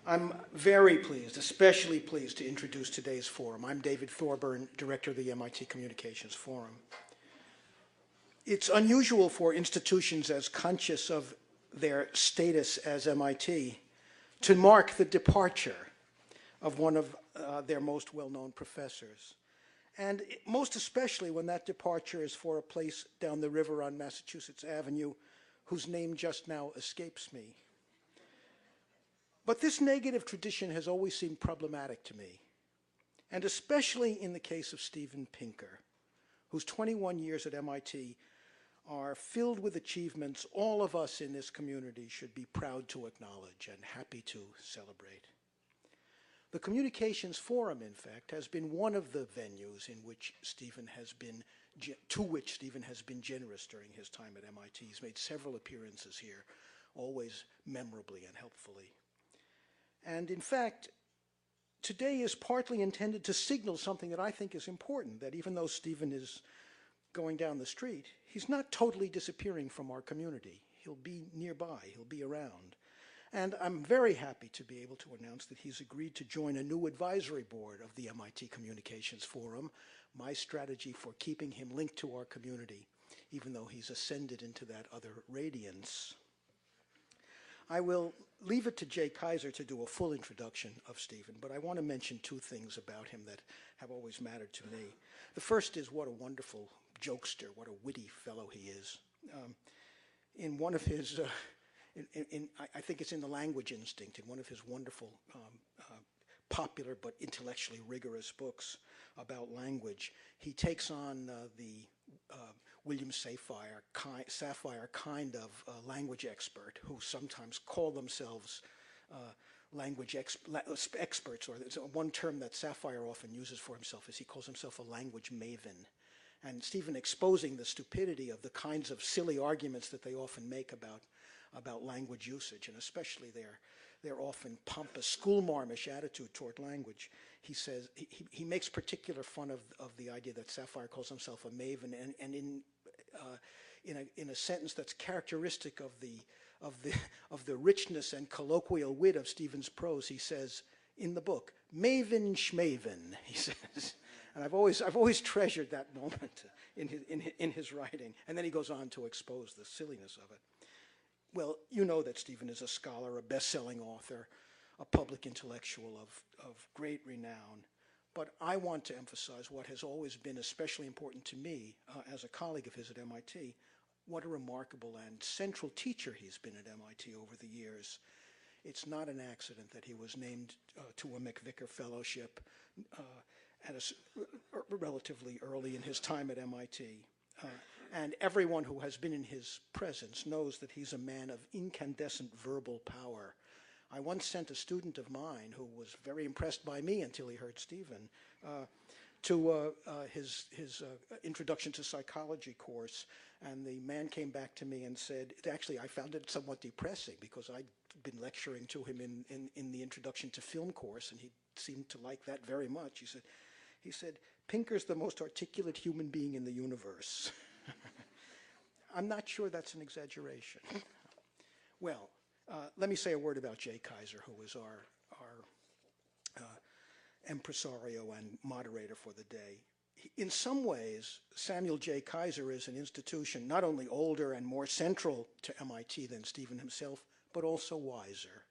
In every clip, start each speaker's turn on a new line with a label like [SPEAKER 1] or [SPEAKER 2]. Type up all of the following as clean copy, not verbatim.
[SPEAKER 1] I'm very pleased, especially pleased, to introduce today's forum. I'm David Thorburn, director of the MIT Communications Forum. It's unusual for institutions as conscious of their status as MIT to mark the departure of one of their most well-known professors. And most especially when that departure is for a place down the river on Massachusetts Avenue whose name just now escapes me. But this negative tradition has always seemed problematic to me, and especially in the case of Steven Pinker, whose 21 years at MIT are filled with achievements all of us in this community should be proud to acknowledge and happy to celebrate. The Communications Forum, in fact, has been one of the venues in which Steven has been, to which Steven has been generous during his time at MIT. He's made several appearances here, always memorably and helpfully. And in fact, today is partly intended to signal something that I think is important, that even though Steven is going down the street, he's not totally disappearing from our community. He'll be nearby, he'll be around. And I'm very happy to be able to announce that he's agreed to join a new advisory board of the MIT Communications Forum, my strategy for keeping him linked to our community, even though he's ascended into that other radiance. I will leave it to Jay Keyser to do a full introduction of Steven, but I want to mention two things about him that have always mattered to me. The first is what a wonderful jokester, what a witty fellow he is. In one of his, I think it's in The Language Instinct, in one of his wonderful, popular but intellectually rigorous books about language, he takes on the William Safire kind of language expert who sometimes call themselves language experts, or one term that Safire often uses for himself is he calls himself a language maven. And Steven exposing the stupidity of the kinds of silly arguments that they often make about language usage, and especially their often pompous, schoolmarmish attitude toward language. He says he makes particular fun of the idea that Safire calls himself a maven, and in a sentence that's characteristic of the richness and colloquial wit of Steven's prose, he says in the book, "Maven schmaven," he says. And I've always treasured that moment in his writing. And then he goes on to expose the silliness of it. Well, you know that Steven is a scholar, a best-selling author, a public intellectual of great renown. But I want to emphasize what has always been especially important to me as a colleague of his at MIT, what a remarkable and central teacher he's been at MIT over the years. It's not an accident that he was named to a MacVicar Fellowship relatively early in his time at MIT. And everyone who has been in his presence knows that he's a man of incandescent verbal power. I once sent a student of mine who was very impressed by me until he heard Steven to his Introduction to Psychology course, and the man came back to me and said, actually I found it somewhat depressing because I'd been lecturing to him in the Introduction to Film course, and he seemed to like that very much. He said, "Pinker's the most articulate human being in the universe." I'm not sure that's an exaggeration. Well, let me say a word about Jay Keyser, who is our impresario and moderator for the day. In some ways, Samuel J. Keyser is an institution not only older and more central to MIT than Steven himself, but also wiser.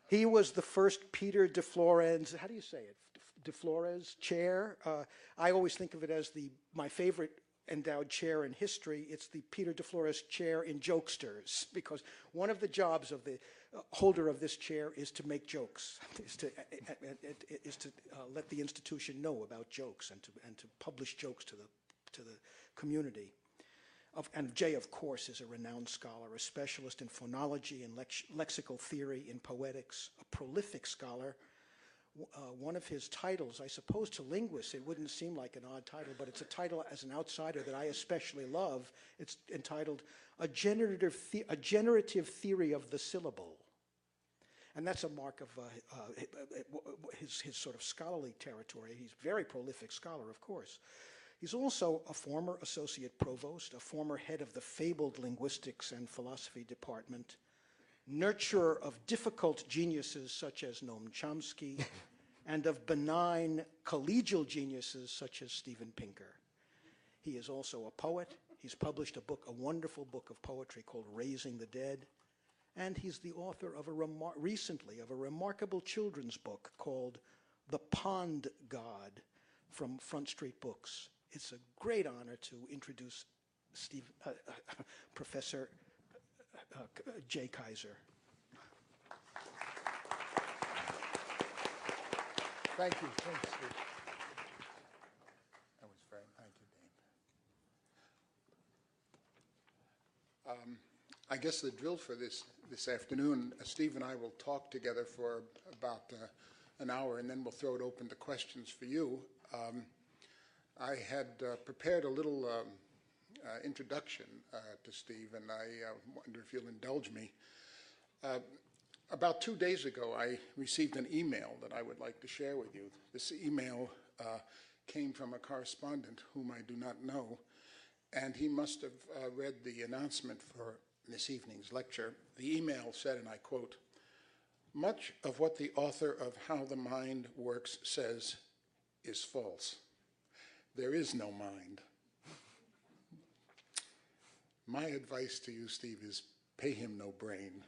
[SPEAKER 1] He was the first Peter de Florez, how do you say it, de Florez chair. I always think of it as my favorite endowed chair in history. It's the Peter de Florez chair in jokesters, because one of the jobs of the holder of this chair is to make jokes, is to let the institution know about jokes and to publish jokes to the community. And Jay, of course, is a renowned scholar, a specialist in phonology and lexical theory, in poetics, a prolific scholar. One of his titles, I suppose to linguists it wouldn't seem like an odd title, but it's a title as an outsider that I especially love. It's entitled A Generative Theory of the Syllable. And that's a mark of his sort of scholarly territory. He's a very prolific scholar, of course. He's also a former associate provost, a former head of the fabled linguistics and philosophy department, nurturer of difficult geniuses such as Noam Chomsky, and of benign collegial geniuses such as Steven Pinker. He is also a poet. He's published a wonderful book of poetry called Raising the Dead, and he's the author of recently of a remarkable children's book called The Pond God from Front Street Books. It's a great honor to introduce Professor Jay Kaiser.
[SPEAKER 2] Thank you. Thanks, Steve. That was very, thank you, Dave. I guess the drill for this afternoon, Steve and I will talk together for about an hour, and then we'll throw it open to questions for you. I had prepared a little introduction to Steve, and I wonder if you'll indulge me. About 2 days ago, I received an email that I would like to share with you. This email came from a correspondent whom I do not know, and he must have read the announcement for this evening's lecture. The email said, and I quote, "Much of what the author of How the Mind Works says is false. There is no mind." My advice to you, Steve, is pay him no brain.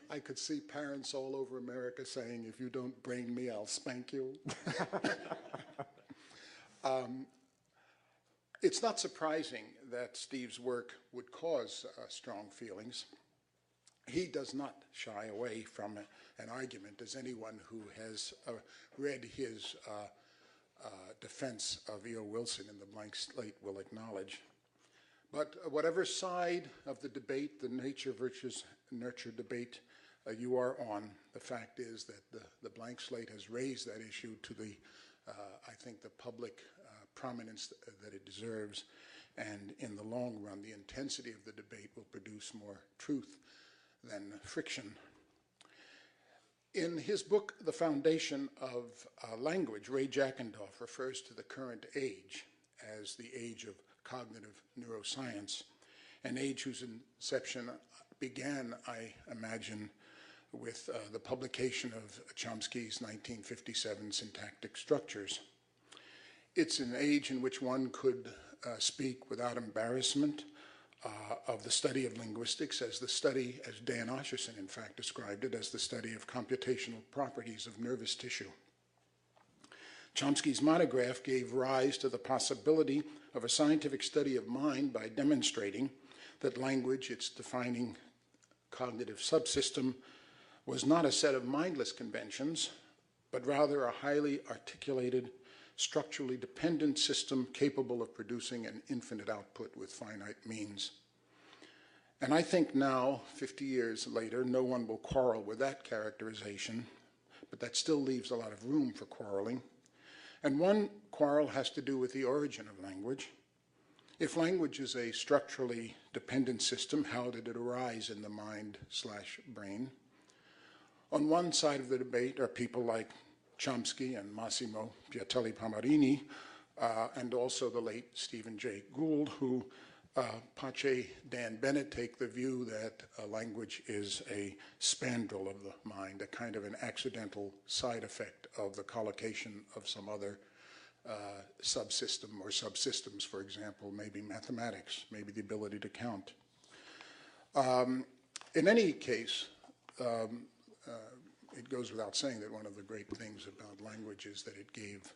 [SPEAKER 2] I could see parents all over America saying, "If you don't brain me, I'll spank you." It's not surprising that Steve's work would cause strong feelings. He does not shy away from an argument, as anyone who has read his defense of E.O. Wilson in The Blank Slate will acknowledge. But whatever side of the debate, the nature versus nurture debate, you are on, the fact is that the Blank Slate has raised that issue to the, I think, the public prominence that it deserves. And in the long run, the intensity of the debate will produce more truth than friction. In his book, The Foundation of Language, Ray Jackendorf refers to the current age as the age of cognitive neuroscience, an age whose inception began, I imagine, with the publication of Chomsky's 1957 Syntactic Structures. It's an age in which one could speak without embarrassment of the study of linguistics as the study, as Dan Osherson in fact described it, as the study of computational properties of nervous tissue. Chomsky's monograph gave rise to the possibility of a scientific study of mind by demonstrating that language, its defining cognitive subsystem, was not a set of mindless conventions, but rather a highly articulated, structurally dependent system capable of producing an infinite output with finite means. And I think now, 50 years later, no one will quarrel with that characterization, but that still leaves a lot of room for quarreling. And one quarrel has to do with the origin of language. If language is a structurally dependent system, how did it arise in the mind/brain? On one side of the debate are people like Chomsky and Massimo Piatelli-Palmarini, and also the late Stephen Jay Gould, who Pache Dan Bennett take the view that language is a spandrel of the mind, a kind of an accidental side effect of the collocation of some other subsystem or subsystems, for example, maybe mathematics, maybe the ability to count. In any case, it goes without saying that one of the great things about language is that it gave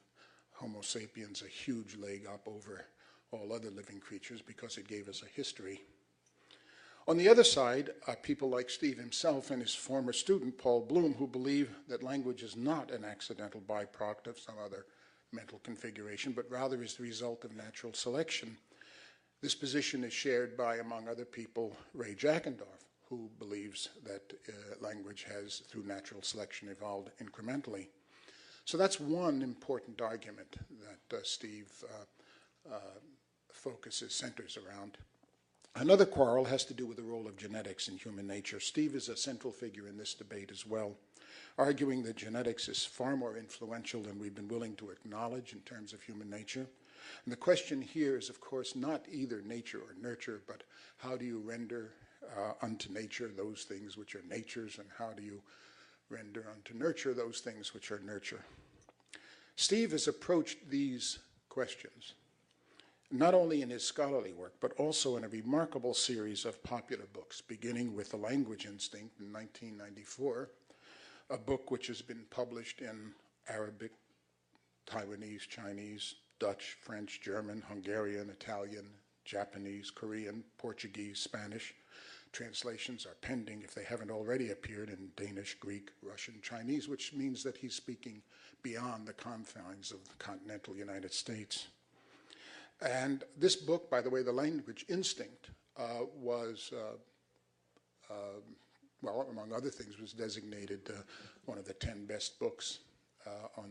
[SPEAKER 2] Homo sapiens a huge leg up over all other living creatures because it gave us a history. On the other side are people like Steve himself and his former student, Paul Bloom, who believe that language is not an accidental byproduct of some other mental configuration, but rather is the result of natural selection. This position is shared by, among other people, Ray Jackendorf, who believes that language has, through natural selection, evolved incrementally. So that's one important argument that Steve centers around. Another quarrel has to do with the role of genetics in human nature. Steve is a central figure in this debate as well, arguing that genetics is far more influential than we've been willing to acknowledge in terms of human nature. And the question here is, of course, not either nature or nurture, but how do you render unto nature those things which are natures, and how do you render unto nurture those things which are nurture? Steve has approached these questions not only in his scholarly work, but also in a remarkable series of popular books, beginning with The Language Instinct in 1994, a book which has been published in Arabic, Taiwanese, Chinese, Dutch, French, German, Hungarian, Italian, Japanese, Korean, Portuguese, Spanish. Translations are pending, if they haven't already appeared, in Danish, Greek, Russian, Chinese, which means that he's speaking beyond the confines of the continental United States. And this book, by the way, The Language Instinct, was, well, among other things, was designated one of the 10 best books of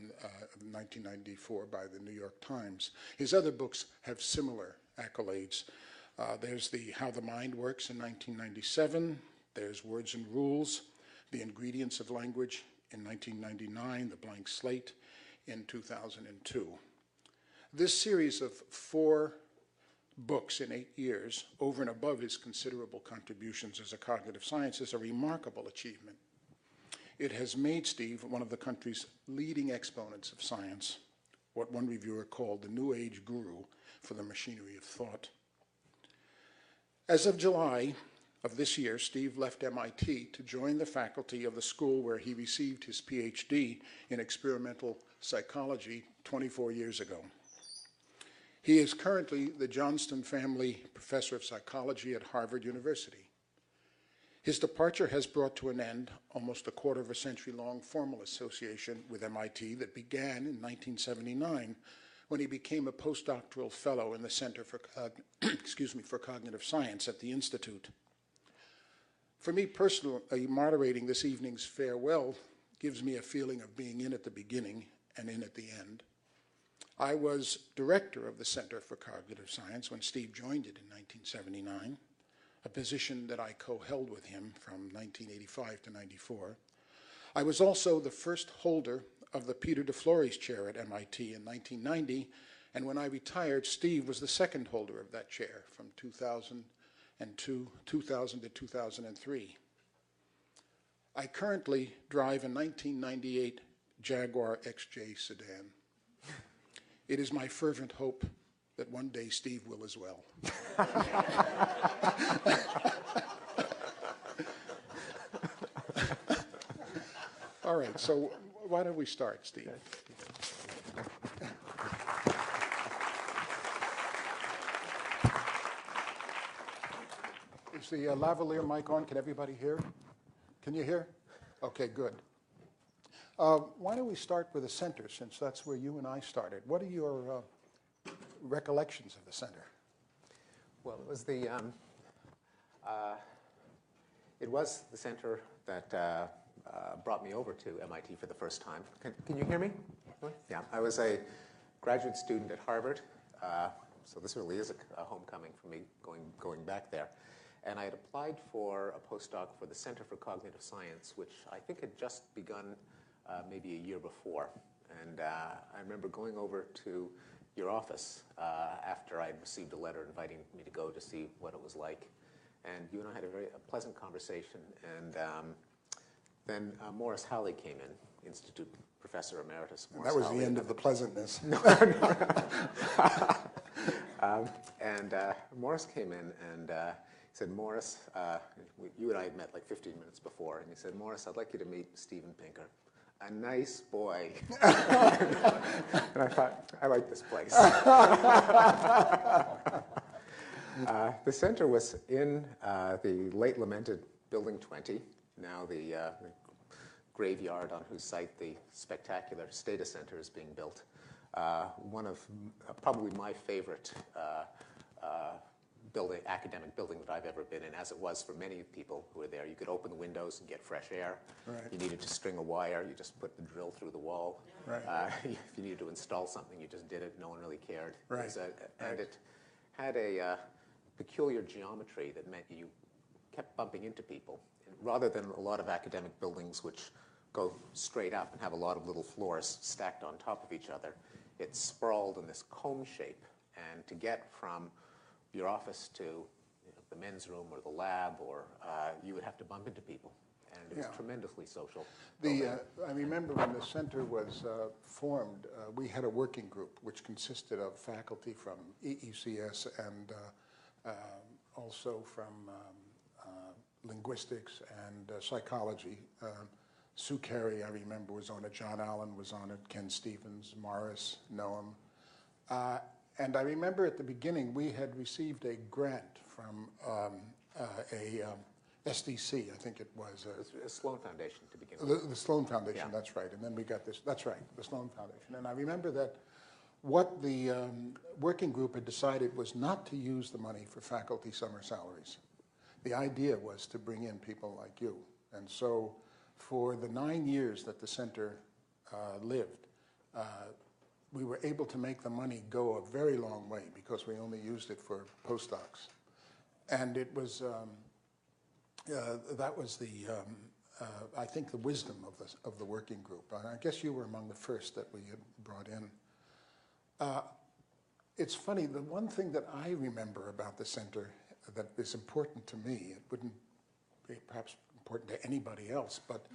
[SPEAKER 2] 1994 by the New York Times. His other books have similar accolades. There's How the Mind Works in 1997. There's Words and Rules, The Ingredients of Language in 1999, The Blank Slate in 2002. This series of 4 books in 8 years, over and above his considerable contributions as a cognitive scientist, is a remarkable achievement. It has made Steve one of the country's leading exponents of science, what one reviewer called the New Age guru for the machinery of thought. As of July of this year, Steve left MIT to join the faculty of the school where he received his PhD in experimental psychology 24 years ago. He is currently the Johnston Family Professor of Psychology at Harvard University. His departure has brought to an end almost a quarter of a century-long formal association with MIT that began in 1979 when he became a postdoctoral fellow in the Center for, for Cognitive Science at the Institute. For me personally, moderating this evening's farewell gives me a feeling of being in at the beginning and in at the end. I was director of the Center for Cognitive Science when Steve joined it in 1979, a position that I co-held with him from 1985 to 94. I was also the first holder of the Peter DeFlores Chair at MIT in 1990, and when I retired, Steve was the second holder of that chair from 2000 to 2003. I currently drive a 1998 Jaguar XJ sedan. It is my fervent hope that one day Steve will as well. All right, so why don't we start, Steve? Is the lavalier mic on? Can everybody hear? Can you hear? Okay, good. Why don't we start with the center, since that's where you and I started. What are your recollections of the center?
[SPEAKER 3] Well, it was the center that brought me over to MIT for the first time. Can you hear me? Yeah, I was a graduate student at Harvard, so this really is a homecoming for me going back there. And I had applied for a postdoc for the Center for Cognitive Science, which I think had just begun maybe a year before. And I remember going over to your office after I'd received a letter inviting me to go to see what it was like. And you and I had a very pleasant conversation. And then Morris Halley came in, Institute Professor Emeritus. Morris
[SPEAKER 2] That was
[SPEAKER 3] Halley.
[SPEAKER 2] the end of the pleasantness.
[SPEAKER 3] And Morris came in and he said, Morris, you and I had met like 15 minutes before, and he said, Morris, I'd like you to meet Steven Pinker. A nice boy. And I thought, I like this place. The center was in the late lamented Building 20, now the graveyard on whose site the spectacular Stata Center is being built. One of probably my favorite academic building that I've ever been in, as it was for many people who were there. You could open the windows and get fresh air.
[SPEAKER 2] Right.
[SPEAKER 3] You needed to string a wire, you just put the drill through the wall.
[SPEAKER 2] Right.
[SPEAKER 3] If you needed to install something, you just did it. No one really cared.
[SPEAKER 2] Right.
[SPEAKER 3] And it had a peculiar geometry that meant you kept bumping into people. And rather than a lot of academic buildings which go straight up and have a lot of little floors stacked on top of each other, it's sprawled in this comb shape. And to get from your office to the men's room or the lab, or you would have to bump into people. And it was tremendously social.
[SPEAKER 2] I remember when the center was formed, we had a working group which consisted of faculty from EECS and also from linguistics and psychology. Sue Carey, I remember, was on it. John Allen was on it. Ken Stevens, Morris, Noam. And I remember at the beginning we had received a grant from a SDC, I think it was.
[SPEAKER 3] The Sloan Foundation to begin with.
[SPEAKER 2] The Sloan Foundation, that's right. And then we got this, that's right, the Sloan Foundation. And I remember that what the working group had decided was not to use the money for faculty summer salaries. The idea was to bring in people like you. And so for the 9 years that the center lived, we were able to make the money go a very long way because we only used it for postdocs. And it was, that was the, I think, the wisdom of the working group. I guess you were among the first that we had brought in. It's funny, the one thing that I remember about the center that is important to me, it wouldn't be perhaps important to anybody else, but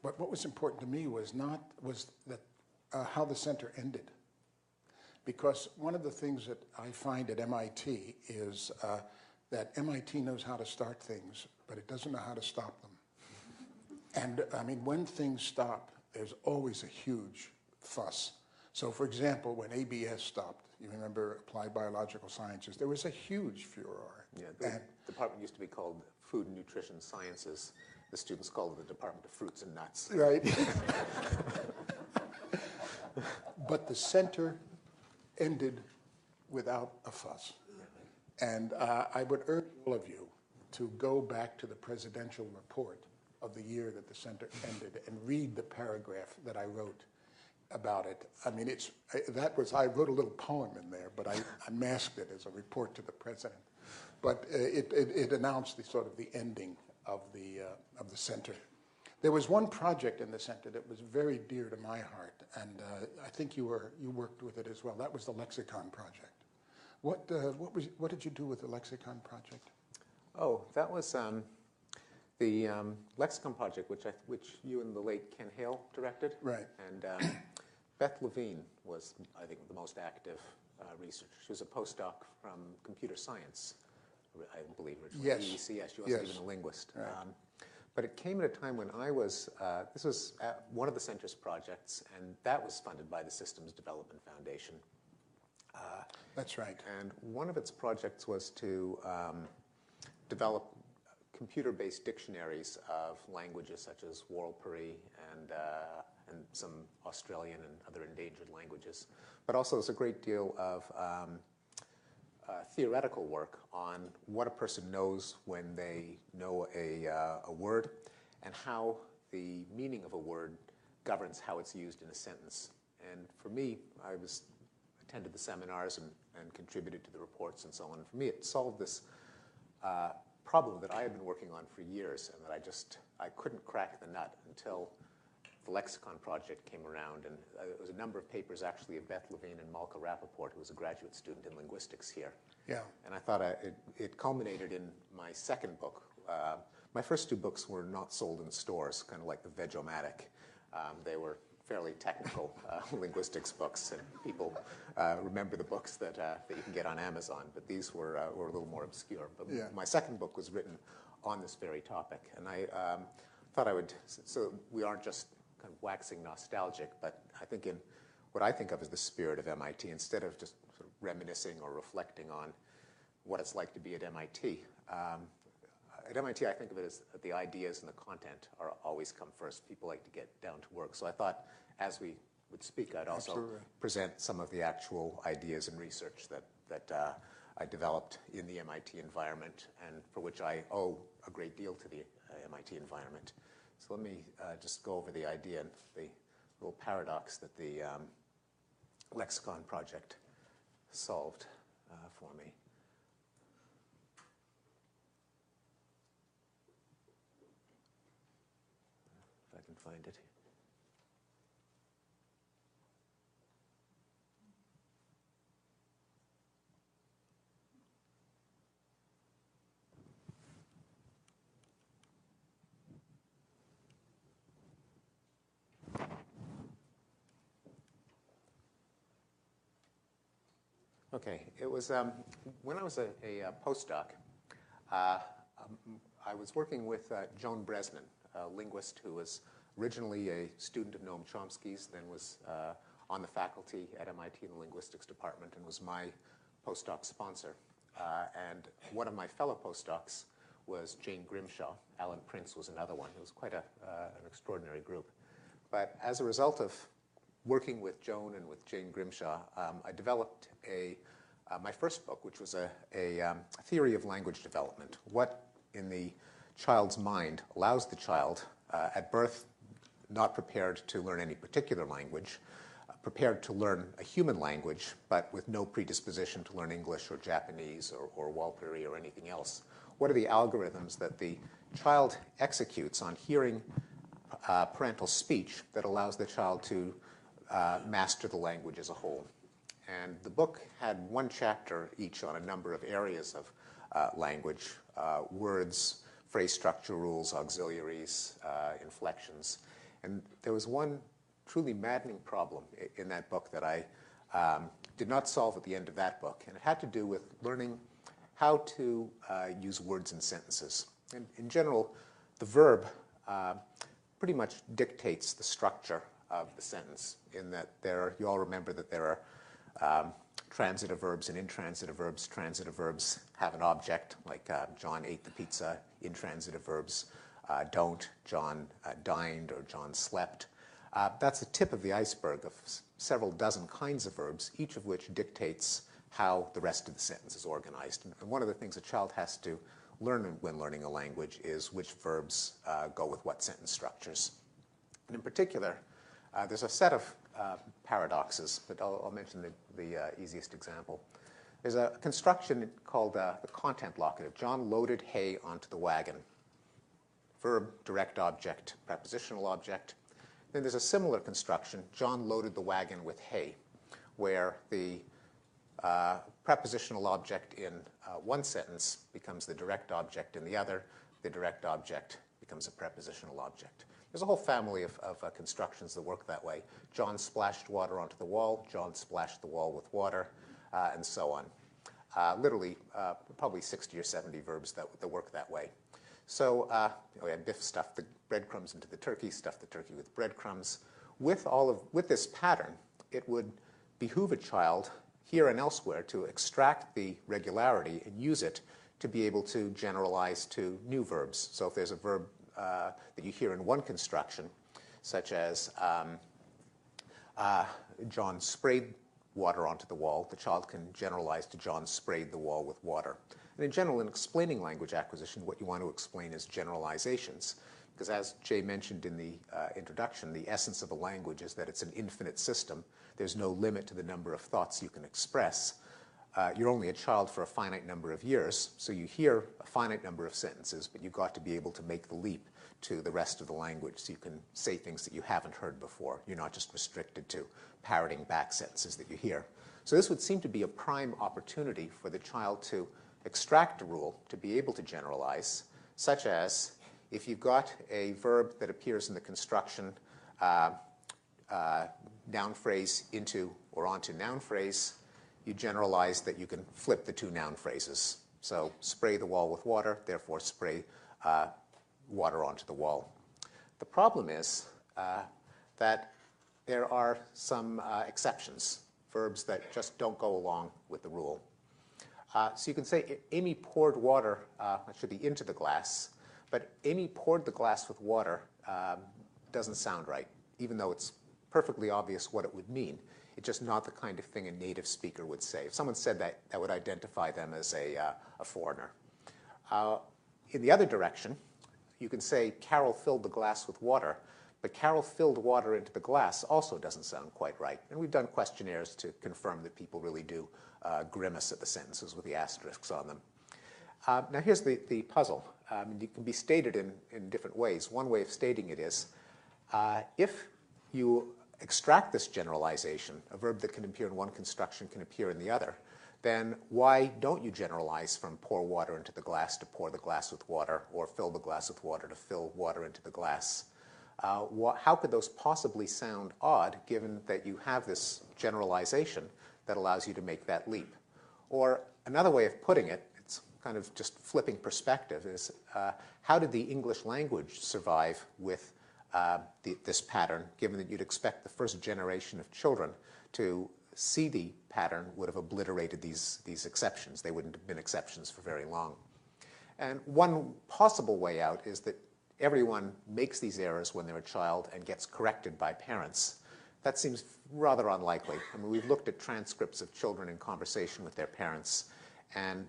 [SPEAKER 2] what was important to me was that how the center ended. Because one of the things that I find at MIT is that MIT knows how to start things, but it doesn't know how to stop them. And I mean, when things stop, there's always a huge fuss. So for example, when ABS stopped, you remember Applied Biological Sciences, there was a huge furor.
[SPEAKER 3] Yeah, the department used to be called Food and Nutrition Sciences. The students called it the Department of Fruits and Nuts.
[SPEAKER 2] Right. But the center ended without a fuss. And I would urge all of you to go back to the presidential report of the year that the center ended and read the paragraph that I wrote about it. I mean, I wrote a little poem in there, but I masked it as a report to the president. But it announced the ending of the center. There was one project in the center that was very dear to my heart, and I think you worked with it as well. That was the Lexicon Project. What did you do with the Lexicon Project?
[SPEAKER 3] Oh, that was the Lexicon Project, which you and the late Ken Hale directed.
[SPEAKER 2] Right.
[SPEAKER 3] And Beth Levine was, I think, the most active researcher. She was a postdoc from computer science, I believe, originally.
[SPEAKER 2] Yes.
[SPEAKER 3] EECS. She wasn't even a linguist. Right. But it came at a time when I was, this was one of the center's projects, and that was funded by the Systems Development Foundation.
[SPEAKER 2] That's right.
[SPEAKER 3] And one of its projects was to develop computer-based dictionaries of languages such as Warlpiri and some Australian and other endangered languages. But also there's a great deal of theoretical work on what a person knows when they know a word and how the meaning of a word governs how it's used in a sentence. And for me, I attended the seminars and contributed to the reports and so on. And for me, it solved this problem that I had been working on for years and that I couldn't crack the nut until the Lexicon Project came around. And it was a number of papers actually of Beth Levine and Malka Rappaport, who was a graduate student in linguistics here.
[SPEAKER 2] Yeah.
[SPEAKER 3] And I thought it culminated in my second book. My first two books were not sold in stores, kind of like the Veg-O-Matic. They were fairly technical linguistics books, and people remember the books that you can get on Amazon, but these were a little more obscure. But
[SPEAKER 2] yeah.
[SPEAKER 3] My second book was written on this very topic, and I thought I would, so we aren't just kind of waxing nostalgic, but I think in what I think of as the spirit of MIT, instead of just sort of reminiscing or reflecting on what it's like to be at MIT. At MIT, I think of it as the ideas and the content are always come first. People like to get down to work. So I thought as we would speak, I'd also
[SPEAKER 2] Absolutely.
[SPEAKER 3] present some of the actual ideas and research that I developed in the MIT environment and for which I owe a great deal to the MIT environment. So let me just go over the idea and the little paradox that the Lexicon Project solved for me. If I can find it. Okay, it was when I was a postdoc, I was working with Joan Bresnan, a linguist who was originally a student of Noam Chomsky's, then was on the faculty at MIT in the linguistics department and was my postdoc sponsor. And one of my fellow postdocs was Jane Grimshaw. Alan Prince was another one. It was quite an extraordinary group. But as a result of working with Joan and with Jane Grimshaw, I developed my first book, which was a theory of language development. What in the child's mind allows the child at birth not prepared to learn any particular language, prepared to learn a human language, but with no predisposition to learn English or Japanese or Walpuri or anything else. What are the algorithms that the child executes on hearing parental speech that allows the child to master the language as a whole? And the book had one chapter each on a number of areas of language, words, phrase structure rules, auxiliaries, inflections. And there was one truly maddening problem in that book that I did not solve at the end of that book. And it had to do with learning how to use words in sentences. And in general, the verb pretty much dictates the structure of the sentence in that you all remember that there are transitive verbs and intransitive verbs. Transitive verbs have an object, like John ate the pizza. Intransitive verbs don't. John dined or John slept. That's the tip of the iceberg of several dozen kinds of verbs, each of which dictates how the rest of the sentence is organized. And one of the things a child has to learn when learning a language is which verbs go with what sentence structures. And in particular, there's a set of paradoxes, but I'll mention the easiest example. There's a construction called the content locative. John loaded hay onto the wagon. Verb, direct object, prepositional object. Then there's a similar construction. John loaded the wagon with hay, where the prepositional object in one sentence becomes the direct object in the other. The direct object becomes a prepositional object. There's a whole family of constructions that work that way. John splashed water onto the wall. John splashed the wall with water, and so on. Literally, probably 60 or 70 verbs that work that way. So Biff stuffed the breadcrumbs into the turkey, stuffed the turkey with breadcrumbs. With this pattern, it would behoove a child here and elsewhere to extract the regularity and use it to be able to generalize to new verbs. So if there's a verb that you hear in one construction, such as John sprayed water onto the wall, the child can generalize to John sprayed the wall with water. And in general, in explaining language acquisition, what you want to explain is generalizations. Because as Jay mentioned in the introduction, the essence of a language is that it's an infinite system. There's no limit to the number of thoughts you can express. You're only a child for a finite number of years, so you hear a finite number of sentences, but you've got to be able to make the leap to the rest of the language so you can say things that you haven't heard before. You're not just restricted to parroting back sentences that you hear. So this would seem to be a prime opportunity for the child to extract a rule, to be able to generalize, such as if you've got a verb that appears in the construction noun phrase into or onto noun phrase, you generalize that you can flip the two noun phrases. So spray the wall with water, therefore spray water onto the wall. The problem is that there are some exceptions, verbs that just don't go along with the rule. So you can say Amy poured water, that should be into the glass, but Amy poured the glass with water doesn't sound right, even though it's perfectly obvious what it would mean. It's just not the kind of thing a native speaker would say. If someone said that, that would identify them as a foreigner. In the other direction, you can say Carol filled the glass with water, but Carol filled water into the glass also doesn't sound quite right. And we've done questionnaires to confirm that people really do grimace at the sentences with the asterisks on them. Now here's the puzzle. It can be stated in different ways. One way of stating it is, if you extract this generalization, a verb that can appear in one construction can appear in the other, then why don't you generalize from pour water into the glass to pour the glass with water, or fill the glass with water to fill water into the glass? How could those possibly sound odd, given that you have this generalization that allows you to make that leap? Or another way of putting it, it's kind of just flipping perspective, is how did the English language survive with this pattern, given that you'd expect the first generation of children to see the pattern would have obliterated these exceptions. They wouldn't have been exceptions for very long. And one possible way out is that everyone makes these errors when they're a child and gets corrected by parents. That seems rather unlikely. I mean, we've looked at transcripts of children in conversation with their parents, and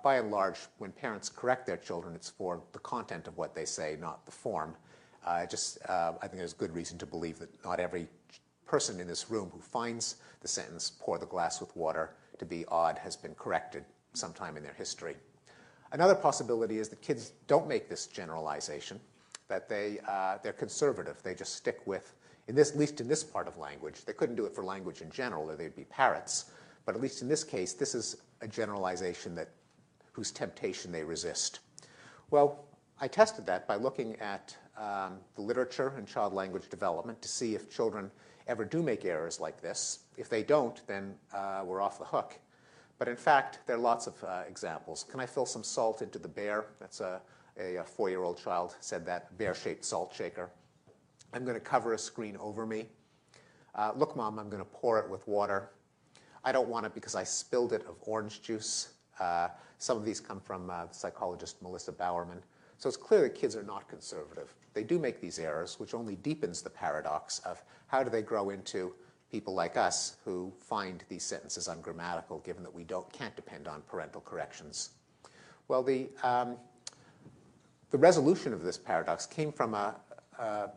[SPEAKER 3] by and large, when parents correct their children, it's for the content of what they say, not the form. I think there's good reason to believe that not every person in this room who finds the sentence, pour the glass with water, to be odd, has been corrected sometime in their history. Another possibility is that kids don't make this generalization, that they're conservative. They just stick with, at least in this part of language. They couldn't do it for language in general, or they'd be parrots. But at least in this case, this is a generalization whose temptation they resist. Well, I tested that by looking at the literature in child language development to see if children ever do make errors like this. If they don't, then we're off the hook. But in fact, there are lots of examples. Can I fill some salt into the bear? That's a 4-year-old child said that, bear-shaped salt shaker. I'm going to cover a screen over me. Look, Mom, I'm going to pour it with water. I don't want it because I spilled it of orange juice. Some of these come from psychologist Melissa Bowerman. So it's clear that kids are not conservative. They do make these errors, which only deepens the paradox of how do they grow into people like us who find these sentences ungrammatical, given that we can't depend on parental corrections. Well, the resolution of this paradox came from a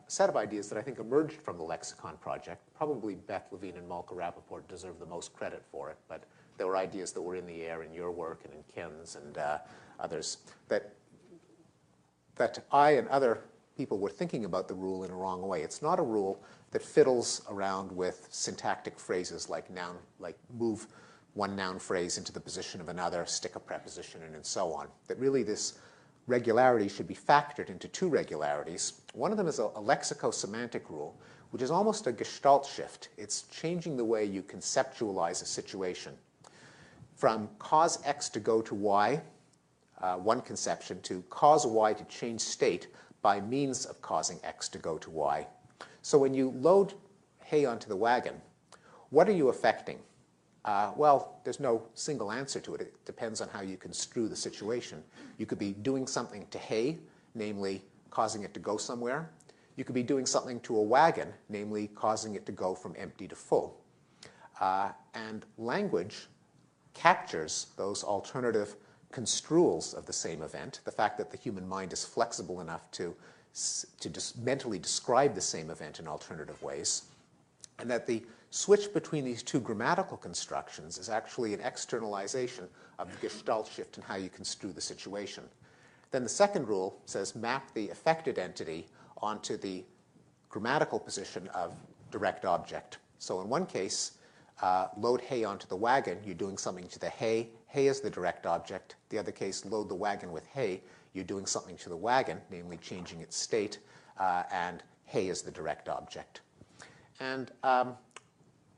[SPEAKER 3] set of ideas that I think emerged from the Lexicon Project. Probably Beth Levine and Malka Rappaport deserve the most credit for it, but there were ideas that were in the air in your work and in Ken's and others that I and other people were thinking about the rule in a wrong way. It's not a rule that fiddles around with syntactic phrases like move one noun phrase into the position of another, stick a preposition in, and so on. That really this regularity should be factored into two regularities. One of them is a lexicosemantic rule, which is almost a gestalt shift. It's changing the way you conceptualize a situation. From cause X to go to Y, one conception, to cause Y to change state by means of causing X to go to Y. So when you load hay onto the wagon, what are you affecting? Well, there's no single answer to it. It depends on how you construe the situation. You could be doing something to hay, namely causing it to go somewhere. You could be doing something to a wagon, namely causing it to go from empty to full. And language captures those alternative construals of the same event, the fact that the human mind is flexible enough to just mentally describe the same event in alternative ways, and that the switch between these two grammatical constructions is actually an externalization of the gestalt shift in how you construe the situation. Then the second rule says map the affected entity onto the grammatical position of direct object. So in one case, load hay onto the wagon, you're doing something to the hay. Hay is the direct object. The other case, load the wagon with hay, you're doing something to the wagon, namely changing its state, and hay is the direct object. And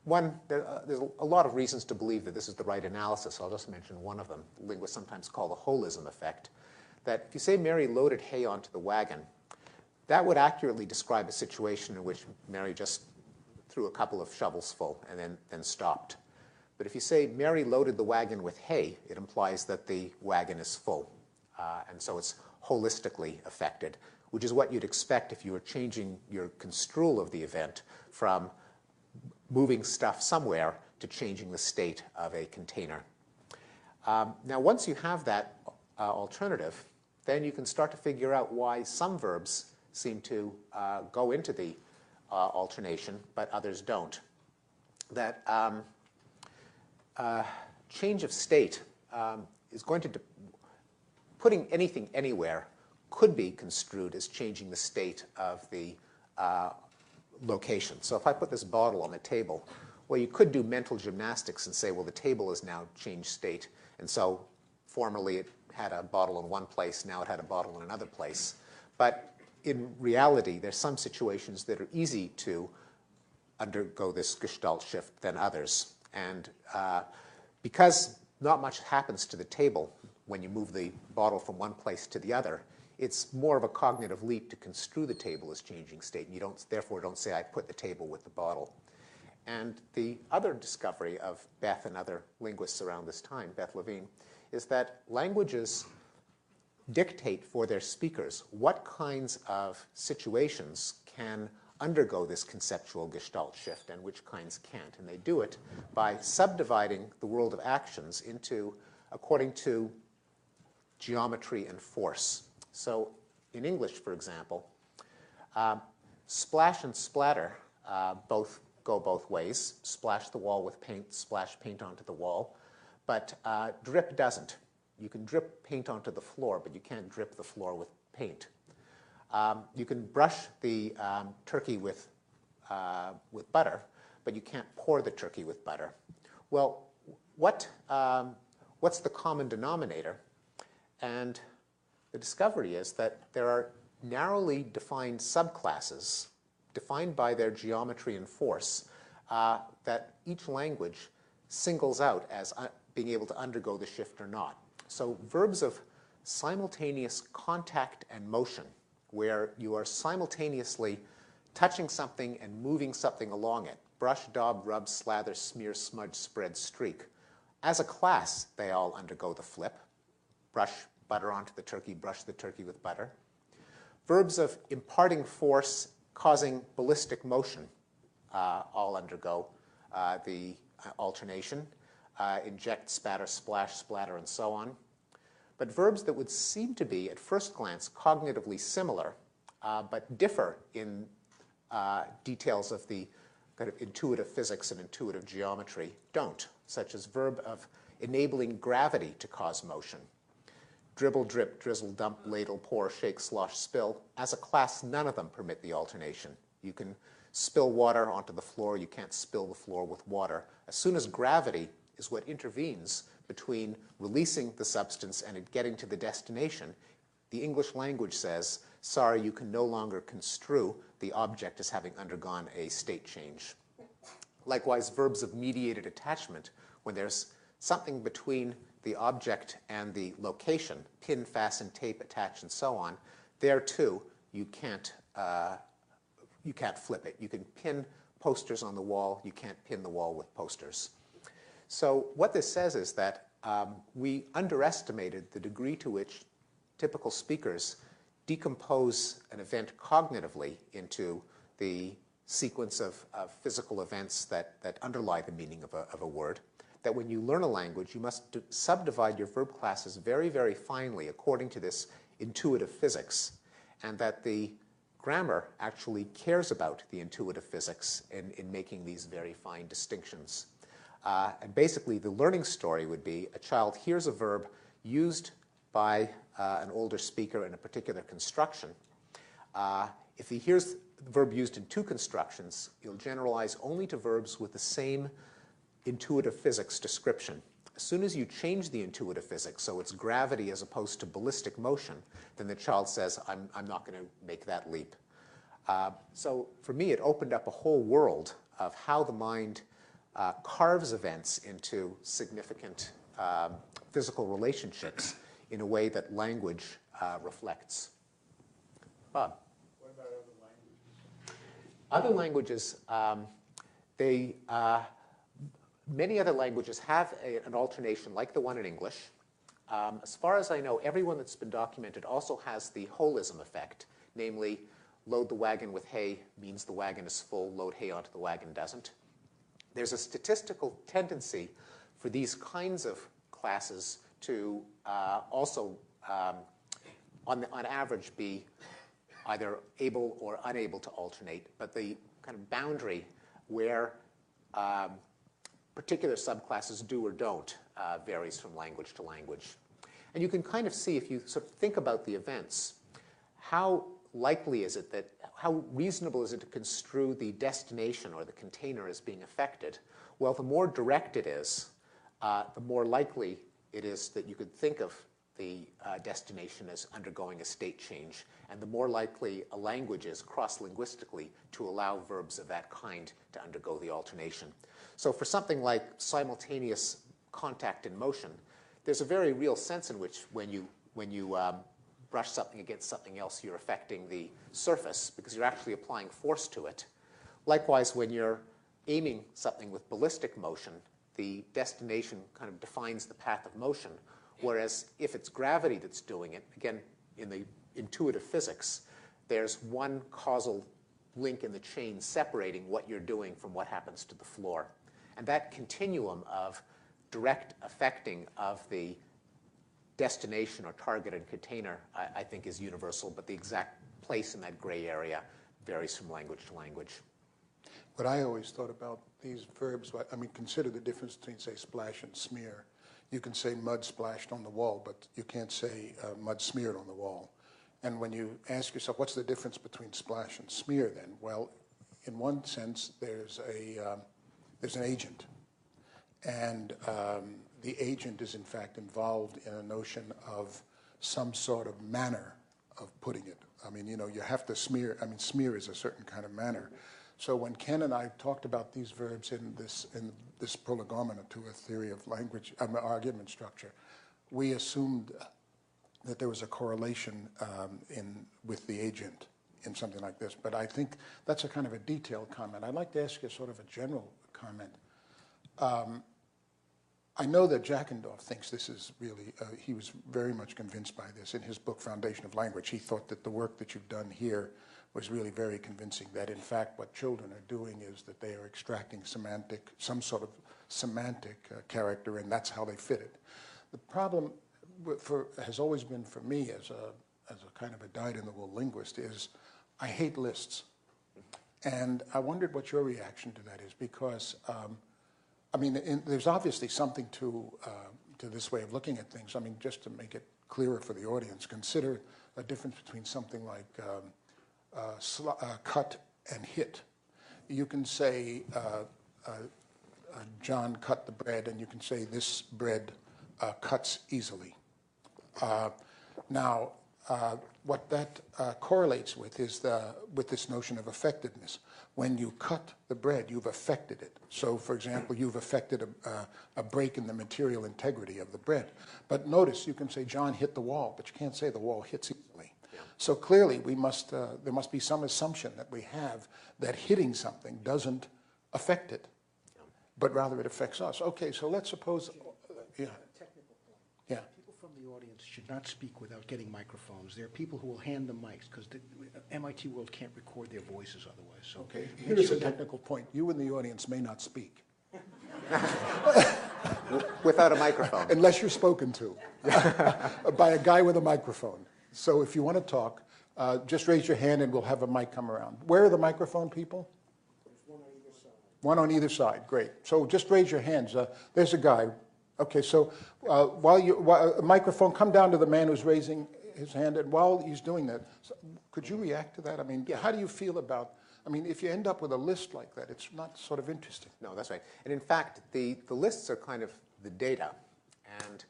[SPEAKER 3] there's a lot of reasons to believe that this is the right analysis. I'll just mention one of them. Linguists sometimes call the holism effect. That if you say Mary loaded hay onto the wagon, that would accurately describe a situation in which Mary just threw a couple of shovels full and then stopped. But if you say Mary loaded the wagon with hay, it implies that the wagon is full. And so it's holistically affected, which is what you'd expect if you were changing your construal of the event from moving stuff somewhere to changing the state of a container. Now, once you have that alternative, then you can start to figure out why some verbs seem to go into the alternation, but others don't. That change of state is going to, putting anything anywhere could be construed as changing the state of the location. So if I put this bottle on the table, well, you could do mental gymnastics and say, well, the table has now changed state. And so formerly it had a bottle in one place, now it had a bottle in another place. But in reality, there's some situations that are easy to undergo this gestalt shift than others. And because not much happens to the table when you move the bottle from one place to the other. It's more of a cognitive leap to construe the table as changing state, and you therefore don't say, I put the table with the bottle. And the other discovery of Beth and other linguists around this time, Beth Levine, is that languages dictate for their speakers what kinds of situations can undergo this conceptual gestalt shift and which kinds can't. And they do it by subdividing the world of actions into, according to geometry and force. So in English, for example, splash and splatter both go both ways. Splash the wall with paint, splash paint onto the wall. But drip doesn't. You can drip paint onto the floor, but you can't drip the floor with paint. You can brush the turkey with butter, but you can't pour the turkey with butter. Well, what's the common denominator? And the discovery is that there are narrowly defined subclasses defined by their geometry and force that each language singles out as being able to undergo the shift or not. So verbs of simultaneous contact and motion, where you are simultaneously touching something and moving something along it. Brush, daub, rub, slather, smear, smudge, spread, streak. As a class, they all undergo the flip. Brush butter onto the turkey, brush the turkey with butter. Verbs of imparting force, causing ballistic motion, all undergo the alternation. Inject, spatter, splash, splatter, and so on. But verbs that would seem to be, at first glance, cognitively similar, but differ in details of the kind of intuitive physics and intuitive geometry, don't, such as verb of enabling gravity to cause motion. Dribble, drip, drizzle, dump, ladle, pour, shake, slosh, spill. As a class, none of them permit the alternation. You can spill water onto the floor. You can't spill the floor with water. As soon as gravity is what intervenes between releasing the substance and it getting to the destination, the English language says, sorry, you can no longer construe the object as having undergone a state change. Likewise, verbs of mediated attachment, when there's something between the object and the location, pin, fasten, tape, attach, and so on, there too, you can't flip it. You can pin posters on the wall. You can't pin the wall with posters. So what this says is that we underestimated the degree to which typical speakers decompose an event cognitively into the sequence of physical events that underlie the meaning of a word. That when you learn a language, you must subdivide your verb classes very, very finely according to this intuitive physics, and that the grammar actually cares about the intuitive physics in making these very fine distinctions. And basically, the learning story would be a child hears a verb used by an older speaker in a particular construction. If he hears the verb used in two constructions, he'll generalize only to verbs with the same intuitive physics description. As soon as you change the intuitive physics, so it's gravity as opposed to ballistic motion, then the child says, I'm not going to make that leap. So for me, it opened up a whole world of how the mind carves events into significant physical relationships in a way that language reflects. Bob?
[SPEAKER 2] What about other
[SPEAKER 3] Other
[SPEAKER 2] languages?
[SPEAKER 3] languages, many other languages have an alternation like the one in English. As far as I know, everyone that's been documented also has the holism effect, namely, load the wagon with hay means the wagon is full, load hay onto the wagon doesn't. There's a statistical tendency for these kinds of classes to also, on average, be either able or unable to alternate, but the kind of boundary where particular subclasses do or don't varies from language to language. And you can kind of see, if you sort of think about the events, how likely is it that, how reasonable is it to construe the destination or the container as being affected? Well, the more direct it is, the more likely it is that you could think of the destination as undergoing a state change, and the more likely a language is cross-linguistically to allow verbs of that kind to undergo the alternation. So for something like simultaneous contact and motion, there's a very real sense in which when you brush something against something else, you're affecting the surface because you're actually applying force to it. Likewise, when you're aiming something with ballistic motion, the destination kind of defines the path of motion, whereas if it's gravity that's doing it, again, in the intuitive physics, there's one causal link in the chain separating what you're doing from what happens to the floor. And that continuum of direct affecting of the destination or target and container, I think, is universal, but the exact place in that gray area varies from language to language.
[SPEAKER 2] What I always thought about these verbs, I mean, consider the difference between, say, splash and smear. You can say mud splashed on the wall, but you can't say mud smeared on the wall. And when you ask yourself, what's the difference between splash and smear then? Well, in one sense, there's an agent. And the agent is, in fact, involved in a notion of some sort of manner of putting it. I mean, you know, you have to smear. I mean, smear is a certain kind of manner. So when Ken and I talked about these verbs in this prolegomena to a theory of language, argument structure, we assumed that there was a correlation with the agent in something like this. But I think that's a kind of a detailed comment. I'd like to ask you sort of a general comment. I know that Jackendorf thinks this is really, he was very much convinced by this in his book, Foundation of Language. He thought that the work that you've done here was really very convincing, that in fact what children are doing is that they are extracting some sort of semantic character, and that's how they fit it. The problem has always been for me as a kind of a dyed-in-the-wool linguist is I hate lists. And I wondered what your reaction to that is, because I mean, there's obviously something to this way of looking at things. I mean, just to make it clearer for the audience, consider a difference between something like cut and hit. You can say, John cut the bread, and you can say this bread cuts easily. Now, what that correlates with is with this notion of effectiveness. When you cut the bread, you've affected it. So, for example, you've affected a break in the material integrity of the bread. But notice, you can say John hit the wall, but you can't say the wall hits easily. Yeah. So clearly, there must be some assumption that we have that hitting something doesn't affect it, but rather it affects us. Okay, so let's suppose, yeah. Yeah.
[SPEAKER 1] From the audience should not speak without getting microphones. There are people who will hand them mics because the MIT World can't record their voices otherwise. So
[SPEAKER 2] okay, here's a technical point. You in the audience may not speak.
[SPEAKER 3] Without a microphone.
[SPEAKER 2] Unless you're spoken to by a guy with a microphone. So if you want to talk, just raise your hand and we'll have a mic come around. Where are the microphone people?
[SPEAKER 1] There's one on either side.
[SPEAKER 2] One on either side, great. So just raise your hands. There's a guy. Okay, so while a microphone, come down to the man who's raising his hand, and while he's doing that, could you react to that? I mean, how do you feel about, I mean, if you end up with a list like that, it's not sort of interesting.
[SPEAKER 3] No, that's right. And in fact, the lists are kind of the data. And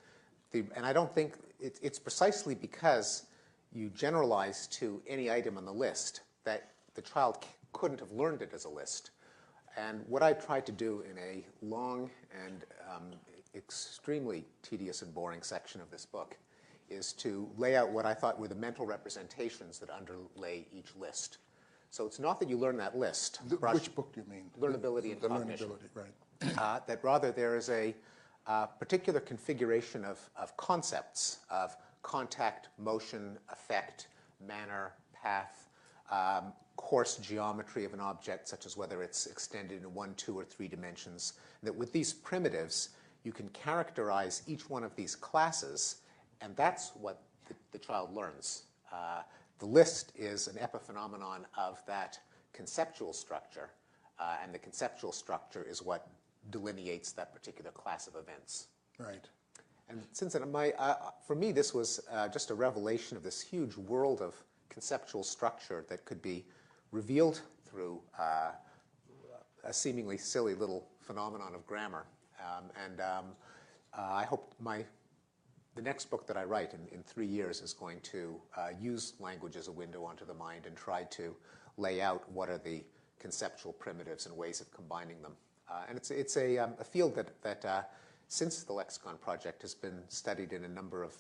[SPEAKER 3] I don't think, it's precisely because you generalize to any item on the list that the child couldn't have learned it as a list. And what I tried to do in a long and extremely tedious and boring section of this book is to lay out what I thought were the mental representations that underlay each list. So it's not that you learn that list.
[SPEAKER 2] Which book do you mean?
[SPEAKER 3] Learnability and Cognition.
[SPEAKER 2] Learnability, right.
[SPEAKER 3] That rather there is a particular configuration of concepts of contact, motion, effect, manner, path, coarse geometry of an object, such as whether it's extended in 1, 2, or 3 dimensions, that with these primitives, you can characterize each one of these classes, and that's what the child learns. The list is an epiphenomenon of that conceptual structure, and the conceptual structure is what delineates that particular class of events.
[SPEAKER 2] Right.
[SPEAKER 3] And since then, for me, this was just a revelation of this huge world of conceptual structure that could be revealed through a seemingly silly little phenomenon of grammar. I hope the next book that I write in 3 years is going to use language as a window onto the mind and try to lay out what are the conceptual primitives and ways of combining them. And it's a field that since the Lexicon Project has been studied in a number of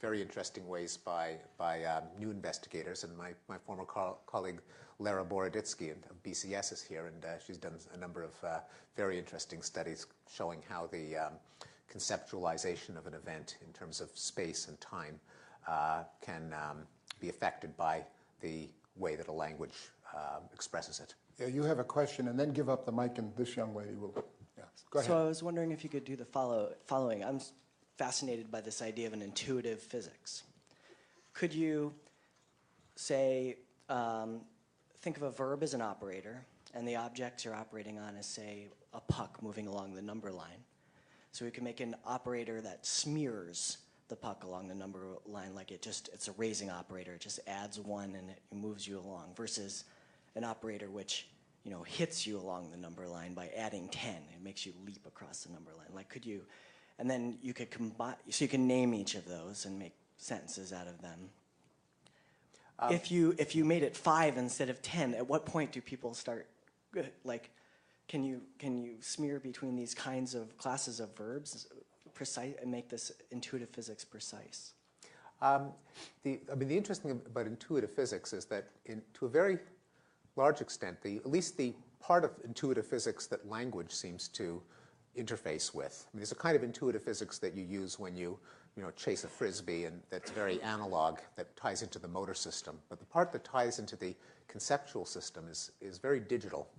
[SPEAKER 3] very interesting ways by new investigators, and my former colleague Lara Boroditsky of BCS is here, and she's done a number of very interesting studies showing how the conceptualization of an event in terms of space and time can be affected by the way that a language expresses it.
[SPEAKER 2] Yeah, you have a question, and then give up the mic, and this young lady will. Yeah, go ahead.
[SPEAKER 4] So I was wondering if you could do the following. I'm fascinated by this idea of an intuitive physics. Could you say, think of a verb as an operator, and the objects you're operating on is, say, a puck moving along the number line. So we can make an operator that smears the puck along the number line, like it's a raising operator. It just adds one and it moves you along, versus an operator which, you know, hits you along the number line by adding 10. It makes you leap across the number line. Like, could you, and then you could combine, so you can name each of those and make sentences out of them. If you made it 5 instead of 10, at what point do people start, like, can you smear between these kinds of classes of verbs precise and make this intuitive physics precise?
[SPEAKER 3] The interesting thing about intuitive physics is that, to a very large extent, at least the part of intuitive physics that language seems to interface with. I mean, there's a kind of intuitive physics that you use when you chase a frisbee, and that's very analog, that ties into the motor system. But the part that ties into the conceptual system is very digital.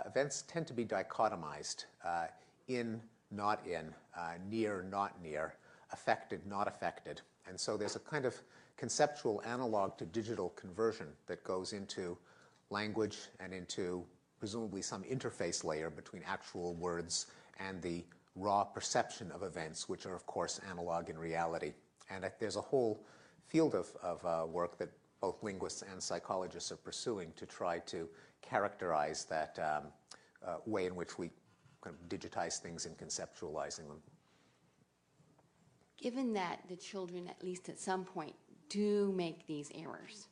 [SPEAKER 3] Events tend to be dichotomized, in, not in, near, not near, affected, not affected. And so there's a kind of conceptual analog to digital conversion that goes into language and into presumably some interface layer between actual words and the raw perception of events, which are, of course, analog in reality. And there's a whole field of work that both linguists and psychologists are pursuing to try to characterize that way in which we kind of digitize things and conceptualizing them.
[SPEAKER 5] Given that the children, at least at some point, do make these errors,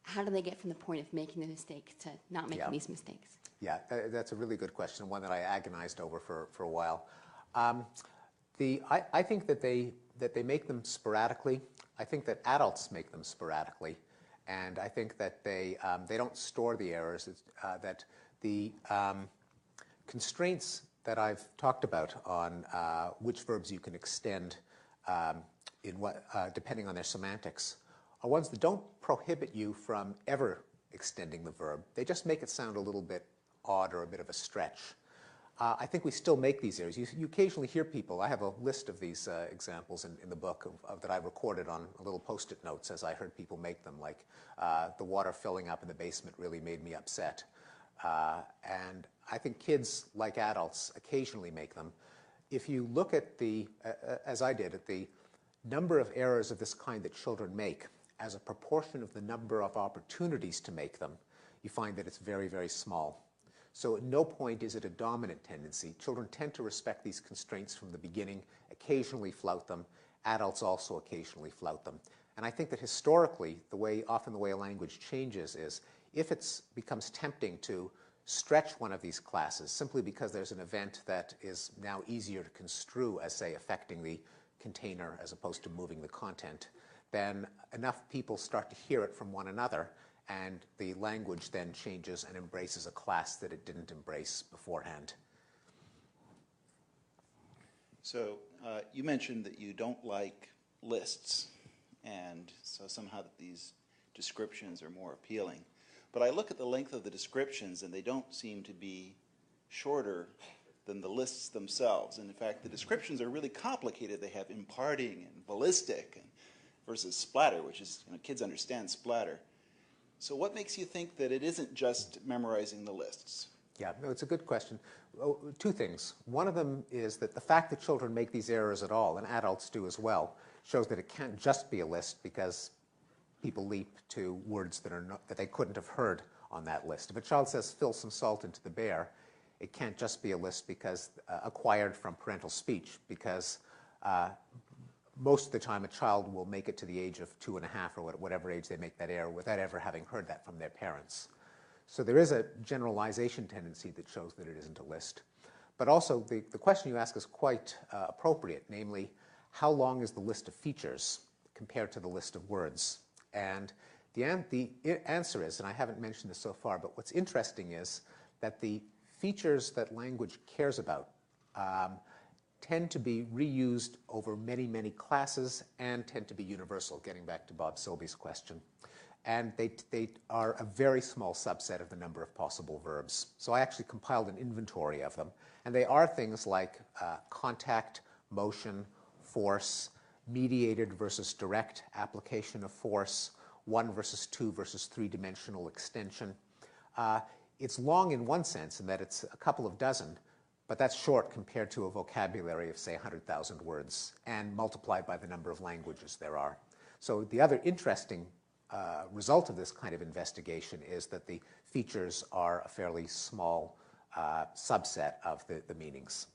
[SPEAKER 5] how do they get from the point of making the mistake to not making these mistakes?
[SPEAKER 3] Yeah, that's a really good question, one that I agonized over for a while. I think that they make them sporadically. I think that adults make them sporadically, and I think that they don't store the errors. That the constraints that I've talked about on which verbs you can extend depending on their semantics are ones that don't prohibit you from ever extending the verb. They just make it sound a little bit odd or a bit of a stretch. I think we still make these errors. You occasionally hear people, I have a list of these examples in the book that I recorded on little Post-it notes as I heard people make them, like the water filling up in the basement really made me upset. And I think kids, like adults, occasionally make them. If you look at as I did, at the number of errors of this kind that children make as a proportion of the number of opportunities to make them, you find that it's very, very small. So at no point is it a dominant tendency. Children tend to respect these constraints from the beginning, occasionally flout them. Adults also occasionally flout them. And I think that historically, often the way a language changes is if it becomes tempting to stretch one of these classes simply because there's an event that is now easier to construe as, say, affecting the container as opposed to moving the content, then enough people start to hear it from one another, and the language then changes and embraces a class that it didn't embrace beforehand.
[SPEAKER 6] So you mentioned that you don't like lists, and so somehow that these descriptions are more appealing. But I look at the length of the descriptions, and they don't seem to be shorter than the lists themselves. And in fact, the descriptions are really complicated. They have imparting and ballistic versus splatter, which is, kids understand splatter. So what makes you think that it isn't just memorizing the lists?
[SPEAKER 3] Yeah, no, it's a good question. Two things. One of them is that the fact that children make these errors at all, and adults do as well, shows that it can't just be a list because people leap to words that they couldn't have heard on that list. If a child says, "fill some salt into the bear," it can't just be a list because acquired from parental speech, because most of the time a child will make it to the age of 2.5 or whatever age they make that error without ever having heard that from their parents. So there is a generalization tendency that shows that it isn't a list. But also, the question you ask is quite appropriate, namely, how long is the list of features compared to the list of words? And the answer is, and I haven't mentioned this so far, but what's interesting is that the features that language cares about tend to be reused over many, many classes and tend to be universal, getting back to Bob Silby's question. And they are a very small subset of the number of possible verbs. So I actually compiled an inventory of them. And they are things like contact, motion, force, mediated versus direct application of force, 1 versus 2 versus 3-dimensional extension. It's long in one sense in that it's a couple of dozen, but that's short compared to a vocabulary of, say, 100,000 words, and multiplied by the number of languages there are. So the other interesting result of this kind of investigation is that the features are a fairly small subset of the meanings.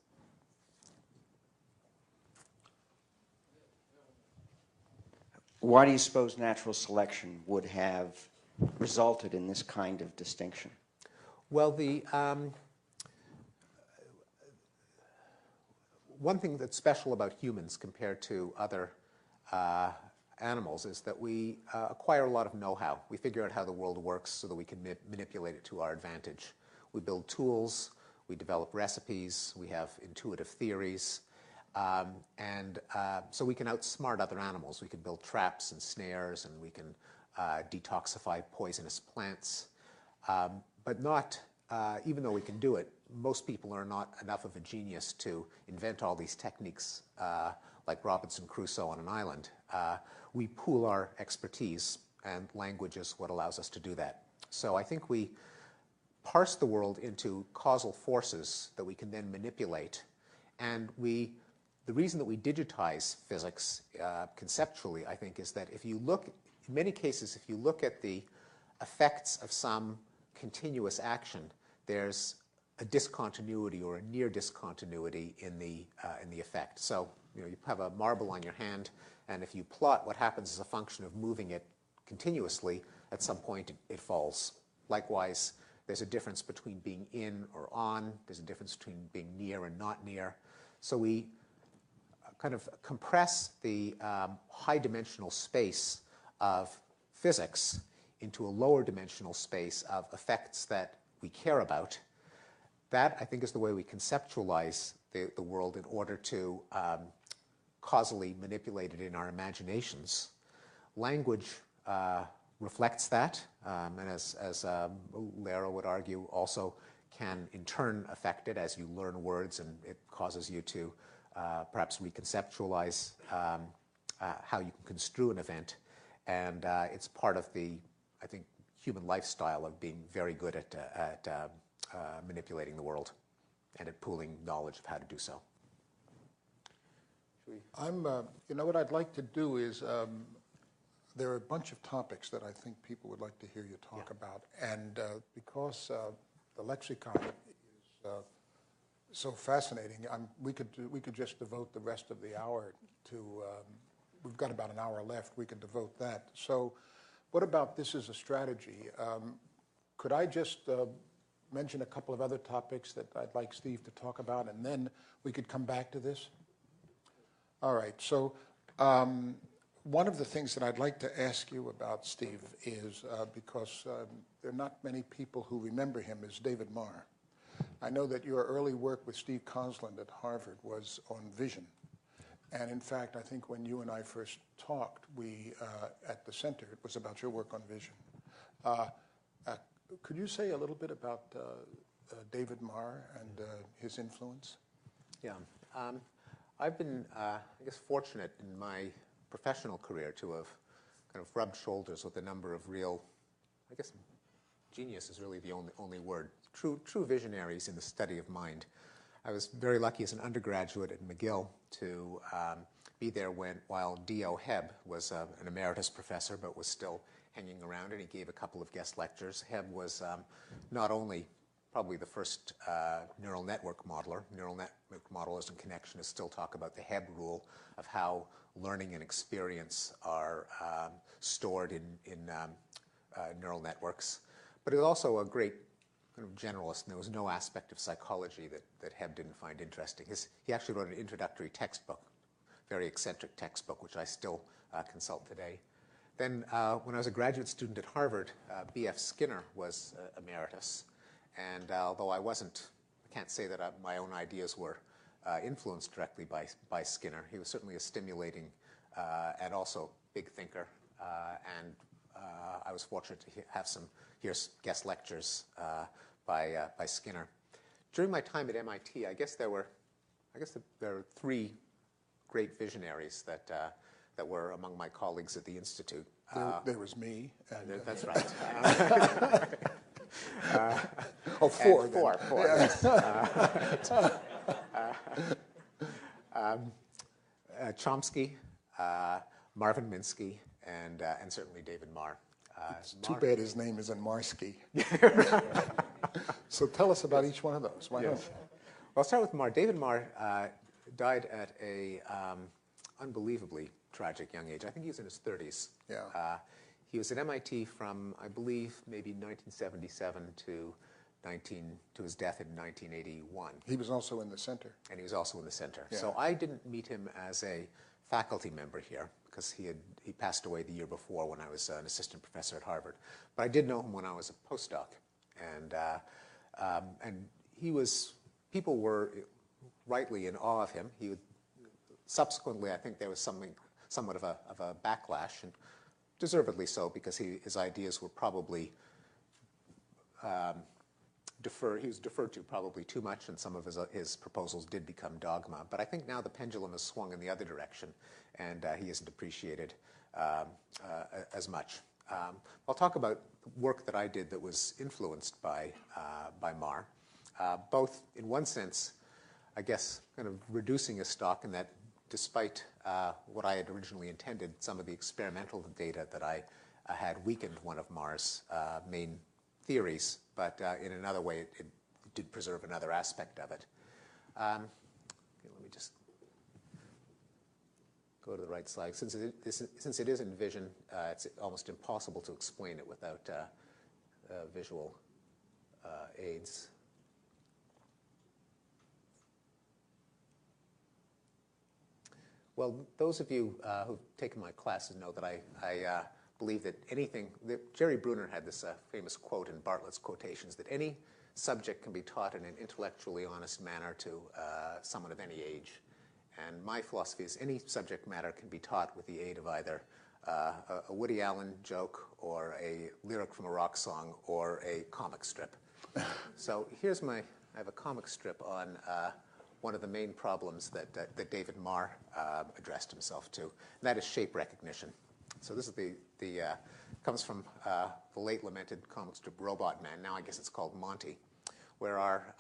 [SPEAKER 7] Why do you suppose natural selection would have resulted in this kind of distinction?
[SPEAKER 3] Well, one thing that's special about humans compared to other animals is that we acquire a lot of know-how. We figure out how the world works so that we can manipulate it to our advantage. We build tools, we develop recipes, we have intuitive theories, and so we can outsmart other animals. We can build traps and snares, and we can detoxify poisonous plants. But not, even though we can do it, most people are not enough of a genius to invent all these techniques like Robinson Crusoe on an island. We pool our expertise, and language is what allows us to do that. So I think we parse the world into causal forces that we can then manipulate. And the reason that we digitize physics conceptually, I think, is that if you look, in many cases, if you look at the effects of some continuous action, there's a discontinuity or a near discontinuity in the effect. So you have a marble on your hand, and if you plot what happens as a function of moving it continuously, at some point it falls. Likewise, there's a difference between being in or on. There's a difference between being near and not near. So we kind of compress the high-dimensional space of physics into a lower dimensional space of effects that we care about. That, I think, is the way we conceptualize the world in order to causally manipulate it in our imaginations. Language reflects that, and as Lera would argue, also can in turn affect it as you learn words, and it causes you to perhaps reconceptualize how you can construe an event. And it's part of the, I think, human lifestyle of being very good at manipulating the world and at pooling knowledge of how to do so.
[SPEAKER 2] You know, what I'd like to do is, there are a bunch of topics that I think people would like to hear you talk about. And because the lexicon is so fascinating, we could just devote the rest of the hour to, we've got about an hour left, we could devote that. So what about this as a strategy? Could I just mention a couple of other topics that I'd like Steve to talk about, and then we could come back to this? All right, so one of the things that I'd like to ask you about, Steve, is because there are not many people who remember him as David Marr. I know that your early work with Steve Kosland at Harvard was on vision. And in fact, I think when you and I first talked, at the center, it was about your work on vision. Could you say a little bit about David Marr and his influence?
[SPEAKER 3] Yeah. I've been, I guess, fortunate in my professional career to have kind of rubbed shoulders with a number of real, I guess, genius is really the only word, true visionaries in the study of mind. I was very lucky as an undergraduate at McGill to be there while D.O. Hebb was an emeritus professor, but was still hanging around, and he gave a couple of guest lectures. Hebb was not only probably the first neural network modeler. Neural network modelers and connectionists still talk about the Hebb rule of how learning and experience are stored in neural networks. But it was also a great kind of generalist, and there was no aspect of psychology that Hebb didn't find interesting. He actually wrote an introductory textbook, very eccentric textbook, which I still consult today. Then when I was a graduate student at Harvard, B.F. Skinner was emeritus. And although I can't say that my own ideas were influenced directly by Skinner, he was certainly a stimulating and also big thinker. And I was fortunate to hear guest lectures by Skinner. During my time at MIT, I guess there were three great visionaries that were among my colleagues at the Institute.
[SPEAKER 2] There was me. And,
[SPEAKER 3] that's right.
[SPEAKER 2] four.
[SPEAKER 3] Four. Chomsky, Marvin Minsky, and certainly David Marr.
[SPEAKER 2] It's too bad his name isn't Marsky. So tell us about each one of those. Why not?
[SPEAKER 3] Well, I'll start with Marr. David Marr died at a unbelievably tragic young age. I think he was in his 30s.
[SPEAKER 2] Yeah.
[SPEAKER 3] He was at MIT from, I believe, maybe 1977 to his death in 1981.
[SPEAKER 2] He was also in the center.
[SPEAKER 3] And he was also in the center.
[SPEAKER 2] Yeah.
[SPEAKER 3] So I didn't meet him as a faculty member here because he passed away the year before when I was an assistant professor at Harvard. But I did know him when I was a postdoc. And people were rightly in awe of him. Subsequently, I think there was somewhat of a backlash, and deservedly so, because his ideas were probably he was deferred to probably too much, and some of his proposals did become dogma. But I think now the pendulum has swung in the other direction, and he isn't appreciated as much. I'll talk about work that I did that was influenced by Marr, both in one sense, I guess, kind of reducing his stock in that despite what I had originally intended, some of the experimental data that I had weakened one of Marr's main theories, but in another way it did preserve another aspect of it. Let me just go to the right slide. Since it is in vision, it's almost impossible to explain it without visual aids. Well, those of you who've taken my classes know that I believe that Jerry Bruner had this famous quote in Bartlett's Quotations, that any subject can be taught in an intellectually honest manner to someone of any age. And my philosophy is any subject matter can be taught with the aid of either a Woody Allen joke or a lyric from a rock song or a comic strip. So I have a comic strip on one of the main problems that David Marr addressed himself to, and that is shape recognition. So this is comes from the late lamented comic strip Robot Man. Now I guess it's called Monty, where our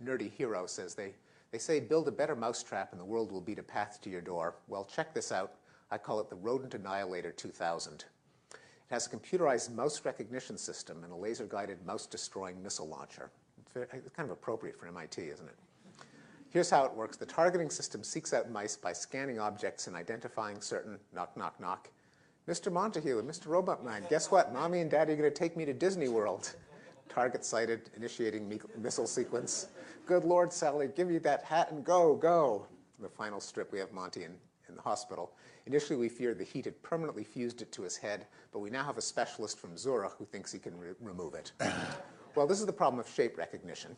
[SPEAKER 3] nerdy hero says they say build a better mousetrap and the world will beat a path to your door. Well, check this out. I call it the Rodent Annihilator 2000. It has a computerized mouse recognition system and a laser-guided mouse-destroying missile launcher. It's kind of appropriate for MIT, isn't it? Here's how it works. The targeting system seeks out mice by scanning objects and identifying certain knock, knock, knock. Mr. Montague and Mr. Robot Man, guess what? Mommy and Daddy are going to take me to Disney World. Target sighted, initiating missile sequence. Good Lord, Sally, give me that hat and go, go. In the final strip, we have Monty in the hospital. Initially, we feared the heat had permanently fused it to his head, but we now have a specialist from Zurich who thinks he can remove it. Well, this is the problem of shape recognition,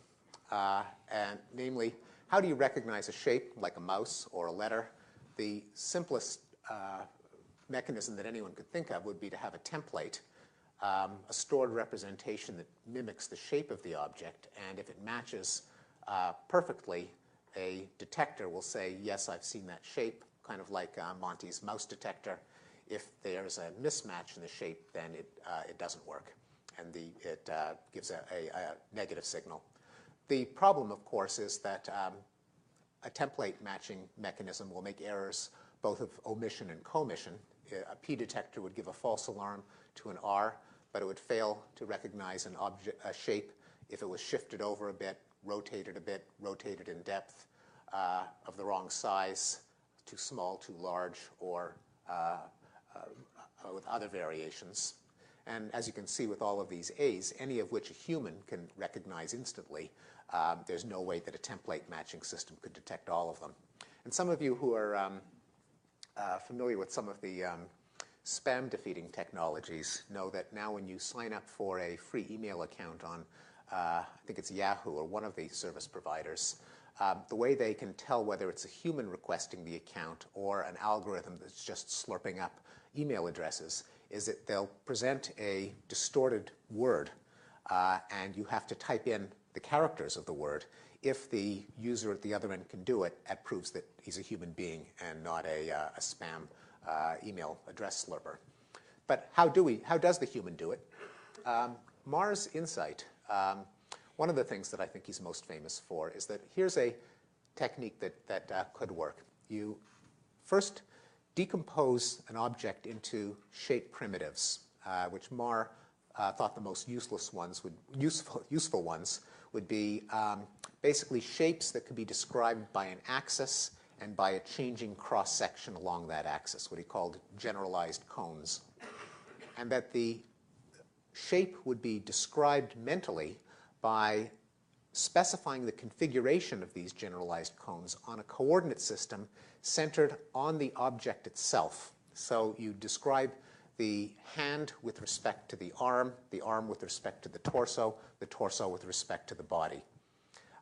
[SPEAKER 3] and namely, how do you recognize a shape like a mouse or a letter? The simplest mechanism that anyone could think of would be to have a template, a stored representation that mimics the shape of the object, and if it matches perfectly, a detector will say, yes, I've seen that shape, kind of like Monty's mouse detector. If there's a mismatch in the shape, then it doesn't work, and it gives a negative signal. The problem, of course, is that a template matching mechanism will make errors both of omission and commission. A P detector would give a false alarm to an R, but it would fail to recognize a shape if it was shifted over a bit, rotated in depth, of the wrong size, too small, too large, or with other variations. And as you can see with all of these A's, any of which a human can recognize instantly, there's no way that a template matching system could detect all of them. And some of you who are familiar with some of the spam defeating technologies know that now when you sign up for a free email account on, I think it's Yahoo or one of the service providers, the way they can tell whether it's a human requesting the account or an algorithm that's just slurping up email addresses is that they'll present a distorted word, and you have to type in the characters of the word. If the user at the other end can do it, that proves that he's a human being and not a spam email address slurper. But how does the human do it? Mars Insight, one of the things that I think he's most famous for is that here's a technique that could work. You first decompose an object into shape primitives, which Marr thought the most useful ones would be basically shapes that could be described by an axis and by a changing cross-section along that axis, what he called generalized cones. And that the shape would be described mentally by specifying the configuration of these generalized cones on a coordinate system centered on the object itself. So you describe the hand with respect to the arm with respect to the torso with respect to the body.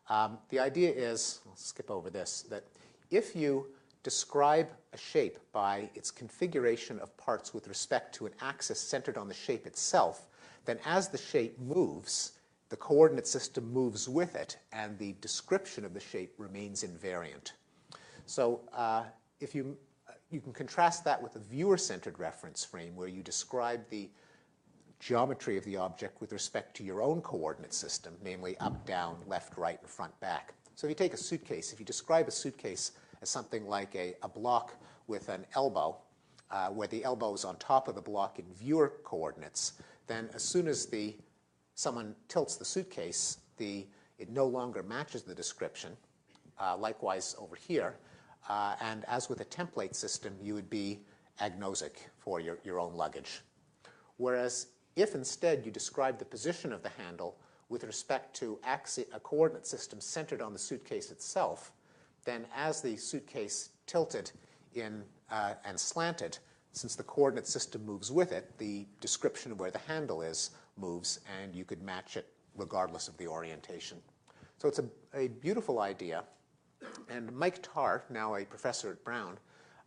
[SPEAKER 3] The idea is, I'll skip over this, that if you describe a shape by its configuration of parts with respect to an axis centered on the shape itself, then as the shape moves, the coordinate system moves with it, and the description of the shape remains invariant. So if you can contrast that with a viewer-centered reference frame where you describe the geometry of the object with respect to your own coordinate system, namely up, down, left, right, and front, back. So if you take a suitcase, if you describe a suitcase as something like a block with an elbow, where the elbow is on top of the block in viewer coordinates, then as soon as someone tilts the suitcase, it no longer matches the description. Likewise over here. And as with a template system, you would be agnostic for your own luggage. Whereas if instead you describe the position of the handle with respect to a coordinate system centered on the suitcase itself, then as the suitcase tilted and slanted, since the coordinate system moves with it, the description of where the handle is moves, and you could match it regardless of the orientation. So it's a beautiful idea. And Mike Tarr, now a professor at Brown,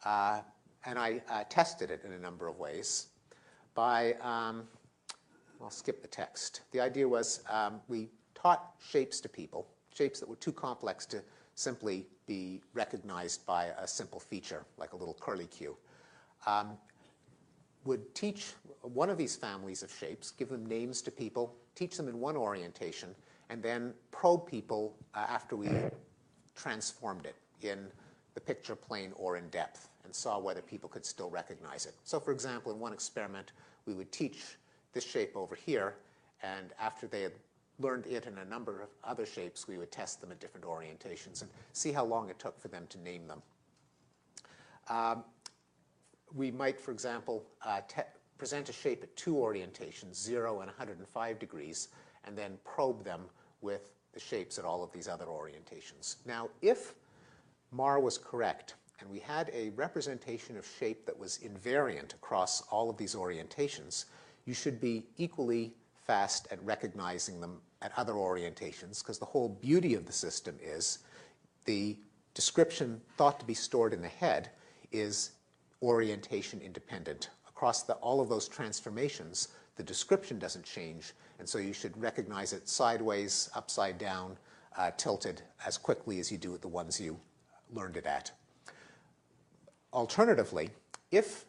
[SPEAKER 3] and I tested it in a number of ways by, I'll skip the text. The idea was we taught shapes to people, shapes that were too complex to simply be recognized by a simple feature, like a little curlicue. Would teach one of these families of shapes, give them names to people, teach them in one orientation, and then probe people after we transformed it in the picture plane or in depth and saw whether people could still recognize it. So for example, in one experiment, we would teach this shape over here, and after they had learned it in a number of other shapes, we would test them at different orientations and see how long it took for them to name them. We might, for example, present a shape at two orientations, 0 and 105 degrees, and then probe them with the shapes at all of these other orientations. Now, if Marr was correct, and we had a representation of shape that was invariant across all of these orientations, you should be equally fast at recognizing them at other orientations, because the whole beauty of the system is the description thought to be stored in the head is orientation independent. Across all of those transformations, the description doesn't change, and so you should recognize it sideways, upside down, tilted as quickly as you do at the ones you learned it at. Alternatively, if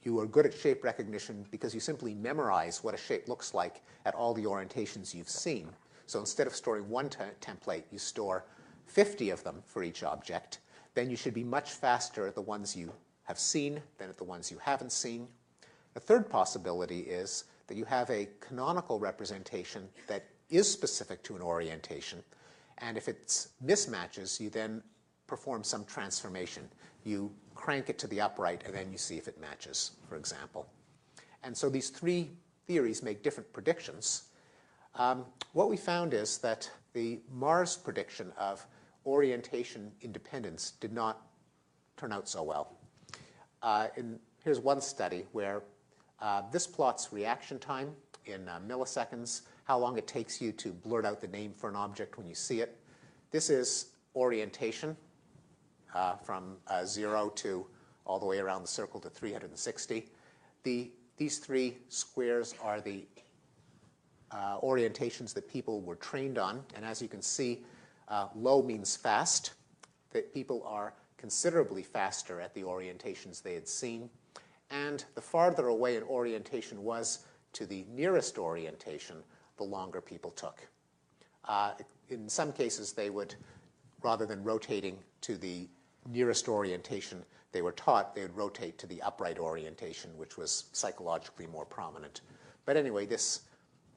[SPEAKER 3] you are good at shape recognition because you simply memorize what a shape looks like at all the orientations you've seen, so instead of storing one template, you store 50 of them for each object, then you should be much faster at the ones you have seen than at the ones you haven't seen. The third possibility is that you have a canonical representation that is specific to an orientation, and if it's mismatches, you then perform some transformation. You crank it to the upright, and then you see if it matches, for example. And so these three theories make different predictions. What we found is that the Mars prediction of orientation independence did not turn out so well. Here's one study where this plots reaction time in milliseconds, how long it takes you to blurt out the name for an object when you see it. This is orientation from 0 to all the way around the circle to 360. These three squares are the orientations that people were trained on. And as you can see, low means fast, that people are considerably faster at the orientations they had seen. And the farther away an orientation was to the nearest orientation, the longer people took. In some cases, they would, rather than rotating to the nearest orientation they were taught, they would rotate to the upright orientation, which was psychologically more prominent. But anyway, this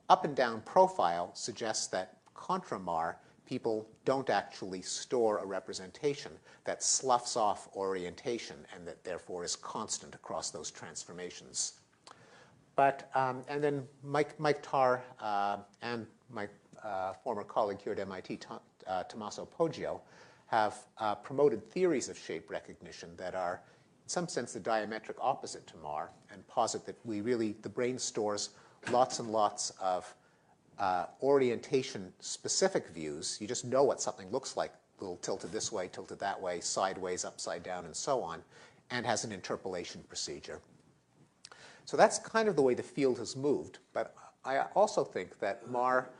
[SPEAKER 3] up and down profile suggests that contra Mar, people don't actually store a representation that sloughs off orientation and that therefore is constant across those transformations. But, and then Mike Tarr and my former colleague here at MIT, Tommaso Poggio, have promoted theories of shape recognition that are, in some sense, the diametric opposite to Mar, and posit that the brain stores lots and lots of orientation-specific views. You just know what something looks like, a little tilted this way, tilted that way, sideways, upside down, and so on, and has an interpolation procedure. So that's kind of the way the field has moved. But I also think that Mar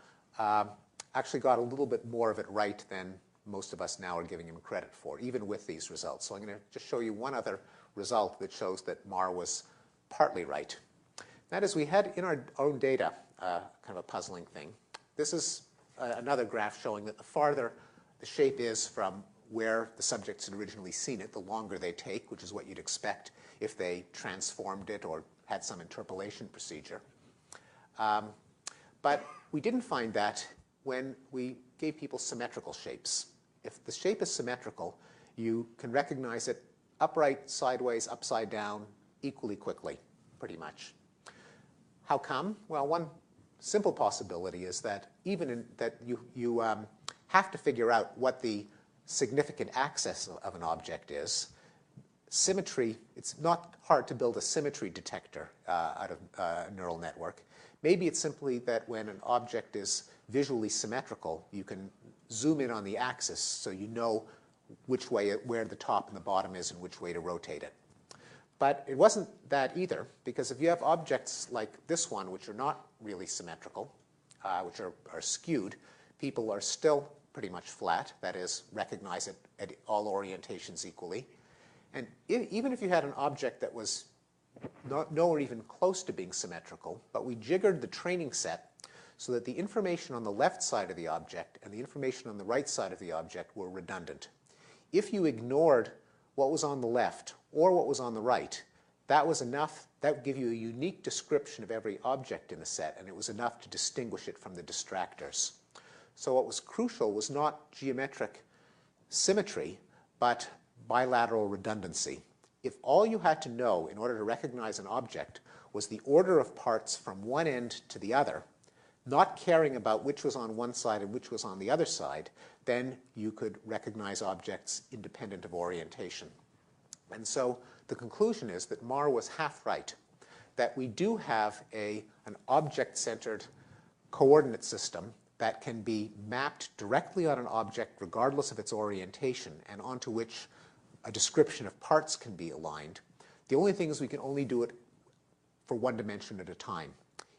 [SPEAKER 3] actually got a little bit more of it right than most of us now are giving him credit for, even with these results. So I'm going to just show you one other result that shows that Mar was partly right. That is, we had in our own data kind of a puzzling thing. This is another graph showing that the farther the shape is from where the subjects had originally seen it, the longer they take, which is what you'd expect if they transformed it or had some interpolation procedure. But we didn't find that when we gave people symmetrical shapes. If the shape is symmetrical, you can recognize it upright, sideways, upside down, equally quickly, pretty much. How come? Well, one simple possibility is that you have to figure out what the significant axis of an object is. Symmetry, it's not hard to build a symmetry detector out of a neural network. Maybe it's simply that when an object is visually symmetrical, you can zoom in on the axis so you know which way, where the top and the bottom is and which way to rotate it. But it wasn't that either, because if you have objects like this one, which are not really symmetrical, which are skewed, people are still pretty much flat, that is, recognize it at all orientations equally. And even if you had an object that was nowhere even close to being symmetrical, but we jiggered the training set so that the information on the left side of the object and the information on the right side of the object were redundant. If you ignored what was on the left or what was on the right, that was enough. That would give you a unique description of every object in the set, and it was enough to distinguish it from the distractors. So what was crucial was not geometric symmetry, but bilateral redundancy. If all you had to know in order to recognize an object was the order of parts from one end to the other, not caring about which was on one side and which was on the other side, then you could recognize objects independent of orientation. And so the conclusion is that Mar was half right, that we do have an object-centered coordinate system that can be mapped directly on an object regardless of its orientation and onto which a description of parts can be aligned. The only thing is we can only do it for one dimension at a time.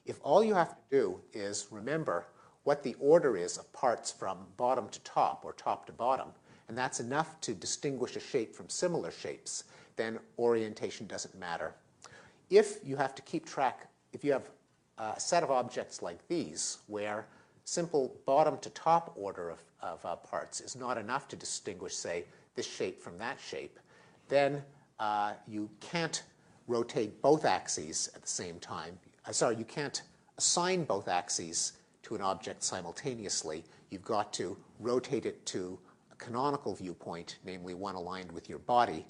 [SPEAKER 3] If all you have to do is remember what the order is of parts from bottom to top or top to bottom, and that's enough to distinguish a shape from similar shapes, then orientation doesn't matter. If you have to keep track, if you have a set of objects like these where simple bottom to top order of parts is not enough to distinguish, say, this shape from that shape, then you can't rotate both axes at the same time. You can't assign both axes to an object simultaneously. You've got to rotate it to a canonical viewpoint, namely one aligned with your body,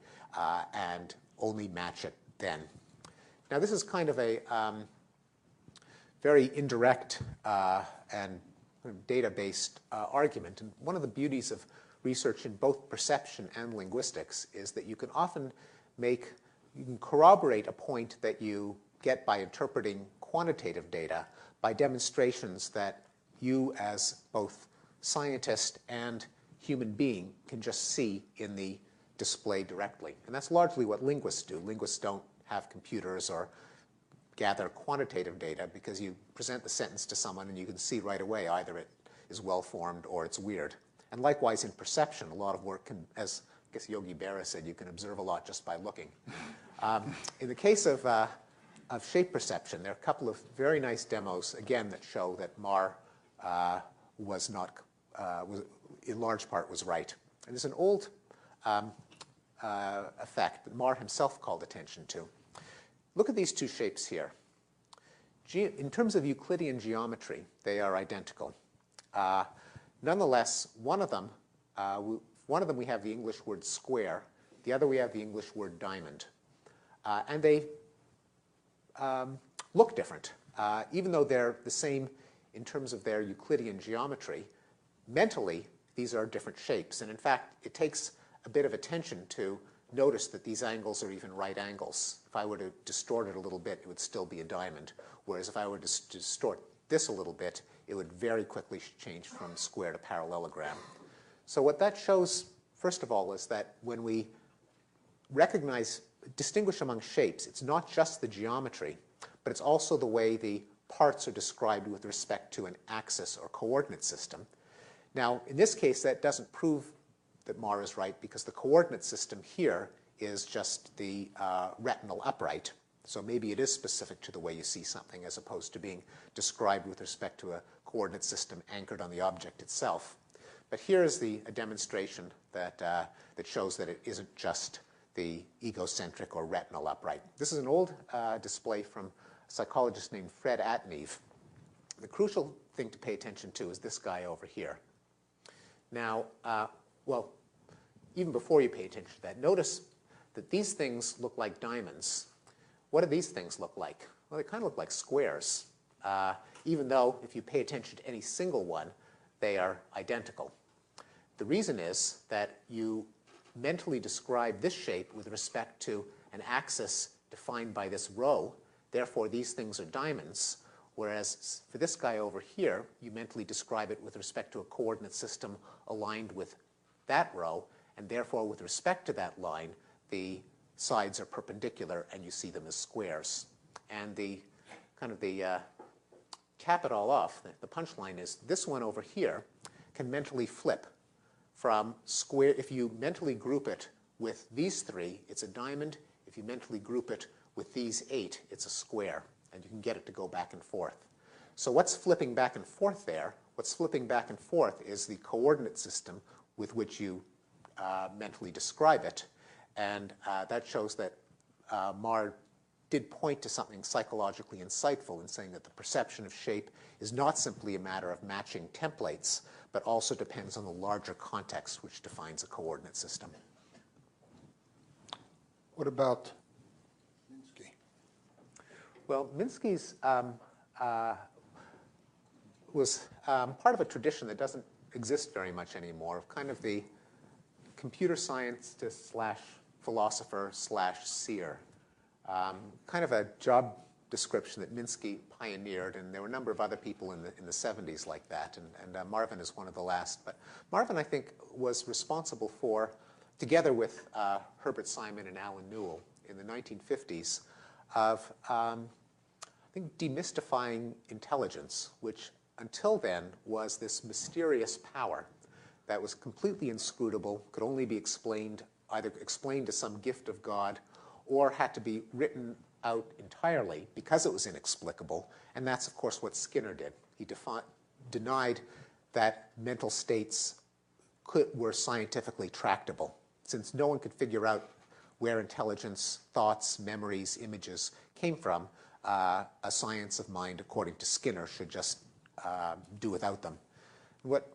[SPEAKER 3] and only match it then. Now, this is kind of a very indirect and data-based argument. And one of the beauties of research in both perception and linguistics is that you can often you can corroborate a point that you get by interpreting quantitative data by demonstrations that you as both scientist and human being can just see in the display directly. And that's largely what linguists do. Linguists don't have computers or gather quantitative data because you present the sentence to someone and you can see right away either it is well-formed or it's weird. And likewise in perception, a lot of work can, as I guess Yogi Berra said, you can observe a lot just by looking. In the case of shape perception, there are a couple of very nice demos, again, that show that Marr was not, in large part, was right. And there's an old effect that Marr himself called attention to. Look at these two shapes here. In terms of Euclidean geometry, they are identical. Nonetheless, one of them we have the English word square, the other we have the English word diamond. And they look different. Even though they're the same in terms of their Euclidean geometry, mentally, these are different shapes. And in fact, it takes a bit of attention to notice that these angles are even right angles. If I were to distort it a little bit, it would still be a diamond. Whereas if I were to distort this a little bit, it would very quickly change from square to parallelogram. So what that shows, first of all, is that when we distinguish among shapes, it's not just the geometry, but it's also the way the parts are described with respect to an axis or coordinate system. Now, in this case, that doesn't prove that Marr is right because the coordinate system here is just the retinal upright. So maybe it is specific to the way you see something as opposed to being described with respect to a coordinate system anchored on the object itself. But here is a demonstration that shows that it isn't just the egocentric or retinal upright. This is an old display from a psychologist named Fred Atneve. The crucial thing to pay attention to is this guy over here. Now, well, even before you pay attention to that, notice that these things look like diamonds. What do these things look like? Well, they kind of look like squares, even though if you pay attention to any single one, they are identical. The reason is that you mentally describe this shape with respect to an axis defined by this row. Therefore, these things are diamonds. Whereas for this guy over here, you mentally describe it with respect to a coordinate system aligned with that row. And therefore, with respect to that line, the sides are perpendicular and you see them as squares. And cap it all off, the punchline is this one over here can mentally flip from square. If you mentally group it with these three, it's a diamond. If you mentally group it with these 8, it's a square. And you can get it to go back and forth. So what's flipping back and forth there? What's flipping back and forth is the coordinate system with which you mentally describe it. And that shows that Marr did point to something psychologically insightful in saying that the perception of shape is not simply a matter of matching templates, but also depends on the larger context which defines a coordinate system.
[SPEAKER 2] What about Minsky?
[SPEAKER 3] Well, Minsky's was part of a tradition that doesn't exist very much anymore, of kind of the computer scientist slash philosopher slash seer. Kind of a job description that Minsky pioneered, and there were a number of other people in the 70s like that, and Marvin is one of the last. But Marvin, I think, was responsible for, together with Herbert Simon and Alan Newell in the 1950s, of, I think, demystifying intelligence, which until then was this mysterious power that was completely inscrutable, could only be explained, either explained as some gift of God, or had to be written out entirely because it was inexplicable. And that's, of course, what Skinner did. He denied that mental states were scientifically tractable. Since no one could figure out where intelligence, thoughts, memories, images came from, a science of mind, according to Skinner, should just do without them. What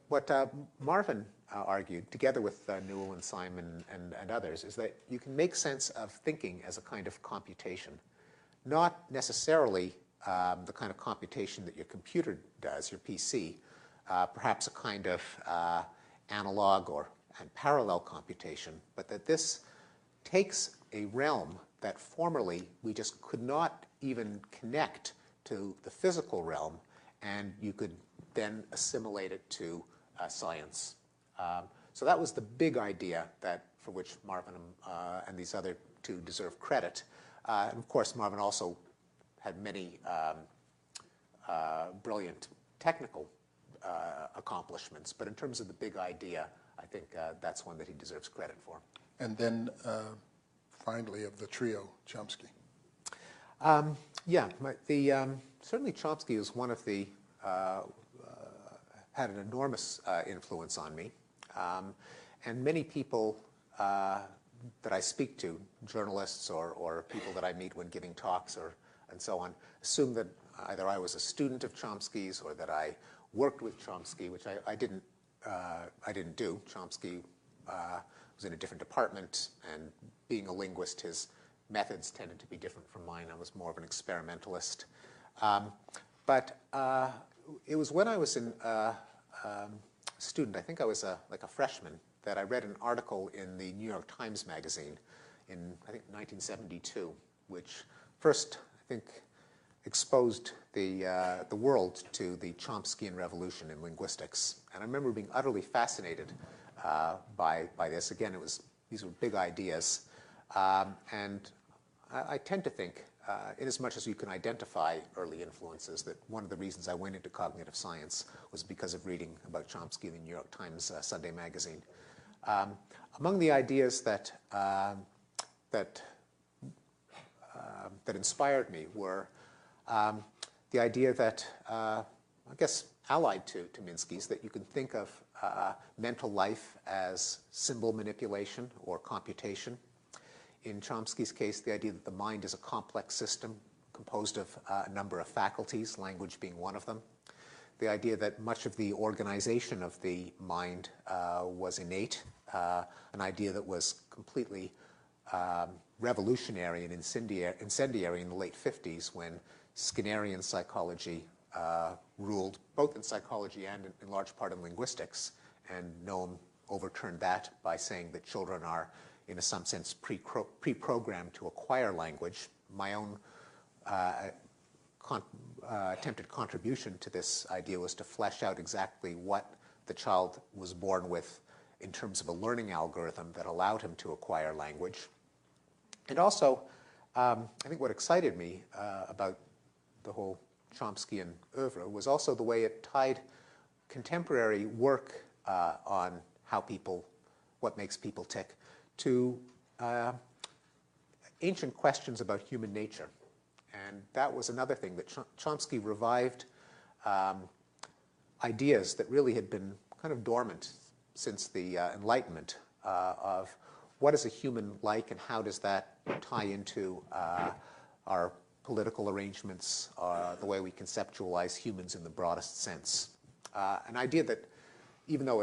[SPEAKER 3] Marvin argued, together with Newell and Simon and others, is that you can make sense of thinking as a kind of computation. not necessarily the kind of computation that your computer does, your PC, perhaps a kind of analog and parallel computation, but that this takes a realm that formerly we just could not even connect to the physical realm, and you could then assimilate it to science. So that was the big idea for which Marvin and these other two deserve credit. And of course, Marvin also had many brilliant technical accomplishments, but in terms of the big idea, I think that's one that he deserves credit for.
[SPEAKER 2] And then finally, of the trio, Chomsky.
[SPEAKER 3] Certainly Chomsky was one of the, had an enormous influence on me. And many people that I speak to, journalists or people that I meet when giving talks and so on, assume that either I was a student of Chomsky's or that I worked with Chomsky, which I didn't do. Chomsky was in a different department, and being a linguist, his methods tended to be different from mine. I was more of an experimentalist. But it was when I was a student, I think I was like a freshman, that I read an article in the New York Times Magazine in, I think, 1972, which first, I think, exposed the world to the Chomskyan revolution in linguistics. And I remember being utterly fascinated by this. Again, these were big ideas. And I tend to think, inasmuch as you can identify early influences, that one of the reasons I went into cognitive science was because of reading about Chomsky in the New York Times Sunday magazine. Among the ideas that inspired me were the idea that, I guess, allied to Minsky's, that you can think of mental life as symbol manipulation or computation. In Chomsky's case, the idea that the mind is a complex system composed of a number of faculties, language being one of them. The idea that much of the organization of the mind was innate, an idea that was completely revolutionary and incendiary in the late 50s when Skinnerian psychology ruled both in psychology and in large part in linguistics, and Noam overturned that by saying that children are, in some sense, pre-programmed to acquire language. My own attempted contribution to this idea was to flesh out exactly what the child was born with in terms of a learning algorithm that allowed him to acquire language. And also, I think what excited me about the whole Chomskyan oeuvre was also the way it tied contemporary work on what makes people tick, to ancient questions about human nature. And that was another thing, that Chomsky revived ideas that really had been kind of dormant since the Enlightenment, of what is a human like and how does that tie into our political arrangements, the way we conceptualize humans in the broadest sense. An idea that, even though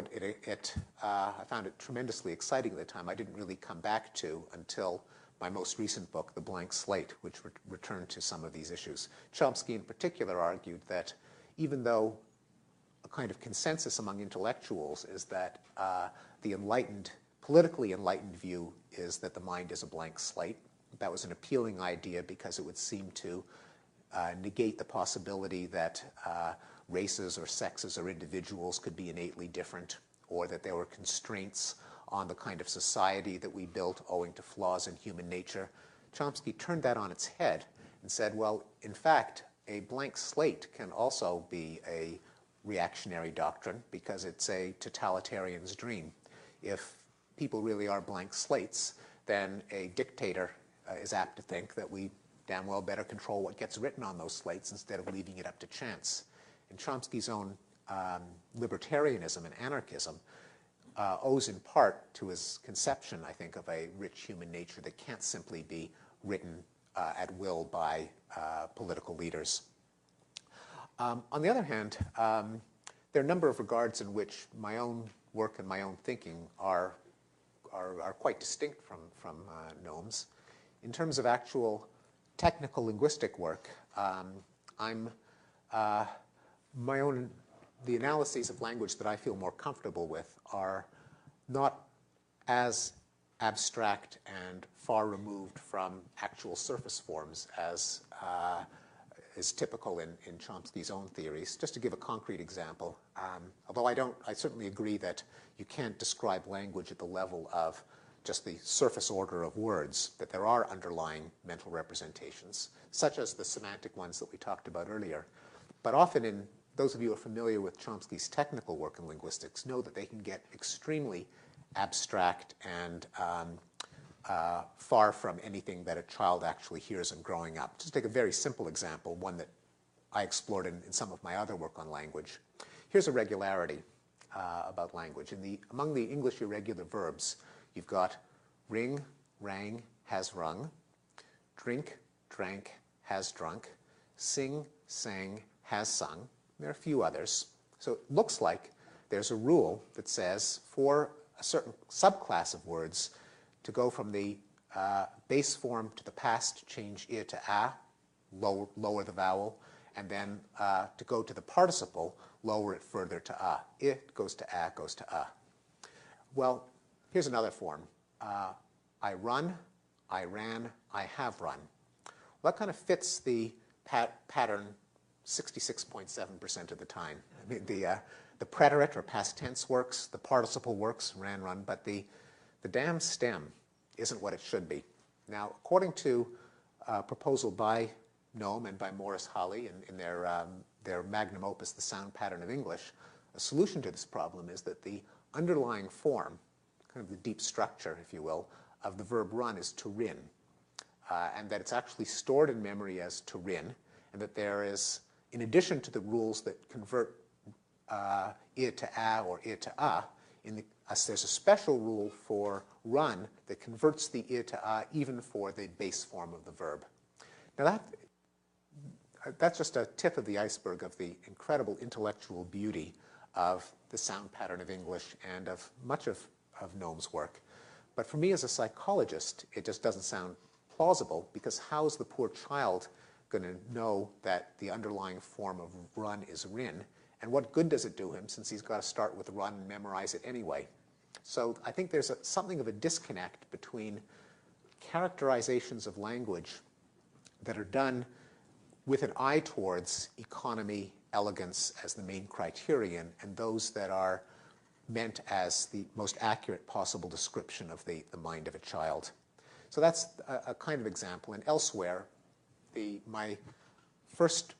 [SPEAKER 3] I found it tremendously exciting at the time, I didn't really come back to until my most recent book, The Blank Slate, which returned to some of these issues. Chomsky in particular argued that even though a kind of consensus among intellectuals is that the politically enlightened view is that the mind is a blank slate, that was an appealing idea because it would seem to negate the possibility that races or sexes or individuals could be innately different, or that there were constraints on the kind of society that we built owing to flaws in human nature. Chomsky turned that on its head and said, well, in fact, a blank slate can also be a reactionary doctrine because it's a totalitarian's dream. If people really are blank slates, then a dictator is apt to think that we damn well better control what gets written on those slates instead of leaving it up to chance. And Chomsky's own libertarianism and anarchism owes in part to his conception, I think, of a rich human nature that can't simply be written at will by political leaders. On the other hand, there are a number of regards in which my own work and my own thinking are quite distinct from Noam's. In terms of actual technical linguistic work, the analyses of language that I feel more comfortable with are not as abstract and far removed from actual surface forms as is typical in Chomsky's own theories. Just to give a concrete example, although I certainly agree that you can't describe language at the level of just the surface order of words, that there are underlying mental representations, such as the semantic ones that we talked about earlier. But often, those of you who are familiar with Chomsky's technical work in linguistics know that they can get extremely abstract and far from anything that a child actually hears in growing up. Just take a very simple example, one that I explored in some of my other work on language. Here's a regularity about language. Among the English irregular verbs, you've got ring, rang, has rung, drink, drank, has drunk, sing, sang, has sung. There are a few others. So it looks like there's a rule that says for a certain subclass of words to go from the base form to the past, change I to a, lower the vowel, and then to go to the participle, lower it further to a. It goes to a, goes to a. Well, here's another form. I run, I ran, I have run. Well, that kind of fits the pattern 66.7% of the time. I mean, the preterite or past tense works, the participle works, ran, run, but the damn stem isn't what it should be. Now, according to a proposal by Noam and by Morris Holly in their magnum opus, The Sound Pattern of English, a solution to this problem is that the underlying form, kind of the deep structure, if you will, of the verb run is to rin, and that it's actually stored in memory as to rin, and that there is, in addition to the rules that convert I to a or I to a, there's a special rule for run that converts the I to a even for the base form of the verb. Now that's just a tip of the iceberg of the incredible intellectual beauty of the sound pattern of English and of much of Noam's work. But for me as a psychologist, it just doesn't sound plausible, because how is the poor child going to know that the underlying form of run is rin? And what good does it do him, since he's got to start with run and memorize it anyway? So I think there's something of a disconnect between characterizations of language that are done with an eye towards economy, elegance as the main criterion, and those that are meant as the most accurate possible description of the mind of a child. So that's a kind of example. And elsewhere, my first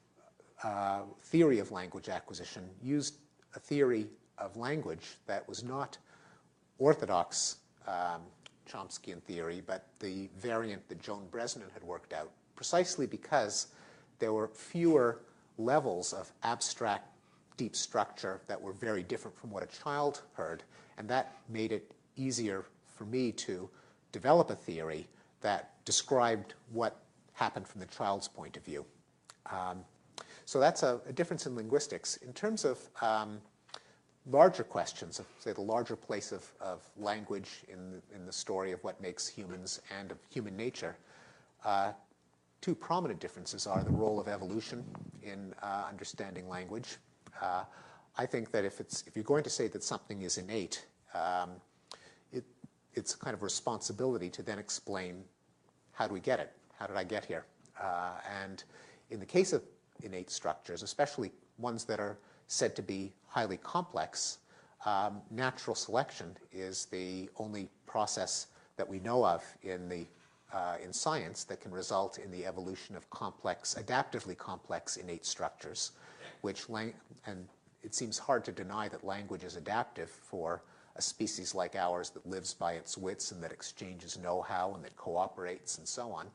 [SPEAKER 3] theory of language acquisition used a theory of language that was not orthodox Chomskyan theory, but the variant that Joan Bresnan had worked out, precisely because there were fewer levels of abstract deep structure that were very different from what a child heard, and that made it easier for me to develop a theory that described what happened from the child's point of view. So that's a difference in linguistics. In terms of larger questions, of, say, the larger place of language in the story of what makes humans and of human nature, two prominent differences are the role of evolution in understanding language. I think that if you're going to say that something is innate, it's a kind of responsibility to then explain, how do we get it? How did I get here? And in the case of innate structures, especially ones that are said to be highly complex, natural selection is the only process that we know of in science that can result in the evolution of complex, adaptively complex innate structures, and it seems hard to deny that language is adaptive for a species like ours that lives by its wits and that exchanges know-how and that cooperates and so on.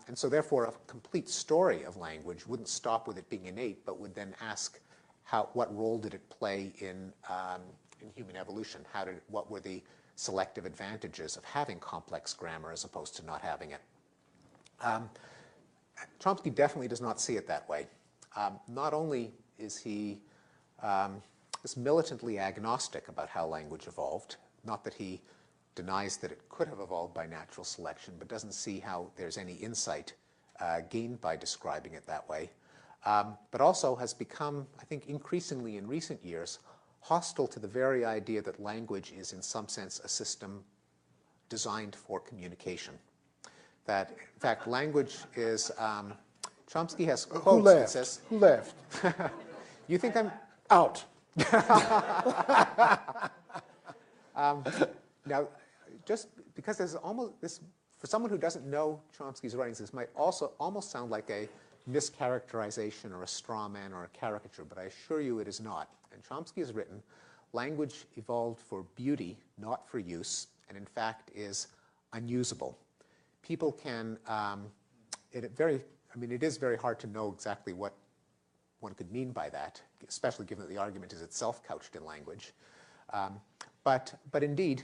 [SPEAKER 3] And so therefore, a complete story of language wouldn't stop with it being innate, but would then ask, what role did it play in human evolution? What were the selective advantages of having complex grammar as opposed to not having it? Chomsky definitely does not see it that way. Not only is he militantly agnostic about how language evolved, not that he denies that it could have evolved by natural selection, but doesn't see how there's any insight gained by describing it that way, but also has become, I think, increasingly in recent years, hostile to the very idea that language is in some sense a system designed for communication. That, in fact, language is, Chomsky has quotes that says...
[SPEAKER 2] Who left?
[SPEAKER 3] You think I'm...
[SPEAKER 2] Out.
[SPEAKER 3] Now, just because there's almost this, for someone who doesn't know Chomsky's writings, this might also almost sound like a mischaracterization or a straw man or a caricature, but I assure you it is not. And Chomsky has written, language evolved for beauty, not for use, and in fact is unusable. People can, it is very hard to know exactly what one could mean by that, especially given that the argument is itself couched in language. But indeed,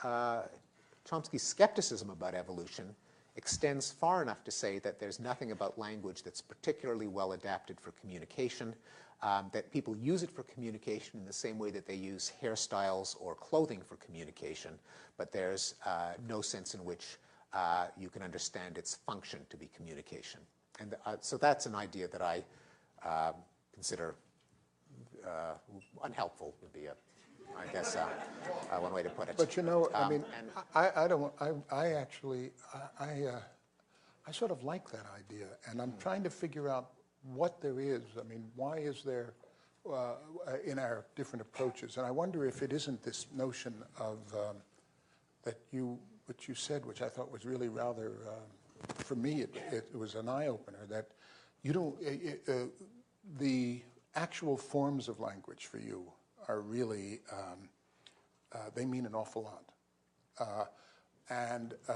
[SPEAKER 3] Chomsky's skepticism about evolution extends far enough to say that there's nothing about language that's particularly well adapted for communication, that people use it for communication in the same way that they use hairstyles or clothing for communication, but there's no sense in which you can understand its function to be communication. And so that's an idea that I consider unhelpful, would be I guess one way to put it.
[SPEAKER 2] But you know, I mean, I sort of like that idea, and I'm trying to figure out what there is. I mean, why is there in our different approaches? And I wonder if it isn't this notion of what you said, which I thought was really rather, for me, it was an eye-opener, that you don't, the actual forms of language for you are really, they mean an awful lot.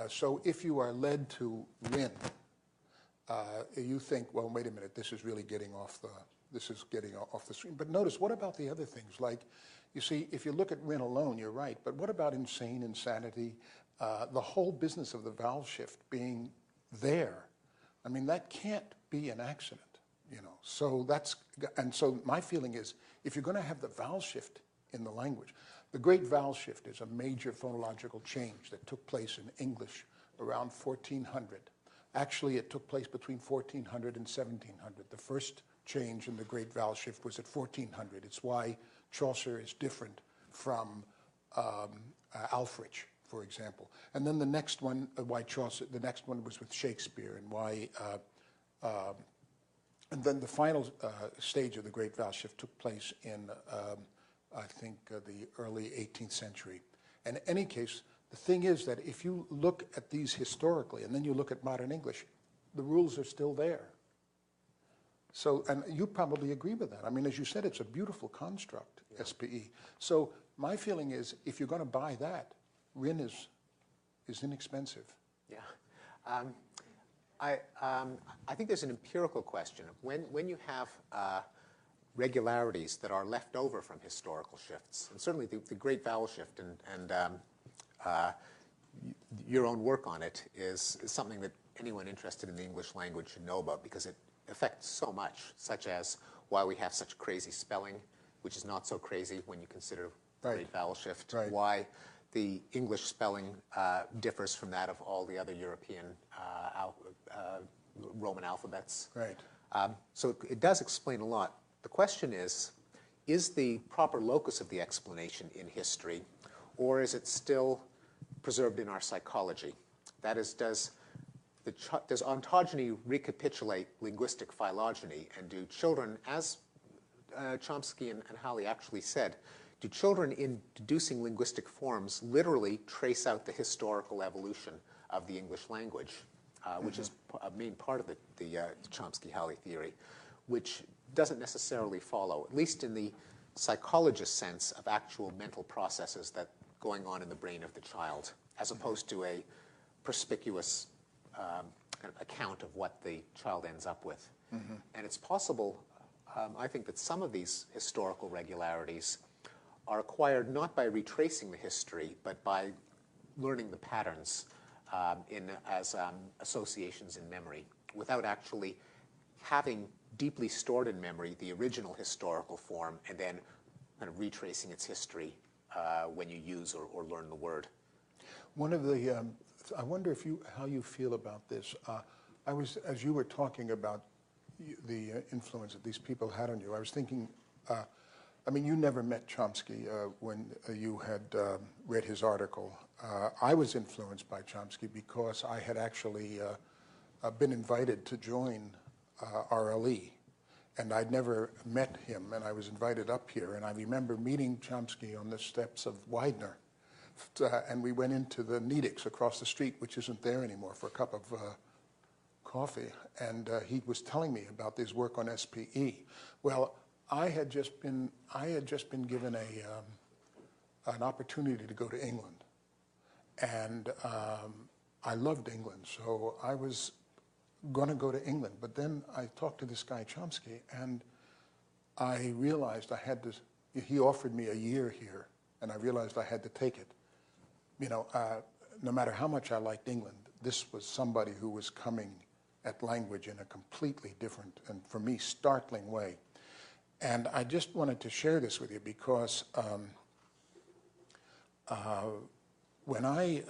[SPEAKER 2] So if you are led to Rin, you think, well, wait a minute, this is really getting off the screen. But notice, what about the other things? Like, you see, if you look at Rin alone, you're right, but what about insane, insanity, the whole business of the vowel shift being there? I mean, that can't be an accident, you know. So so my feeling is, if you're going to have the vowel shift in the language, the great vowel shift is a major phonological change that took place in English around 1400. Actually, it took place between 1400 and 1700. The first change in the great vowel shift was at 1400. It's why Chaucer is different from Alfred, for example. And then the next one, the next one was with Shakespeare, and why, and then the final stage of the great vowel shift took place in, I think, the early 18th century. And in any case, the thing is that if you look at these historically, and then you look at modern English, the rules are still there. So, and you probably agree with that. I mean, as you said, it's a beautiful construct, yeah. SPE. So my feeling is, if you're going to buy that, Rin is inexpensive.
[SPEAKER 3] Yeah. I think there's an empirical question. When you have regularities that are left over from historical shifts, and certainly the great vowel shift and your own work on it is something that anyone interested in the English language should know about, because it affects so much, such as why we have such crazy spelling, which is not so crazy when you consider the great vowel shift, why the English spelling differs from that of all the other European Roman alphabets.
[SPEAKER 2] Right.
[SPEAKER 3] So it does explain a lot. The question is the proper locus of the explanation in history, or is it still preserved in our psychology? That is, does ontogeny recapitulate linguistic phylogeny, and do children, as Chomsky and Halley actually said, do children in deducing linguistic forms literally trace out the historical evolution of the English language, which is a main part of the Chomsky-Halley theory, which doesn't necessarily follow, at least in the psychologist sense, of actual mental processes that going on in the brain of the child, as opposed to a perspicuous kind of account of what the child ends up with. And it's possible, I think, that some of these historical regularities are acquired not by retracing the history, but by learning the patterns as associations in memory, without actually having deeply stored in memory the original historical form and then kind of retracing its history when you use or learn the word.
[SPEAKER 2] One of the, I wonder how you feel about this. as you were talking about the influence that these people had on you, I was thinking, I mean, you never met Chomsky when you had read his article. I was influenced by Chomsky because I had actually been invited to join RLE, and I'd never met him, and I was invited up here, and I remember meeting Chomsky on the steps of Widener, and we went into the Nedick's across the street, which isn't there anymore, for a cup of coffee, and he was telling me about his work on SPE. Well, I had just been given an opportunity to go to England, and I loved England, so I was going to go to England. But then I talked to this guy Chomsky, and I realized I had to. He offered me a year here, and I realized I had to take it. You know, no matter how much I liked England, this was somebody who was coming at language in a completely different and, for me, startling way. And I just wanted to share this with you because when I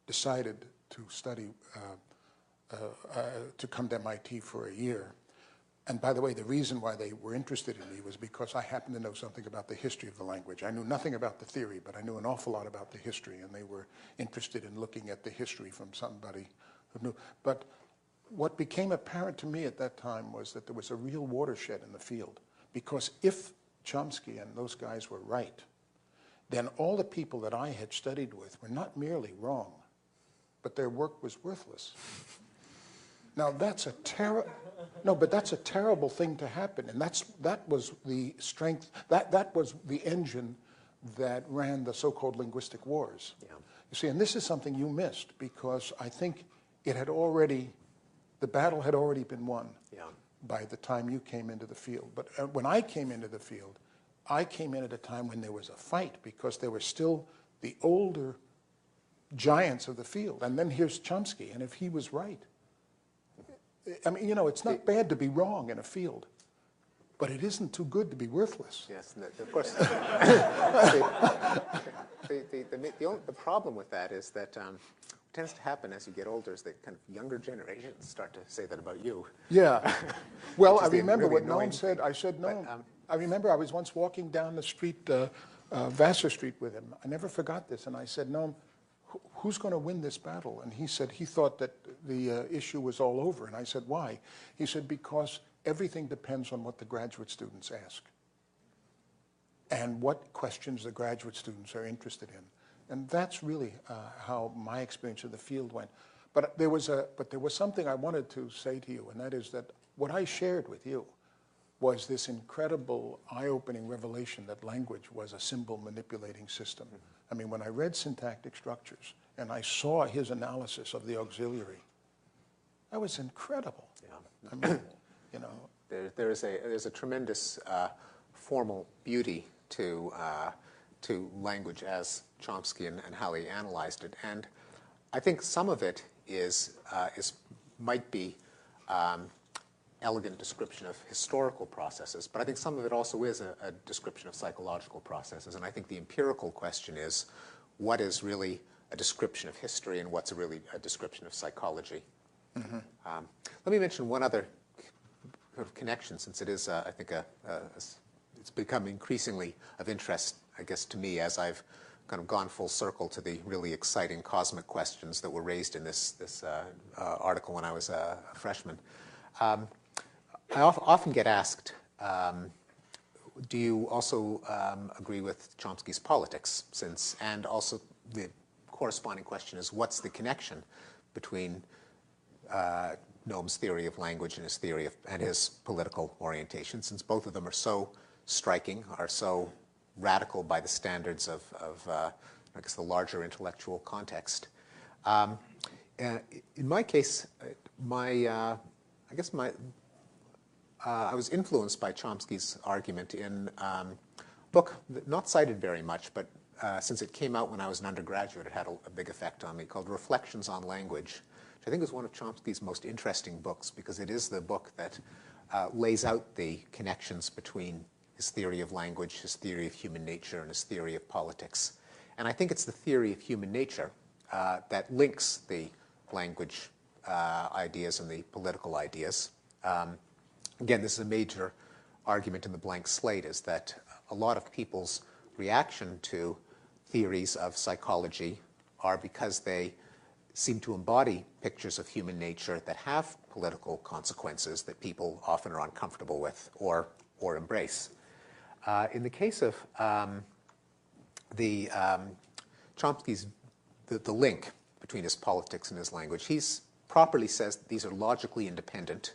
[SPEAKER 2] decided to study, to come to MIT for a year, and by the way, the reason why they were interested in me was because I happened to know something about the history of the language. I knew nothing about the theory, but I knew an awful lot about the history, and they were interested in looking at the history from somebody who knew. But what became apparent to me at that time was that there was a real watershed in the field, because if Chomsky and those guys were right, then all the people that I had studied with were not merely wrong, but their work was worthless. Now that's a that's a terrible thing to happen, and that was the strength, that was the engine that ran the so-called linguistic wars. Yeah. You see, and this is something you missed, because I think it had already, the battle had already been won by the time you came into the field. But when I came into the field, I came in at a time when there was a fight, because there were still the older giants of the field. And then here's Chomsky, and if he was right, I mean, you know, it's not bad to be wrong in a field, but it isn't too good to be worthless.
[SPEAKER 3] Yes, of course. The problem with that is that what tends to happen as you get older is that kind of younger generations start to say that about you.
[SPEAKER 2] Yeah. Well, I remember
[SPEAKER 3] really
[SPEAKER 2] what Noam said. I said, Noam, I remember I was once walking down the street, Vassar Street with him. I never forgot this. And I said, Noam, who's going to win this battle? And he said he thought that the issue was all over. And I said, why? He said, because everything depends on what the graduate students ask and what questions the graduate students are interested in. And that's really how my experience of the field went. But there was something I wanted to say to you, and that is that what I shared with you was this incredible, eye-opening revelation that language was a symbol manipulating system. I mean, when I read Syntactic Structures and I saw his analysis of the auxiliary, that was incredible. Yeah. I mean, you know.
[SPEAKER 3] There's a tremendous formal beauty to language as Chomsky and how he analyzed it, and I think some of it might be elegant description of historical processes, but I think some of it also is a description of psychological processes. And I think the empirical question is, what is really a description of history and what's really a description of psychology? Mm-hmm. Let me mention one other sort of connection, since it is, I think, it's become increasingly of interest, I guess, to me as I've kind of gone full circle to the really exciting cosmic questions that were raised in this article when I was a freshman. I often get asked, do you also agree with Chomsky's politics? And also the corresponding question is, what's the connection between Noam's theory of language and his theory and his political orientation, since both of them are so striking, are so radical by the standards of I guess, the larger intellectual context. In my case, I was influenced by Chomsky's argument in a book not cited very much, but since it came out when I was an undergraduate, it had a big effect on me, called Reflections on Language, which I think is one of Chomsky's most interesting books, because it is the book that lays out the connections between his theory of language, his theory of human nature, and his theory of politics. And I think it's the theory of human nature that links the language ideas and the political ideas. Again, this is a major argument in the blank slate, is that a lot of people's reaction to theories of psychology are because they seem to embody pictures of human nature that have political consequences that people often are uncomfortable with or embrace. In the case of Chomsky's, the link between his politics and his language, he's properly says that these are logically independent.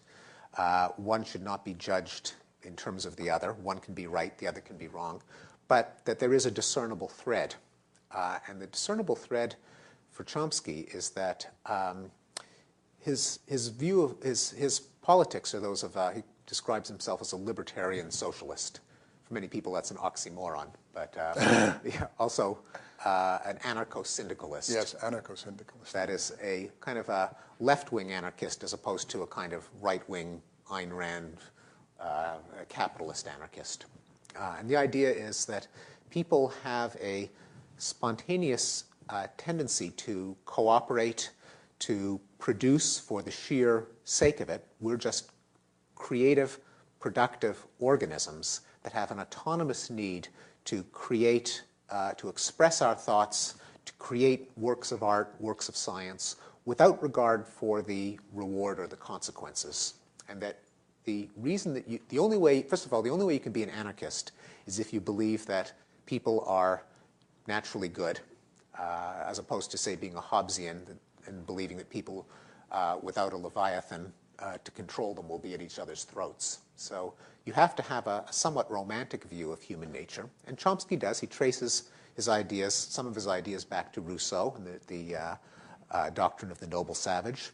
[SPEAKER 3] One should not be judged in terms of the other. One can be right, the other can be wrong, but that there is a discernible thread. And the discernible thread for Chomsky is that his view of his politics are those of, he describes himself as a libertarian socialist. For many people, that's an oxymoron, but also an anarcho-syndicalist.
[SPEAKER 2] Yes, anarcho-syndicalist.
[SPEAKER 3] That is a kind of a left-wing anarchist as opposed to a kind of right-wing Ayn Rand capitalist anarchist. And the idea is that people have a spontaneous tendency to cooperate, to produce for the sheer sake of it. We're just creative, productive organisms that have an autonomous need to create, to express our thoughts, to create works of art, works of science, without regard for the reward or the consequences. And that the reason that you, the only way, first of all, the only way you can be an anarchist is if you believe that people are naturally good, as opposed to, say, being a Hobbesian and believing that people without a Leviathan to control them will be at each other's throats. So you have to have a somewhat romantic view of human nature. And Chomsky does. He traces his ideas, some of his ideas, back to Rousseau and the doctrine of the noble savage.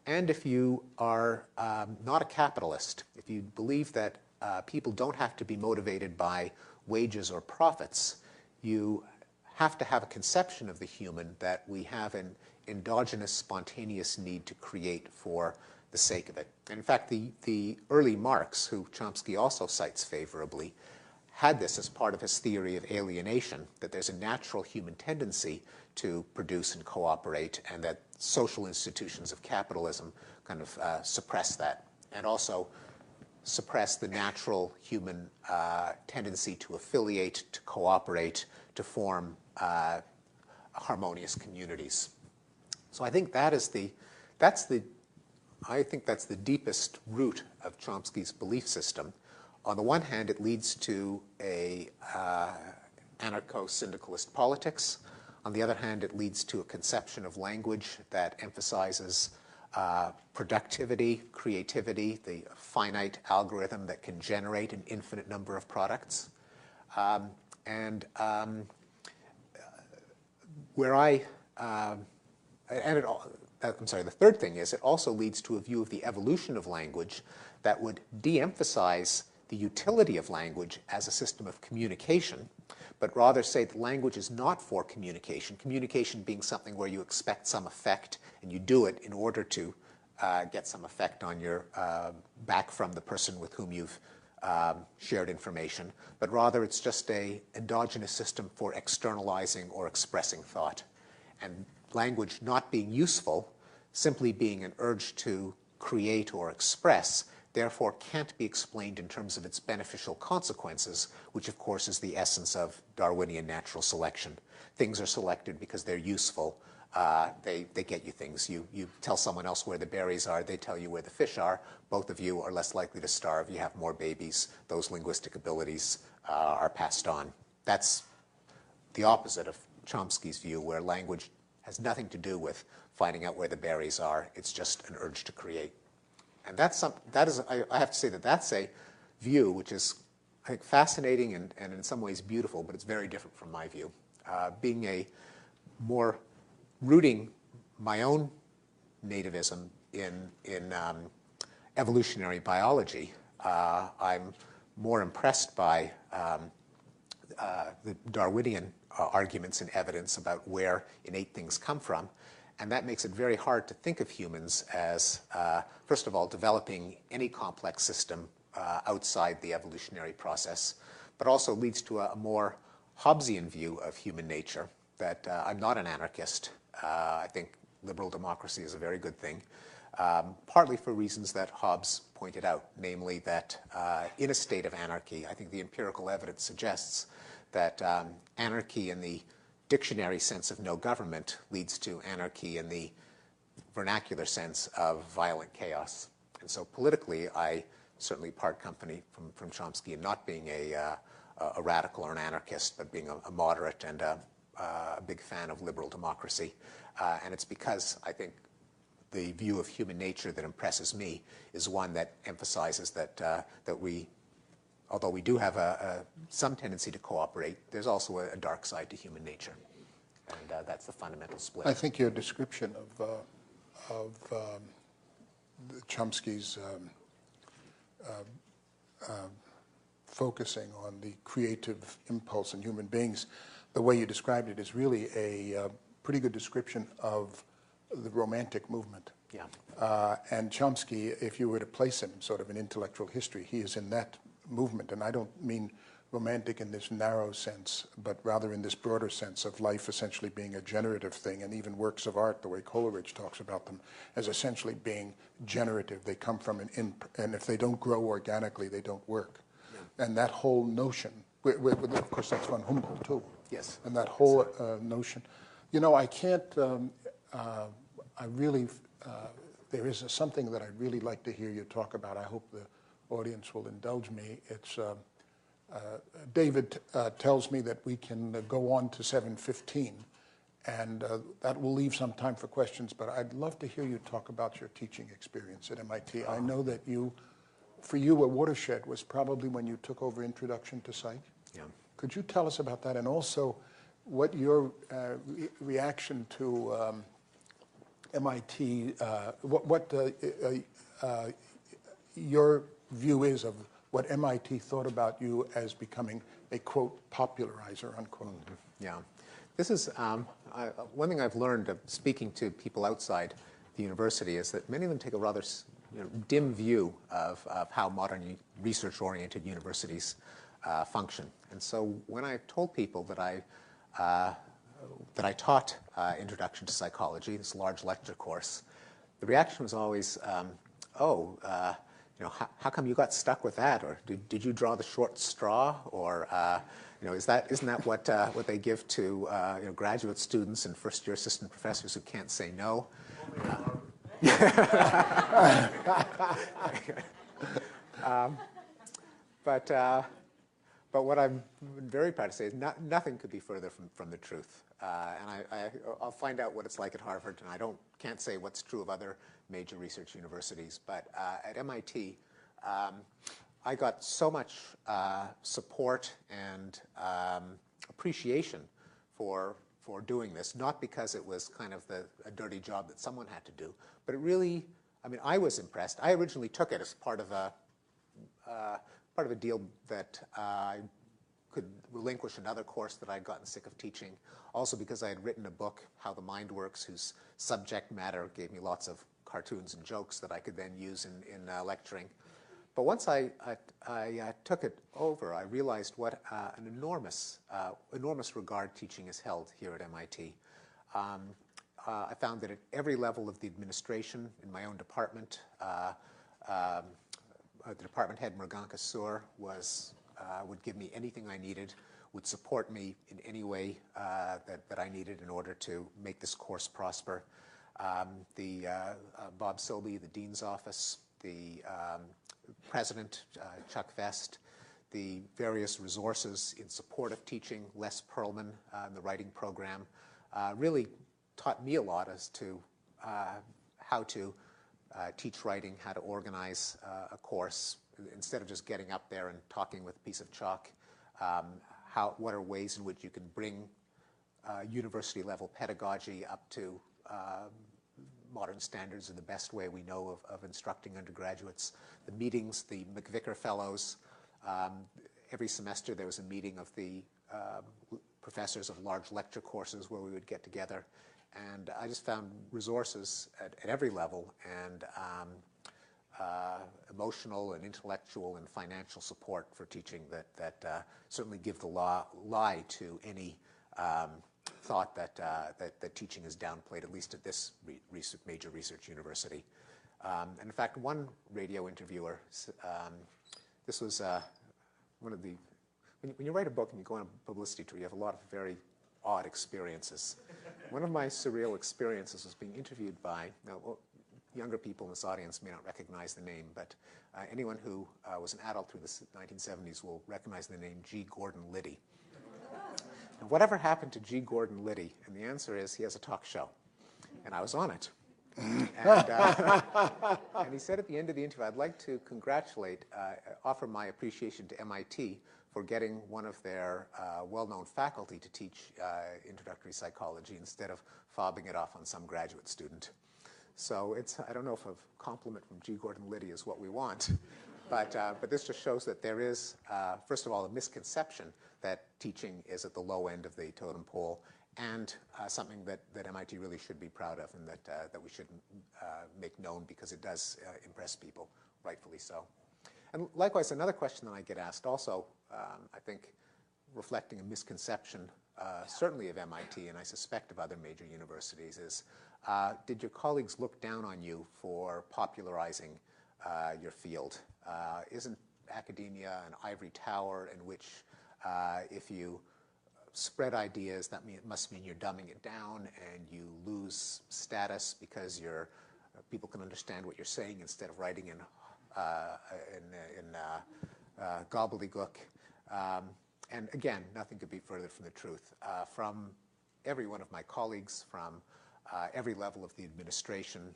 [SPEAKER 3] And if you are not a capitalist, if you believe that people don't have to be motivated by wages or profits, you have to have a conception of the human that we have an endogenous, spontaneous need to create for the sake of it. And in fact, the early Marx, who Chomsky also cites favorably, had this as part of his theory of alienation, that there's a natural human tendency to produce and cooperate, and that social institutions of capitalism kind of suppress that, and also suppress the natural human tendency to affiliate, to cooperate, to form harmonious communities. So I think I think that's the deepest root of Chomsky's belief system. On the one hand, it leads to a anarcho-syndicalist politics. On the other hand, it leads to a conception of language that emphasizes productivity, creativity, the finite algorithm that can generate an infinite number of products. The third thing is it also leads to a view of the evolution of language that would de-emphasize the utility of language as a system of communication, but rather say that language is not for communication, communication being something where you expect some effect and you do it in order to get some effect on your back from the person with whom you've shared information, but rather it's just an endogenous system for externalizing or expressing thought. And language not being useful, simply being an urge to create or express, therefore can't be explained in terms of its beneficial consequences, which of course is the essence of Darwinian natural selection. Things are selected because they're useful. They get you things. You tell someone else where the berries are, they tell you where the fish are. Both of you are less likely to starve. You have more babies. Those linguistic abilities are passed on. That's the opposite of Chomsky's view, where language has nothing to do with finding out where the berries are. It's just an urge to create. And I have to say that that's a view which is, I think, fascinating and in some ways beautiful, but it's very different from my view. Being a more rooting my own nativism in evolutionary biology, I'm more impressed by the Darwinian arguments and evidence about where innate things come from. And that makes it very hard to think of humans as, first of all, developing any complex system outside the evolutionary process, but also leads to a more Hobbesian view of human nature, that I'm not an anarchist. I think liberal democracy is a very good thing, partly for reasons that Hobbes pointed out, namely that in a state of anarchy, I think the empirical evidence suggests that anarchy in the dictionary sense of no government leads to anarchy in the vernacular sense of violent chaos. And so politically, I certainly part company from Chomsky in not being a radical or an anarchist, but being a moderate and a big fan of liberal democracy. And it's because I think the view of human nature that impresses me is one that emphasizes that we, although we do have some tendency to cooperate, there's also a dark side to human nature. And that's the fundamental split.
[SPEAKER 2] I think your description of Chomsky's focusing on the creative impulse in human beings, the way you described it is really a pretty good description of the Romantic movement.
[SPEAKER 3] Yeah.
[SPEAKER 2] And Chomsky, if you were to place him sort of in intellectual history, he is in that movement. And I don't mean romantic in this narrow sense, but rather in this broader sense of life essentially being a generative thing, and even works of art, the way Coleridge talks about them, as essentially being generative. They come from and if they don't grow organically, they don't work. Yeah. And that whole notion, of course that's von Humboldt too.
[SPEAKER 3] Yes.
[SPEAKER 2] And that whole notion, you know, I can't, I really, there is something that I'd really like to hear you talk about. I hope the audience will indulge me. It's, David tells me that we can go on to 7:15, and that will leave some time for questions, but I'd love to hear you talk about your teaching experience at MIT. I know that for you, a watershed was probably when you took over Introduction to Psych.
[SPEAKER 3] Yeah.
[SPEAKER 2] Could you tell us about that, and also what your reaction to MIT, what your view is of what MIT thought about you as becoming a, quote, popularizer, unquote. Mm-hmm.
[SPEAKER 3] Yeah. This is, one thing I've learned of speaking to people outside the university is that many of them take a rather dim view of how modern research-oriented universities function. And so when I told people that I taught Introduction to Psychology, this large lecture course, the reaction was always, you know, how come you got stuck with that? Or did you draw the short straw? Or you know, isn't that what they give to you know, graduate students and first-year assistant professors who can't say no? But what I'm very proud to say is nothing could be further from the truth. And I'll find out what it's like at Harvard, and I can't say what's true of other major research universities. But at MIT, I got so much support and appreciation for doing this, not because it was kind of a dirty job that someone had to do, but it really, I mean, I was impressed. I originally took it as part of a deal that I could relinquish another course that I'd gotten sick of teaching, also because I had written a book, How the Mind Works, whose subject matter gave me lots of cartoons and jokes that I could then use in lecturing. But once I took it over, I realized what an enormous regard teaching is held here at MIT. I found that at every level of the administration, in my own department, the department head, Mrgan Kasur, would give me anything I needed, would support me in any way that I needed in order to make this course prosper. Bob Silby, the dean's office, the president, Chuck Vest, the various resources in support of teaching, Les Perlman, the writing program, really taught me a lot as to how to teach writing, how to organize a course, instead of just getting up there and talking with a piece of chalk. What are ways in which you can bring university-level pedagogy up to modern standards in the best way we know of instructing undergraduates. The meetings, the McVicker Fellows, every semester there was a meeting of the professors of large lecture courses where we would get together. And I just found resources at every level, and emotional and intellectual and financial support for teaching that certainly give the lie to any thought that, that teaching is downplayed, at least at this major research university. And in fact, one radio interviewer, this was one of the, when you write a book and you go on a publicity tour, you have a lot of very odd experiences. One of my surreal experiences was being interviewed by, now, younger people in this audience may not recognize the name, but anyone who was an adult through the 1970s will recognize the name G. Gordon Liddy. And whatever happened to G. Gordon Liddy? And the answer is he has a talk show. And I was on it. And he said at the end of the interview, I'd like to congratulate, offer my appreciation to MIT for getting one of their well-known faculty to teach introductory psychology instead of fobbing it off on some graduate student. So it's, I don't know if a compliment from G. Gordon Liddy is what we want, but this just shows that there is, first of all, a misconception that teaching is at the low end of the totem pole, and something that MIT really should be proud of, and that we should make known, because it does impress people, rightfully so. And likewise, another question that I get asked also, I think reflecting a misconception, certainly of MIT, and I suspect of other major universities, is did your colleagues look down on you for popularizing your field? Isn't academia an ivory tower in which if you spread ideas, that must mean you're dumbing it down and you lose status because people can understand what you're saying instead of writing in gobbledygook? And again, nothing could be further from the truth. From every one of my colleagues, from every level of the administration,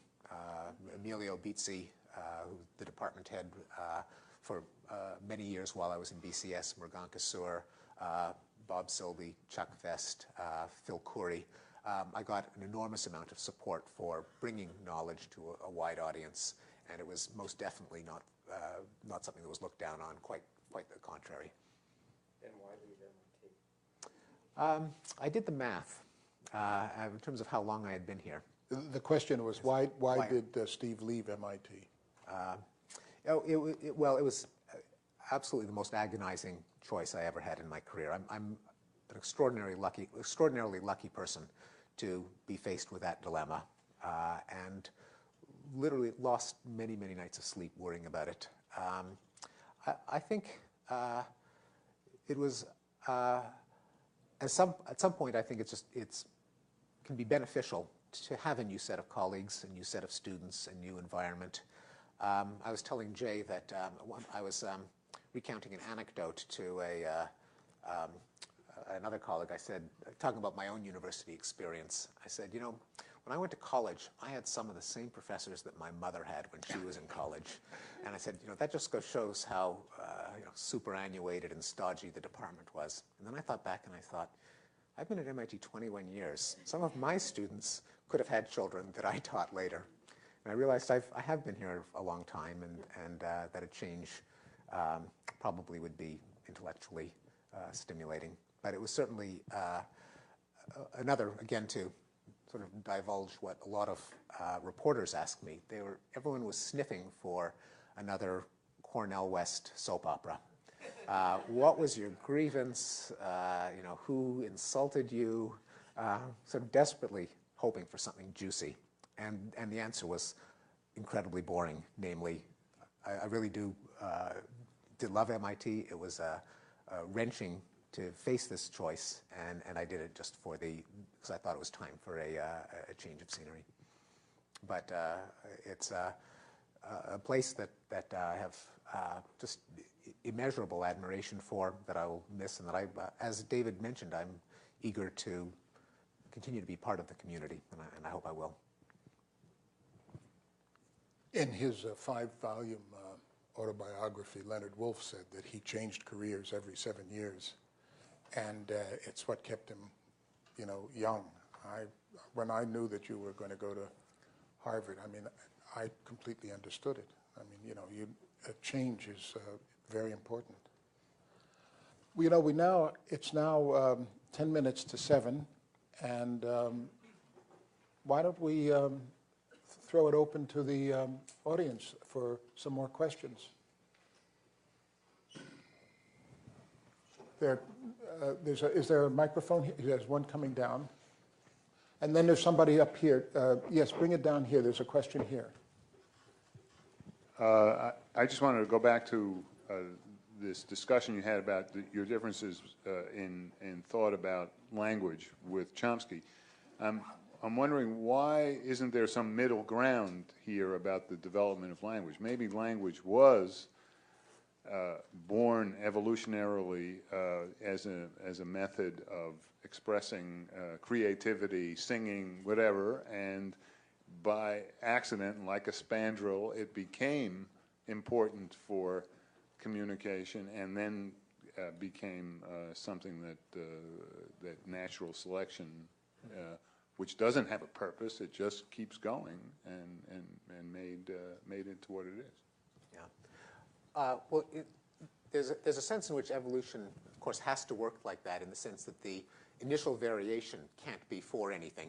[SPEAKER 3] Emilio Bizzi, who's the department head for many years while I was in BCS, Morgan Kasur, Bob Silby, Chuck Vest, Phil Khoury. I got an enormous amount of support for bringing knowledge to a wide audience, and it was most definitely not something that was looked down on, quite the contrary.
[SPEAKER 7] And why leave MIT?
[SPEAKER 3] I did the math in terms of how long I had been here.
[SPEAKER 2] The question was, why did Steve leave MIT?
[SPEAKER 3] Well, it was absolutely the most agonizing choice I ever had in my career. I'm an extraordinarily lucky person to be faced with that dilemma, and literally lost many, many nights of sleep worrying about it. I think it was at some point. I think it's can be beneficial to have a new set of colleagues, a new set of students, a new environment. I was telling Jay that I was recounting an anecdote to another colleague. I said, talking about my own university experience, I said, you know, when I went to college, I had some of the same professors that my mother had when she was in college. And I said, you know, that just shows how superannuated and stodgy the department was. And then I thought back and I thought, I've been at MIT 21 years. Some of my students could have had children that I taught later. And I realized I have been here a long time, and that a change probably would be intellectually stimulating. But it was certainly another, again, to sort of divulge what a lot of reporters asked me. Everyone was sniffing for another Cornell West soap opera. What was your grievance? You know, who insulted you? Sort of desperately hoping for something juicy. And the answer was incredibly boring. Namely, I really did love MIT. It was wrenching to face this choice, and I did it just because I thought it was time for a change of scenery. But it's a place that I have just immeasurable admiration for, that I will miss, and that as David mentioned, I'm eager to continue to be part of the community, and I hope I will.
[SPEAKER 2] In his 5-volume autobiography, Leonard Woolf said that he changed careers every 7 years, and it's what kept him, you know, young. When I knew that you were going to go to Harvard, I mean, I completely understood it. I mean, you know, a change is very important. You know, it's now 10 minutes to 7, and why don't we throw it open to the audience for some more questions? There, Is there a microphone here? There's one coming down. And then there's somebody up here. Yes, bring it down here. There's a question here.
[SPEAKER 8] I just wanted to go back to this discussion you had about your differences in thought about language with Chomsky. I'm wondering, why isn't there some middle ground here about the development of language? Maybe language was born evolutionarily as a method of expressing creativity, singing, whatever, and by accident, like a spandrel, it became important for communication, and then became something that natural selection, which doesn't have a purpose, it just keeps going and made into what it is.
[SPEAKER 3] Yeah. Well, there's a sense in which evolution, of course, has to work like that, in the sense that the initial variation can't be for anything.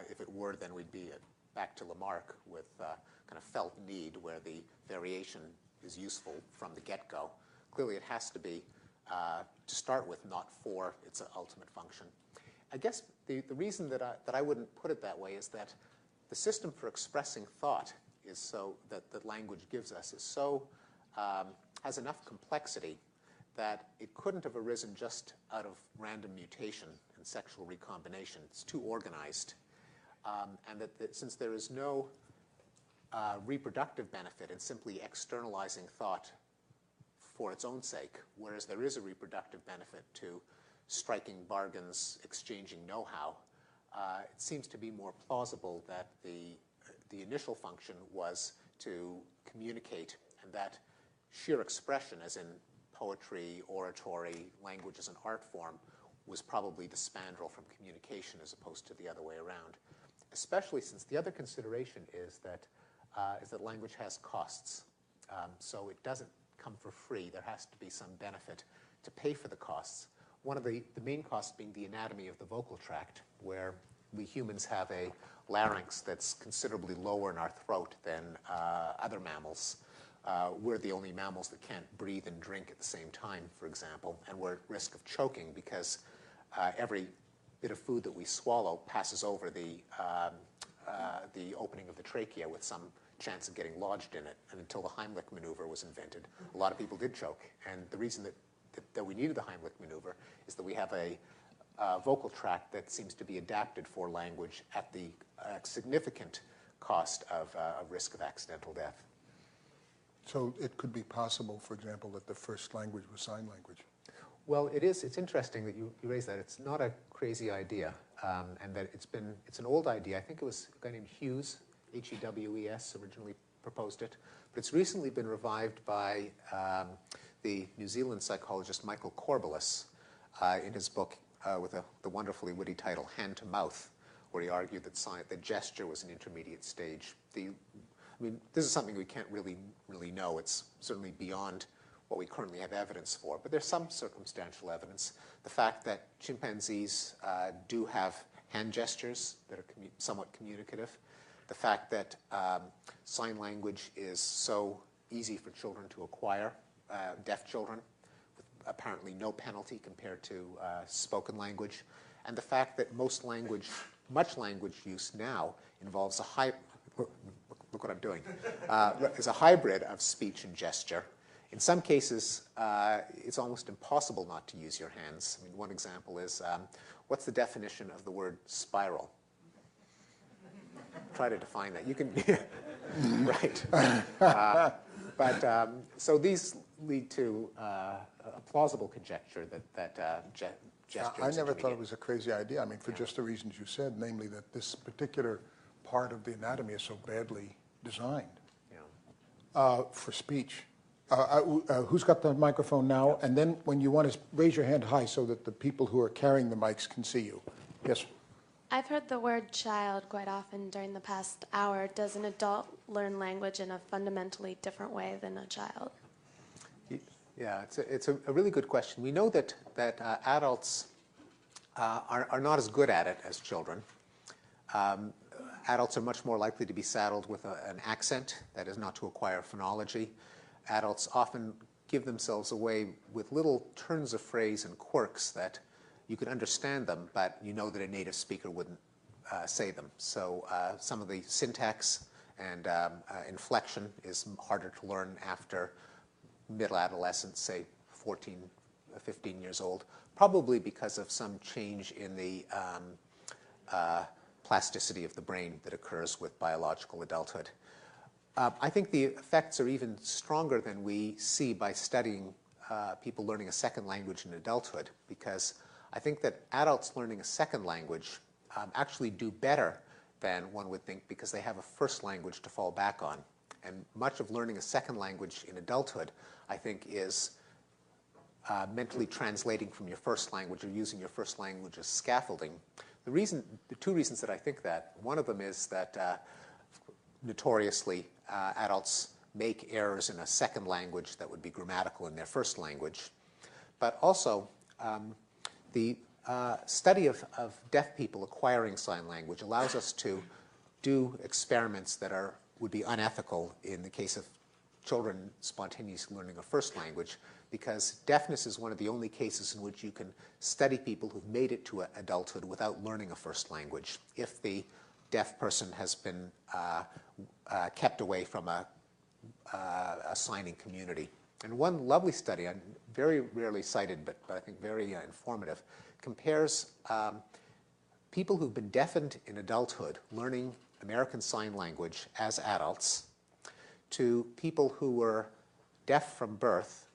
[SPEAKER 3] If it were, then we'd be back to Lamarck with kind of felt need, where the variation is useful from the get-go. Clearly, it has to be, to start with, not for its ultimate function. I guess the reason that I wouldn't put it that way is that the system for expressing thought is so, that language gives us, is so, has enough complexity that it couldn't have arisen just out of random mutation and sexual recombination. It's too organized. And that since there is no reproductive benefit in simply externalizing thought for its own sake, whereas there is a reproductive benefit to striking bargains, exchanging know-how, it seems to be more plausible that the initial function was to communicate, and that sheer expression, as in poetry, oratory, language as an art form, was probably the spandrel from communication as opposed to the other way around. Especially since the other consideration is that language has costs. So it doesn't come for free. There has to be some benefit to pay for the costs. One of the main costs being the anatomy of the vocal tract, where we humans have a larynx that's considerably lower in our throat than other mammals. We're the only mammals that can't breathe and drink at the same time, for example, and we're at risk of choking because every bit of food that we swallow passes over the opening of the trachea with some chance of getting lodged in it. And until the Heimlich maneuver was invented, a lot of people did choke. And the reason that we needed the Heimlich maneuver is that we have a vocal tract that seems to be adapted for language at the significant cost of risk of accidental death.
[SPEAKER 2] So it could be possible, for example, that the first language was sign language.
[SPEAKER 3] Well, it is. It's interesting that you raise that. It's not a crazy idea, and that it's an old idea. I think it was a guy named Hughes, H-E-W-E-S, originally proposed it. But it's recently been revived by the New Zealand psychologist Michael Corballis in his book with the wonderfully witty title, Hand to Mouth, where he argued that gesture was an intermediate stage. I mean, this is something we can't really know. It's certainly beyond what we currently have evidence for, but there's some circumstantial evidence. The fact that chimpanzees do have hand gestures that are somewhat communicative, the fact that sign language is so easy for children to acquire, deaf children, with apparently no penalty compared to spoken language, and the fact that much language use now involves look what I'm doing, is a hybrid of speech and gesture. In some cases, it's almost impossible not to use your hands. I mean, one example is, what's the definition of the word spiral? Try to define that. You can, right. So these lead to a plausible conjecture that gesture
[SPEAKER 2] I never thought it was a crazy idea. I mean, for just the reasons you said, namely that this particular part of the anatomy is so badly designed for speech. Who's got the microphone now? And then when you want to raise your hand high so that the people who are carrying the mics can see you. Yes?
[SPEAKER 9] I've heard the word child quite often during the past hour. Does an adult learn language in a fundamentally different way than a child?
[SPEAKER 3] Yeah, it's a really good question. We know that adults are not as good at it as children. Adults are much more likely to be saddled with an accent, that is, not to acquire phonology. Adults often give themselves away with little turns of phrase and quirks that you can understand them, but you know that a native speaker wouldn't say them. So some of the syntax and inflection is harder to learn after middle adolescence, say 14, 15 years old, probably because of some change in the plasticity of the brain that occurs with biological adulthood. I think the effects are even stronger than we see by studying people learning a second language in adulthood, because I think that adults learning a second language actually do better than one would think, because they have a first language to fall back on. And much of learning a second language in adulthood, I think, is mentally translating from your first language or using your first language as scaffolding. The two reasons that I think that, one of them is that notoriously adults make errors in a second language that would be grammatical in their first language. But also, the study of deaf people acquiring sign language allows us to do experiments that would be unethical in the case of children spontaneously learning a first language, because deafness is one of the only cases in which you can study people who've made it to adulthood without learning a first language, if the deaf person has been kept away from a signing community. And one lovely study, very rarely cited, but I think very informative, compares people who've been deafened in adulthood learning American Sign Language as adults to people who were deaf from birth,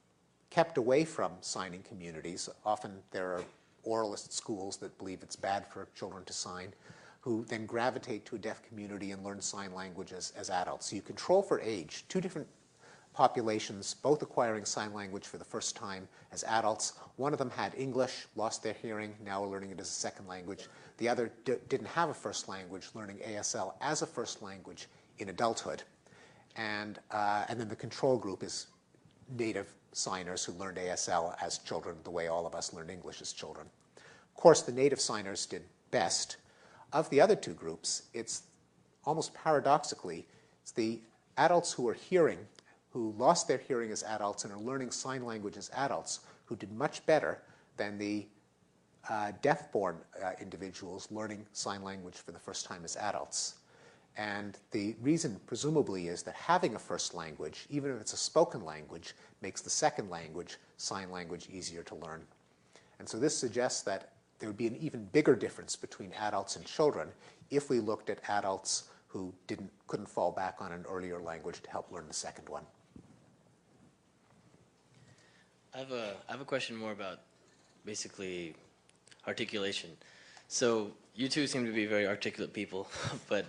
[SPEAKER 3] kept away from signing communities. Often there are oralist schools that believe it's bad for children to sign, who then gravitate to a deaf community and learn sign language as adults. So you control for age, two different populations, both acquiring sign language for the first time as adults. One of them had English, lost their hearing, now are learning it as a second language. The other didn't have a first language, learning ASL as a first language in adulthood. And then the control group is native signers who learned ASL as children the way all of us learned English as children. Of course, the native signers did best. Of the other two groups, it's almost paradoxically, it's the adults who are hearing, who lost their hearing as adults and are learning sign language as adults, who did much better than the deaf-born individuals learning sign language for the first time as adults. And the reason, presumably, is that having a first language, even if it's a spoken language, makes the second language, sign language, easier to learn. And so this suggests that there would be an even bigger difference between adults and children if we looked at adults who couldn't fall back on an earlier language to help learn the second one.
[SPEAKER 10] I have a question more about basically articulation. So you two seem to be very articulate people, but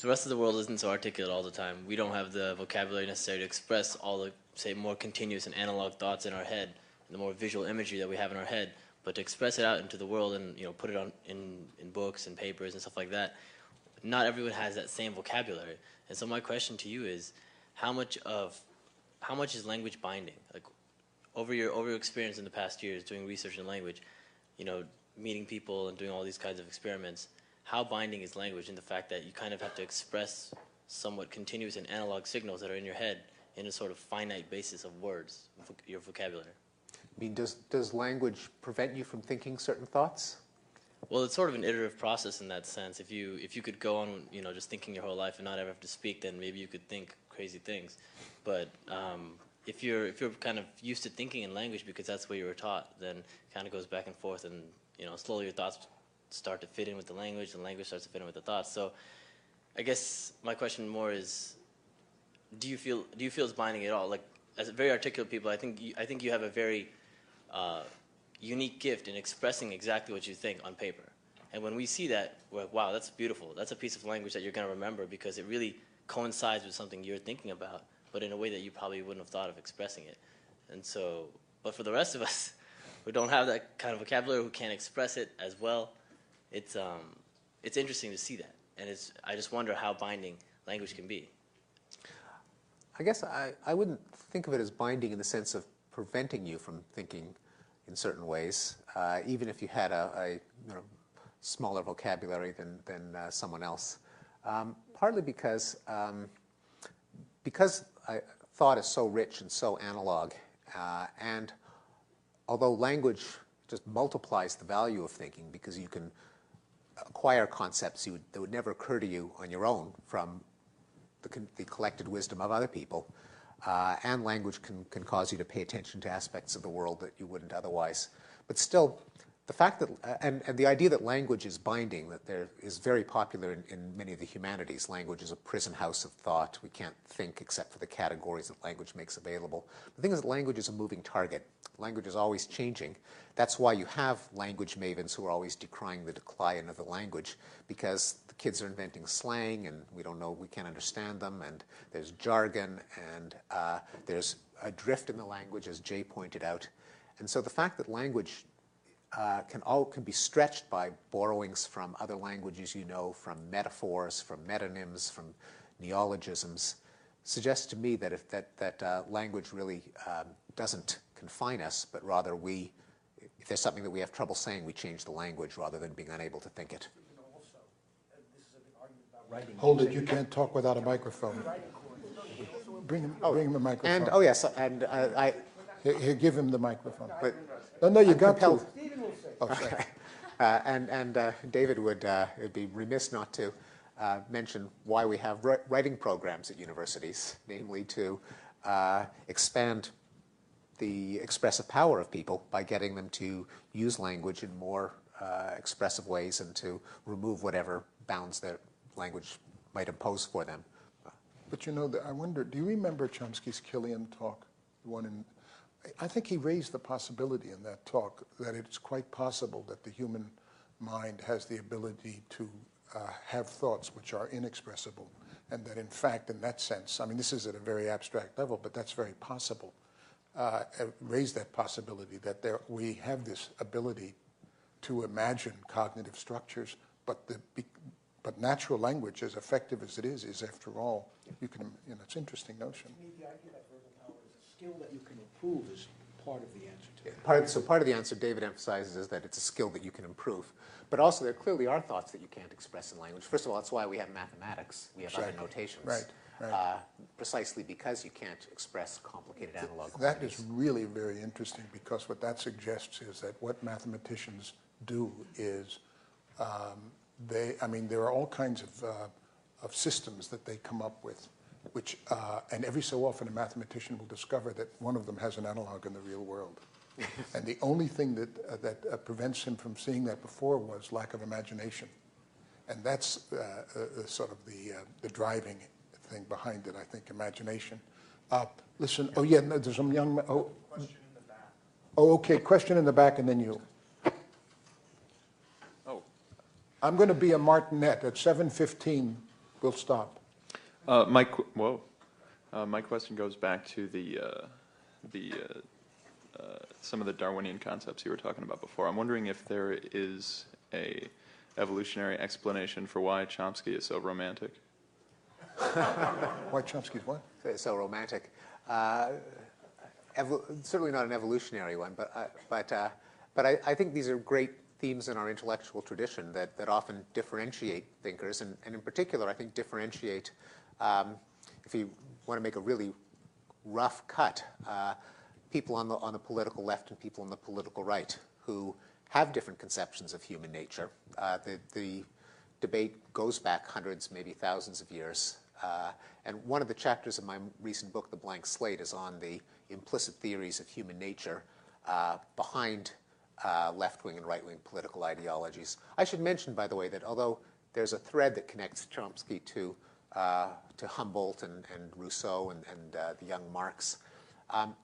[SPEAKER 10] the rest of the world isn't so articulate all the time. We don't have the vocabulary necessary to express all the, say, more continuous and analog thoughts in our head, and the more visual imagery that we have in our head. But to express it out into the world and put it on in books and papers and stuff like that, not everyone has that same vocabulary. And so my question to you is, how much is language binding? Like, over your experience in the past years doing research in language, meeting people and doing all these kinds of experiments, how binding is language in the fact that you kind of have to express somewhat continuous and analog signals that are in your head in a sort of finite basis of words, your vocabulary?
[SPEAKER 3] I mean, does language prevent you from thinking certain thoughts?
[SPEAKER 10] Well, it's sort of an iterative process in that sense. If you could go on, just thinking your whole life and not ever have to speak, then maybe you could think crazy things. But if you're kind of used to thinking in language because that's the way you were taught, then it kind of goes back and forth, and slowly your thoughts start to fit in with the language starts to fit in with the thoughts. So I guess my question more is, do you feel it's binding at all? Like, as very articulate people, I think you have a very unique gift in expressing exactly what you think on paper. And when we see that, we're like, wow, that's beautiful. That's a piece of language that you're going to remember because it really coincides with something you're thinking about, but in a way that you probably wouldn't have thought of expressing it. And so, but for the rest of us who don't have that kind of vocabulary, who can't express it as well, it's interesting to see that. And I just wonder how binding language can be.
[SPEAKER 3] I guess I wouldn't think of it as binding in the sense of preventing you from thinking in certain ways, even if you had a smaller vocabulary than someone else. Partly because thought is so rich and so analog, And although language just multiplies the value of thinking because you can acquire concepts that would never occur to you on your own from the collected wisdom of other people, and language can cause you to pay attention to aspects of the world that you wouldn't otherwise. But still, the fact that, and the idea that language is binding, that there is very popular in many of the humanities. Language is a prison house of thought. We can't think except for the categories that language makes available. The thing is that language is a moving target. Language is always changing. That's why you have language mavens who are always decrying the decline of the language, because the kids are inventing slang and we don't know, we can't understand them, and there's jargon, and there's a drift in the language, as Jay pointed out. And so the fact that language can be stretched by borrowings from other languages, from metaphors, from metonyms, from neologisms, suggests to me that language really doesn't confine us, but rather if there's something that we have trouble saying, we change the language rather than being unable to think it.
[SPEAKER 2] Hold it, you can't talk without a microphone. Bring him a microphone.
[SPEAKER 3] And, oh yes, and
[SPEAKER 2] Here, give him the microphone.
[SPEAKER 3] But
[SPEAKER 2] No, you
[SPEAKER 3] I'm
[SPEAKER 2] got
[SPEAKER 3] compelled.
[SPEAKER 2] to. Oh, sorry.
[SPEAKER 3] And David would be remiss not to mention why we have writing programs at universities, namely to expand the expressive power of people by getting them to use language in more expressive ways and to remove whatever bounds that language might impose for them.
[SPEAKER 2] But I wonder, do you remember Chomsky's Killian talk? The one I think he raised the possibility in that talk that it's quite possible that the human mind has the ability to have thoughts which are inexpressible, and that in fact, in that sense, I mean, this is at a very abstract level, but that's very possible. Raise that possibility that we have this ability to imagine cognitive structures, but natural language, as effective as it is after all, it's an interesting notion.
[SPEAKER 1] The idea that verbal power is a skill that you can improve is part of the answer to it.
[SPEAKER 3] Part of the answer David emphasizes is that it's a skill that you can improve. But also there clearly are thoughts that you can't express in language. First of all, that's why we have mathematics. We have other notations.
[SPEAKER 2] Right.
[SPEAKER 3] Precisely because you can't express complicated analog
[SPEAKER 2] That
[SPEAKER 3] quantities.
[SPEAKER 2] is really very interesting, because what that suggests is that what mathematicians do is there are all kinds of systems that they come up with, which, and every so often a mathematician will discover that one of them has an analog in the real world. And the only thing that prevents him from seeing that before was lack of imagination. And that's sort of the driving thing behind it, I think, imagination. Listen, there's some young man. Question in the back. Oh, okay, question in the back, and then you.
[SPEAKER 11] Oh.
[SPEAKER 2] I'm going to be a martinet. At 7:15, we'll stop.
[SPEAKER 11] My question goes back to some of the Darwinian concepts you were talking about before. I'm wondering if there is a evolutionary explanation for why Chomsky is so romantic.
[SPEAKER 2] Why Chomsky's what?
[SPEAKER 3] So romantic. Certainly not an evolutionary one, but I think these are great themes in our intellectual tradition that often differentiate thinkers, and in particular, I think differentiate, if you want to make a really rough cut, people on the political left and people on the political right who have different conceptions of human nature. The debate goes back hundreds, maybe thousands of years. And one of the chapters of my recent book, The Blank Slate, is on the implicit theories of human nature behind left-wing and right-wing political ideologies. I should mention, by the way, that although there's a thread that connects Chomsky to Humboldt and Rousseau and the young Marx,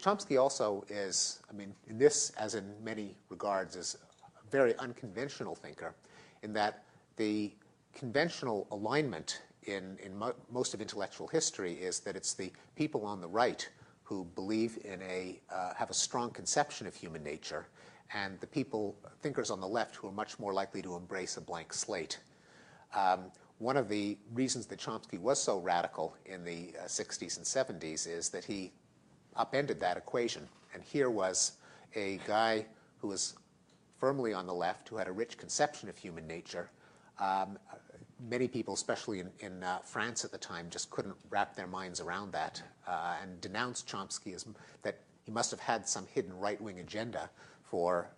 [SPEAKER 3] Chomsky also is, in this, as in many regards, is a very unconventional thinker, in that the conventional alignment in most of intellectual history is that it's the people on the right who believe in have a strong conception of human nature, and the thinkers on the left who are much more likely to embrace a blank slate. One of the reasons that Chomsky was so radical in the 60s and 70s is that he upended that equation. And here was a guy who was firmly on the left, who had a rich conception of human nature. Many people, especially in France at the time, just couldn't wrap their minds around that and denounced Chomsky as that he must have had some hidden right-wing agenda for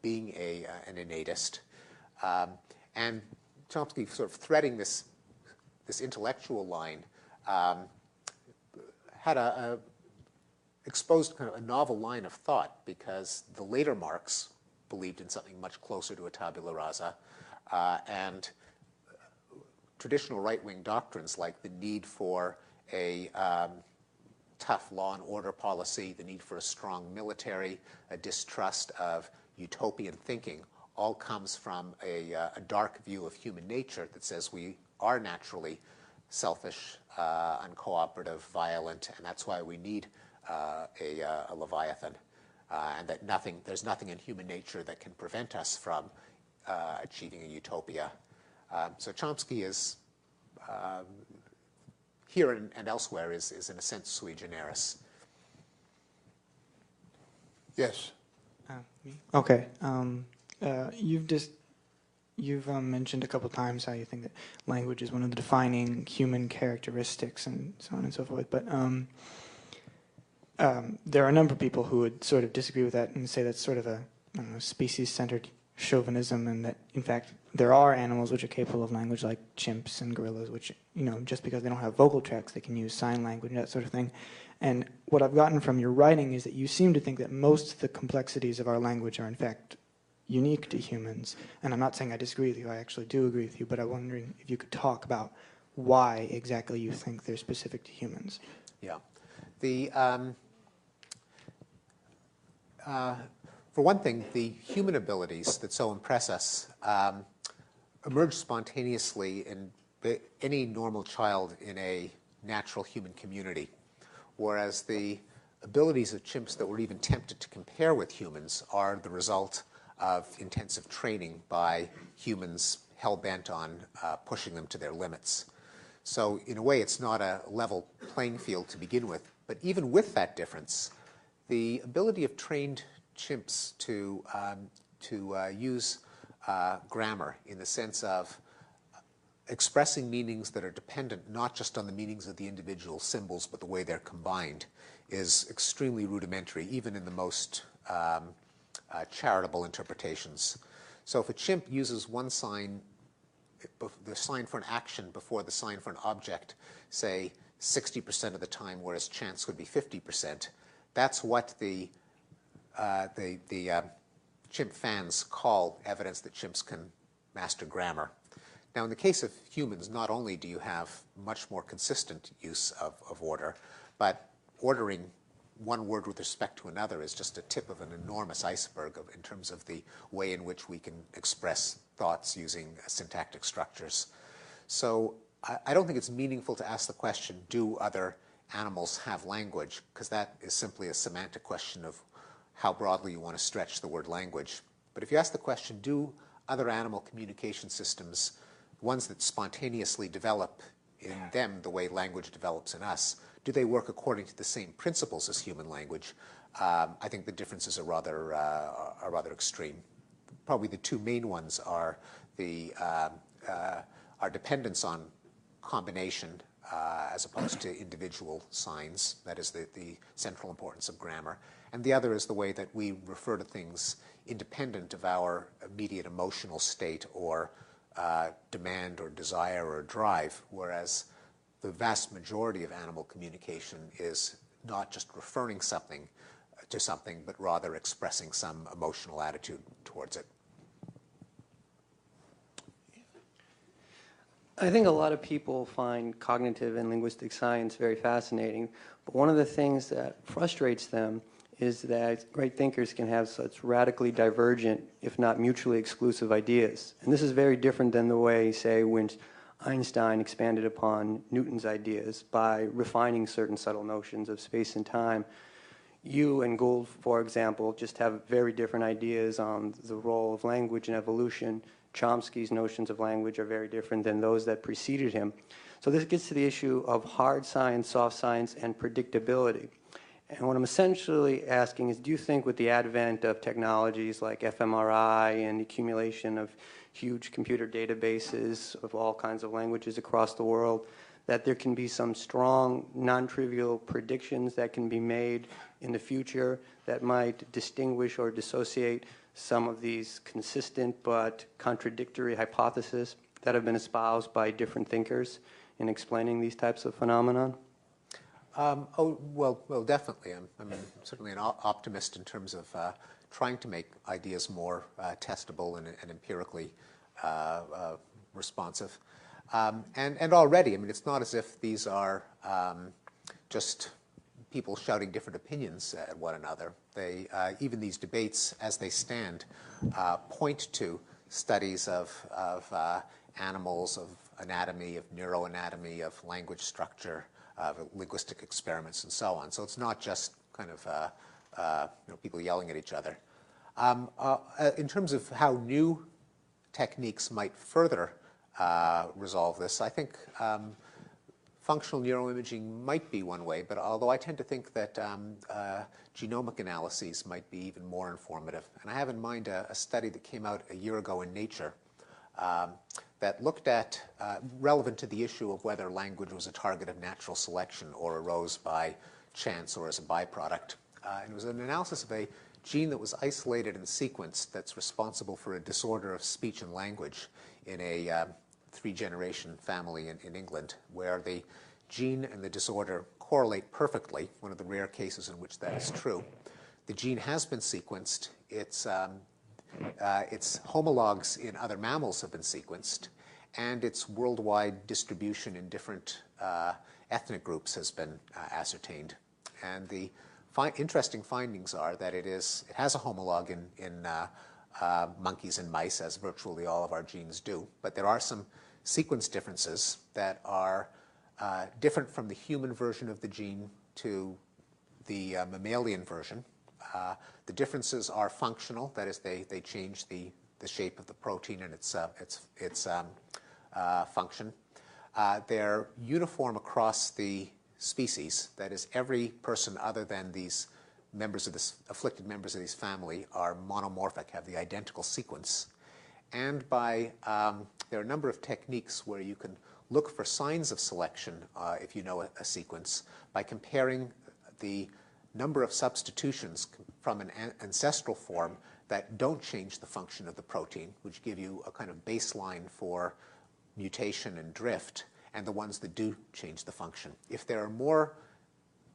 [SPEAKER 3] being an innatist. And Chomsky, sort of threading this intellectual line, had exposed kind of a novel line of thought, because the later Marx believed in something much closer to a tabula rasa, and traditional right-wing doctrines like the need for a tough law and order policy, the need for a strong military, a distrust of utopian thinking, all comes from a dark view of human nature that says we are naturally selfish, uncooperative, violent, and that's why we need a Leviathan, and that there's nothing in human nature that can prevent us from achieving a utopia. So Chomsky is, here and elsewhere, is in a sense sui generis.
[SPEAKER 2] Yes.
[SPEAKER 12] Me? Okay. You've mentioned a couple times how you think that language is one of the defining human characteristics and so on and so forth. But there are a number of people who would sort of disagree with that and say that's sort of a species-centered chauvinism, and that in fact there are animals which are capable of language, like chimps and gorillas, which, just because they don't have vocal tracts, they can use sign language and that sort of thing. And what I've gotten from your writing is that you seem to think that most of the complexities of our language are in fact unique to humans. And I'm not saying I disagree with you, I actually do agree with you, but I'm wondering if you could talk about why exactly you think they're specific to humans.
[SPEAKER 3] Yeah. For one thing, the human abilities that so impress us emerge spontaneously in any normal child in a natural human community, whereas the abilities of chimps that we're even tempted to compare with humans are the result of intensive training by humans hell-bent on pushing them to their limits. So in a way, it's not a level playing field to begin with. But even with that difference, the ability of trained chimps to use grammar in the sense of expressing meanings that are dependent not just on the meanings of the individual symbols, but the way they're combined, is extremely rudimentary, even in the most charitable interpretations. So if a chimp uses one sign, the sign for an action before the sign for an object, say 60% of the time, whereas chance would be 50%, that's what the chimp fans call evidence that chimps can master grammar. Now, in the case of humans, not only do you have much more consistent use of order, but ordering one word with respect to another is just a tip of an enormous iceberg in terms of the way in which we can express thoughts using syntactic structures. So I don't think it's meaningful to ask the question, do other animals have language? Because that is simply a semantic question of how broadly you want to stretch the word language. But if you ask the question, do other animal communication systems, ones that spontaneously develop in them the way language develops in us, do they work according to the same principles as human language? I think the differences are rather extreme. Probably the two main ones are our dependence on combination as opposed to individual signs. That is the central importance of grammar. And the other is the way that we refer to things independent of our immediate emotional state or demand or desire or drive, whereas the vast majority of animal communication is not just referring something to something, but rather expressing some emotional attitude towards it.
[SPEAKER 13] I think a lot of people find cognitive and linguistic science very fascinating, but one of the things that frustrates them is that great thinkers can have such radically divergent, if not mutually exclusive ideas. And this is very different than the way, say, when Einstein expanded upon Newton's ideas by refining certain subtle notions of space and time. You and Gould, for example, just have very different ideas on the role of language in evolution. Chomsky's notions of language are very different than those that preceded him. So this gets to the issue of hard science, soft science, and predictability. And what I'm essentially asking is, do you think with the advent of technologies like fMRI and the accumulation of huge computer databases of all kinds of languages across the world, that there can be some strong, non-trivial predictions that can be made in the future that might distinguish or dissociate some of these consistent but contradictory hypotheses that have been espoused by different thinkers in explaining these types of phenomenon?
[SPEAKER 3] Well, definitely. I'm certainly an optimist in terms of trying to make ideas more testable and empirically responsive. And already, I mean, it's not as if these are just people shouting different opinions at one another. They, even these debates, as they stand, point to studies of animals, of anatomy, of neuroanatomy, of language structure, linguistic experiments, and so on. So it's not just kind of people yelling at each other. In terms of how new techniques might further resolve this, I think functional neuroimaging might be one way, but although I tend to think that genomic analyses might be even more informative. And I have in mind a study that came out a year ago in Nature that looked at, relevant to the issue of whether language was a target of natural selection or arose by chance or as a byproduct. And it was an analysis of a gene that was isolated and sequenced that's responsible for a disorder of speech and language in a 3-generation family in England, where the gene and the disorder correlate perfectly, one of the rare cases in which that is true. The gene has been sequenced. Its homologs in other mammals have been sequenced, and its worldwide distribution in different ethnic groups has been ascertained. And the interesting findings are that it has a homolog in monkeys and mice, as virtually all of our genes do, but there are some sequence differences that are different from the human version of the gene to the mammalian version. The differences are functional, that is, they change the shape of the protein and its function. They're uniform across the species, that is, every person other than these members of this afflicted members of this family are monomorphic, have the identical sequence. And by there are a number of techniques where you can look for signs of selection if you know a sequence by comparing the number of substitutions from an ancestral form that don't change the function of the protein, which give you a kind of baseline for mutation and drift, and the ones that do change the function. If there are more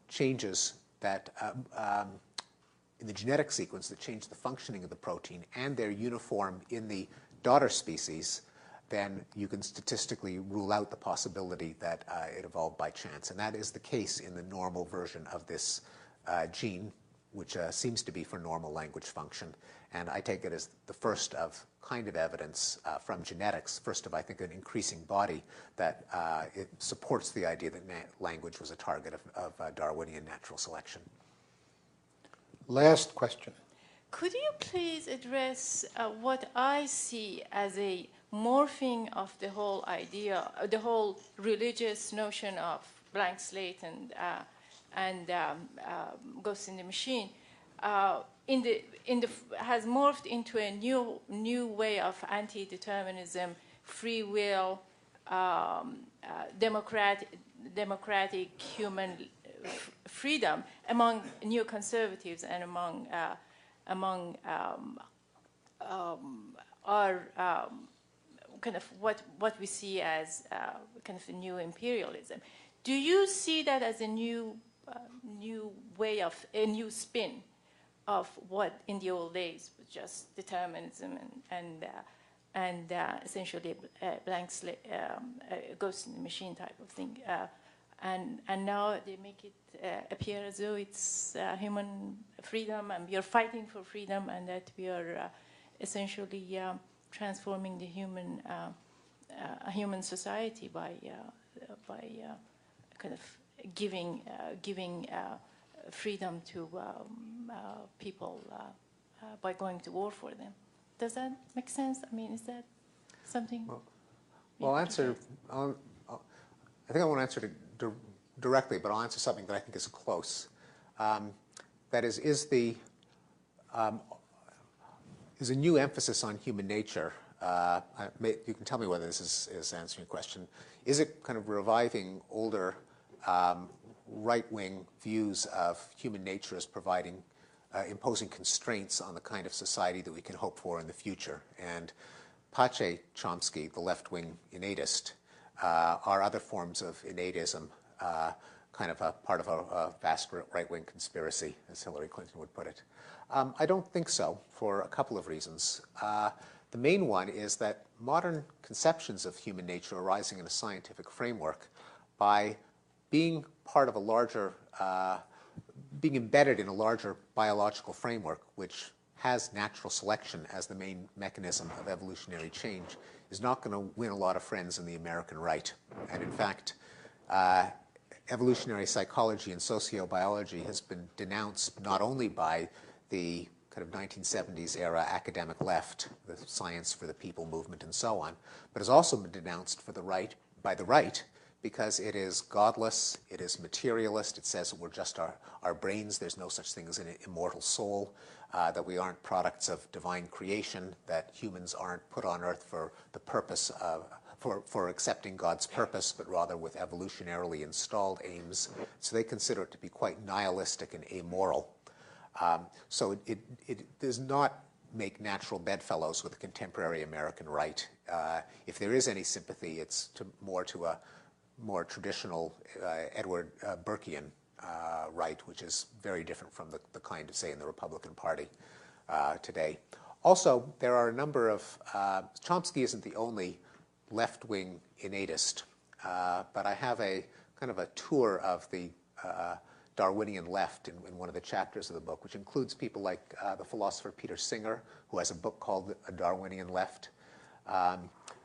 [SPEAKER 3] changes that in the genetic sequence that change the functioning of the protein and they're uniform in the daughter species, then you can statistically rule out the possibility that it evolved by chance. And that is the case in the normal version of this gene, which seems to be for normal language function. And I take it as the first of kind of evidence from genetics, first of, I think, an increasing body that it supports the idea that language was a target of Darwinian natural selection.
[SPEAKER 2] Last question.
[SPEAKER 14] Could you please address what I see as a morphing of the whole idea, the whole religious notion of blank slate and Ghost in the Machine, has morphed into a new way of anti-determinism, free will, democratic human freedom among neoconservatives and among our kind of what we see as kind of a new imperialism. Do you see that as a new way of a new spin of what in the old days was just determinism and essentially a blank slate, Ghost in the Machine type of thing, and now they make it appear as though it's human freedom and we are fighting for freedom and that we are essentially transforming the human society by kind of giving freedom to people by going to war for them. Does that make sense? I mean, is that something?
[SPEAKER 3] Well, I'll answer. I think I won't answer it directly, but I'll answer something that I think is close. That is a new emphasis on human nature you can tell me whether this is answering your question, is it kind of reviving older right-wing views of human nature as providing, imposing constraints on the kind of society that we can hope for in the future? And Pache Chomsky, the left-wing innatist, are other forms of innatism kind of a part of a vast right-wing conspiracy, as Hillary Clinton would put it? I don't think so, for a couple of reasons. The main one is that modern conceptions of human nature arising in a scientific framework, by being part of a larger, being embedded in a larger biological framework, which has natural selection as the main mechanism of evolutionary change, is not going to win a lot of friends in the American right. And in fact, evolutionary psychology and sociobiology has been denounced not only by the kind of 1970s era academic left, the Science for the People movement and so on, but has also been denounced for the right, by the right, because it is godless, it is materialist, it says that we're just our brains, there's no such thing as an immortal soul, that we aren't products of divine creation, that humans aren't put on earth for the purpose of, for accepting God's purpose, but rather with evolutionarily installed aims. So they consider it to be quite nihilistic and amoral. So it does not make natural bedfellows with the contemporary American right. If there is any sympathy, it's more to a more traditional Edward Burkean right, which is very different from the kind of, say, in the Republican Party today. Also, there are a number of, Chomsky isn't the only left-wing innatist, but I have a kind of a tour of the Darwinian left in one of the chapters of the book, which includes people like the philosopher Peter Singer, who has a book called A Darwinian Left,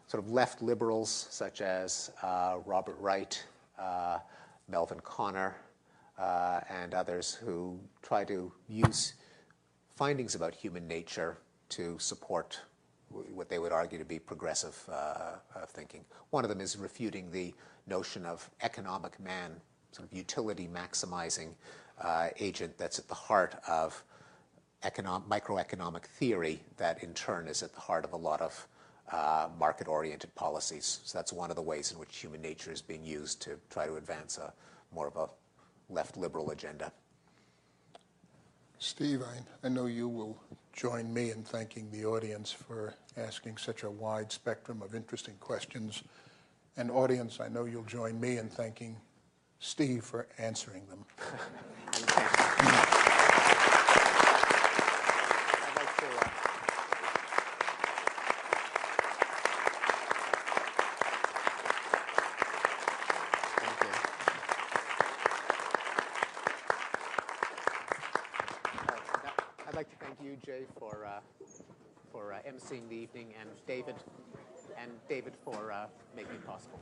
[SPEAKER 3] sort of left liberals such as Robert Wright, Melvin Connor, and others who try to use findings about human nature to support what they would argue to be progressive thinking. One of them is refuting the notion of economic man, sort of utility maximizing agent that's at the heart of microeconomic theory that in turn is at the heart of a lot of market-oriented policies. So that's one of the ways in which human nature is being used to try to advance more of a left liberal agenda.
[SPEAKER 2] Steve, I know you will join me in thanking the audience for asking such a wide spectrum of interesting questions. And audience, I know you'll join me in thanking Steve for answering them.
[SPEAKER 3] I'd like to thank you, Jay, for emceeing the evening, and David for making it possible.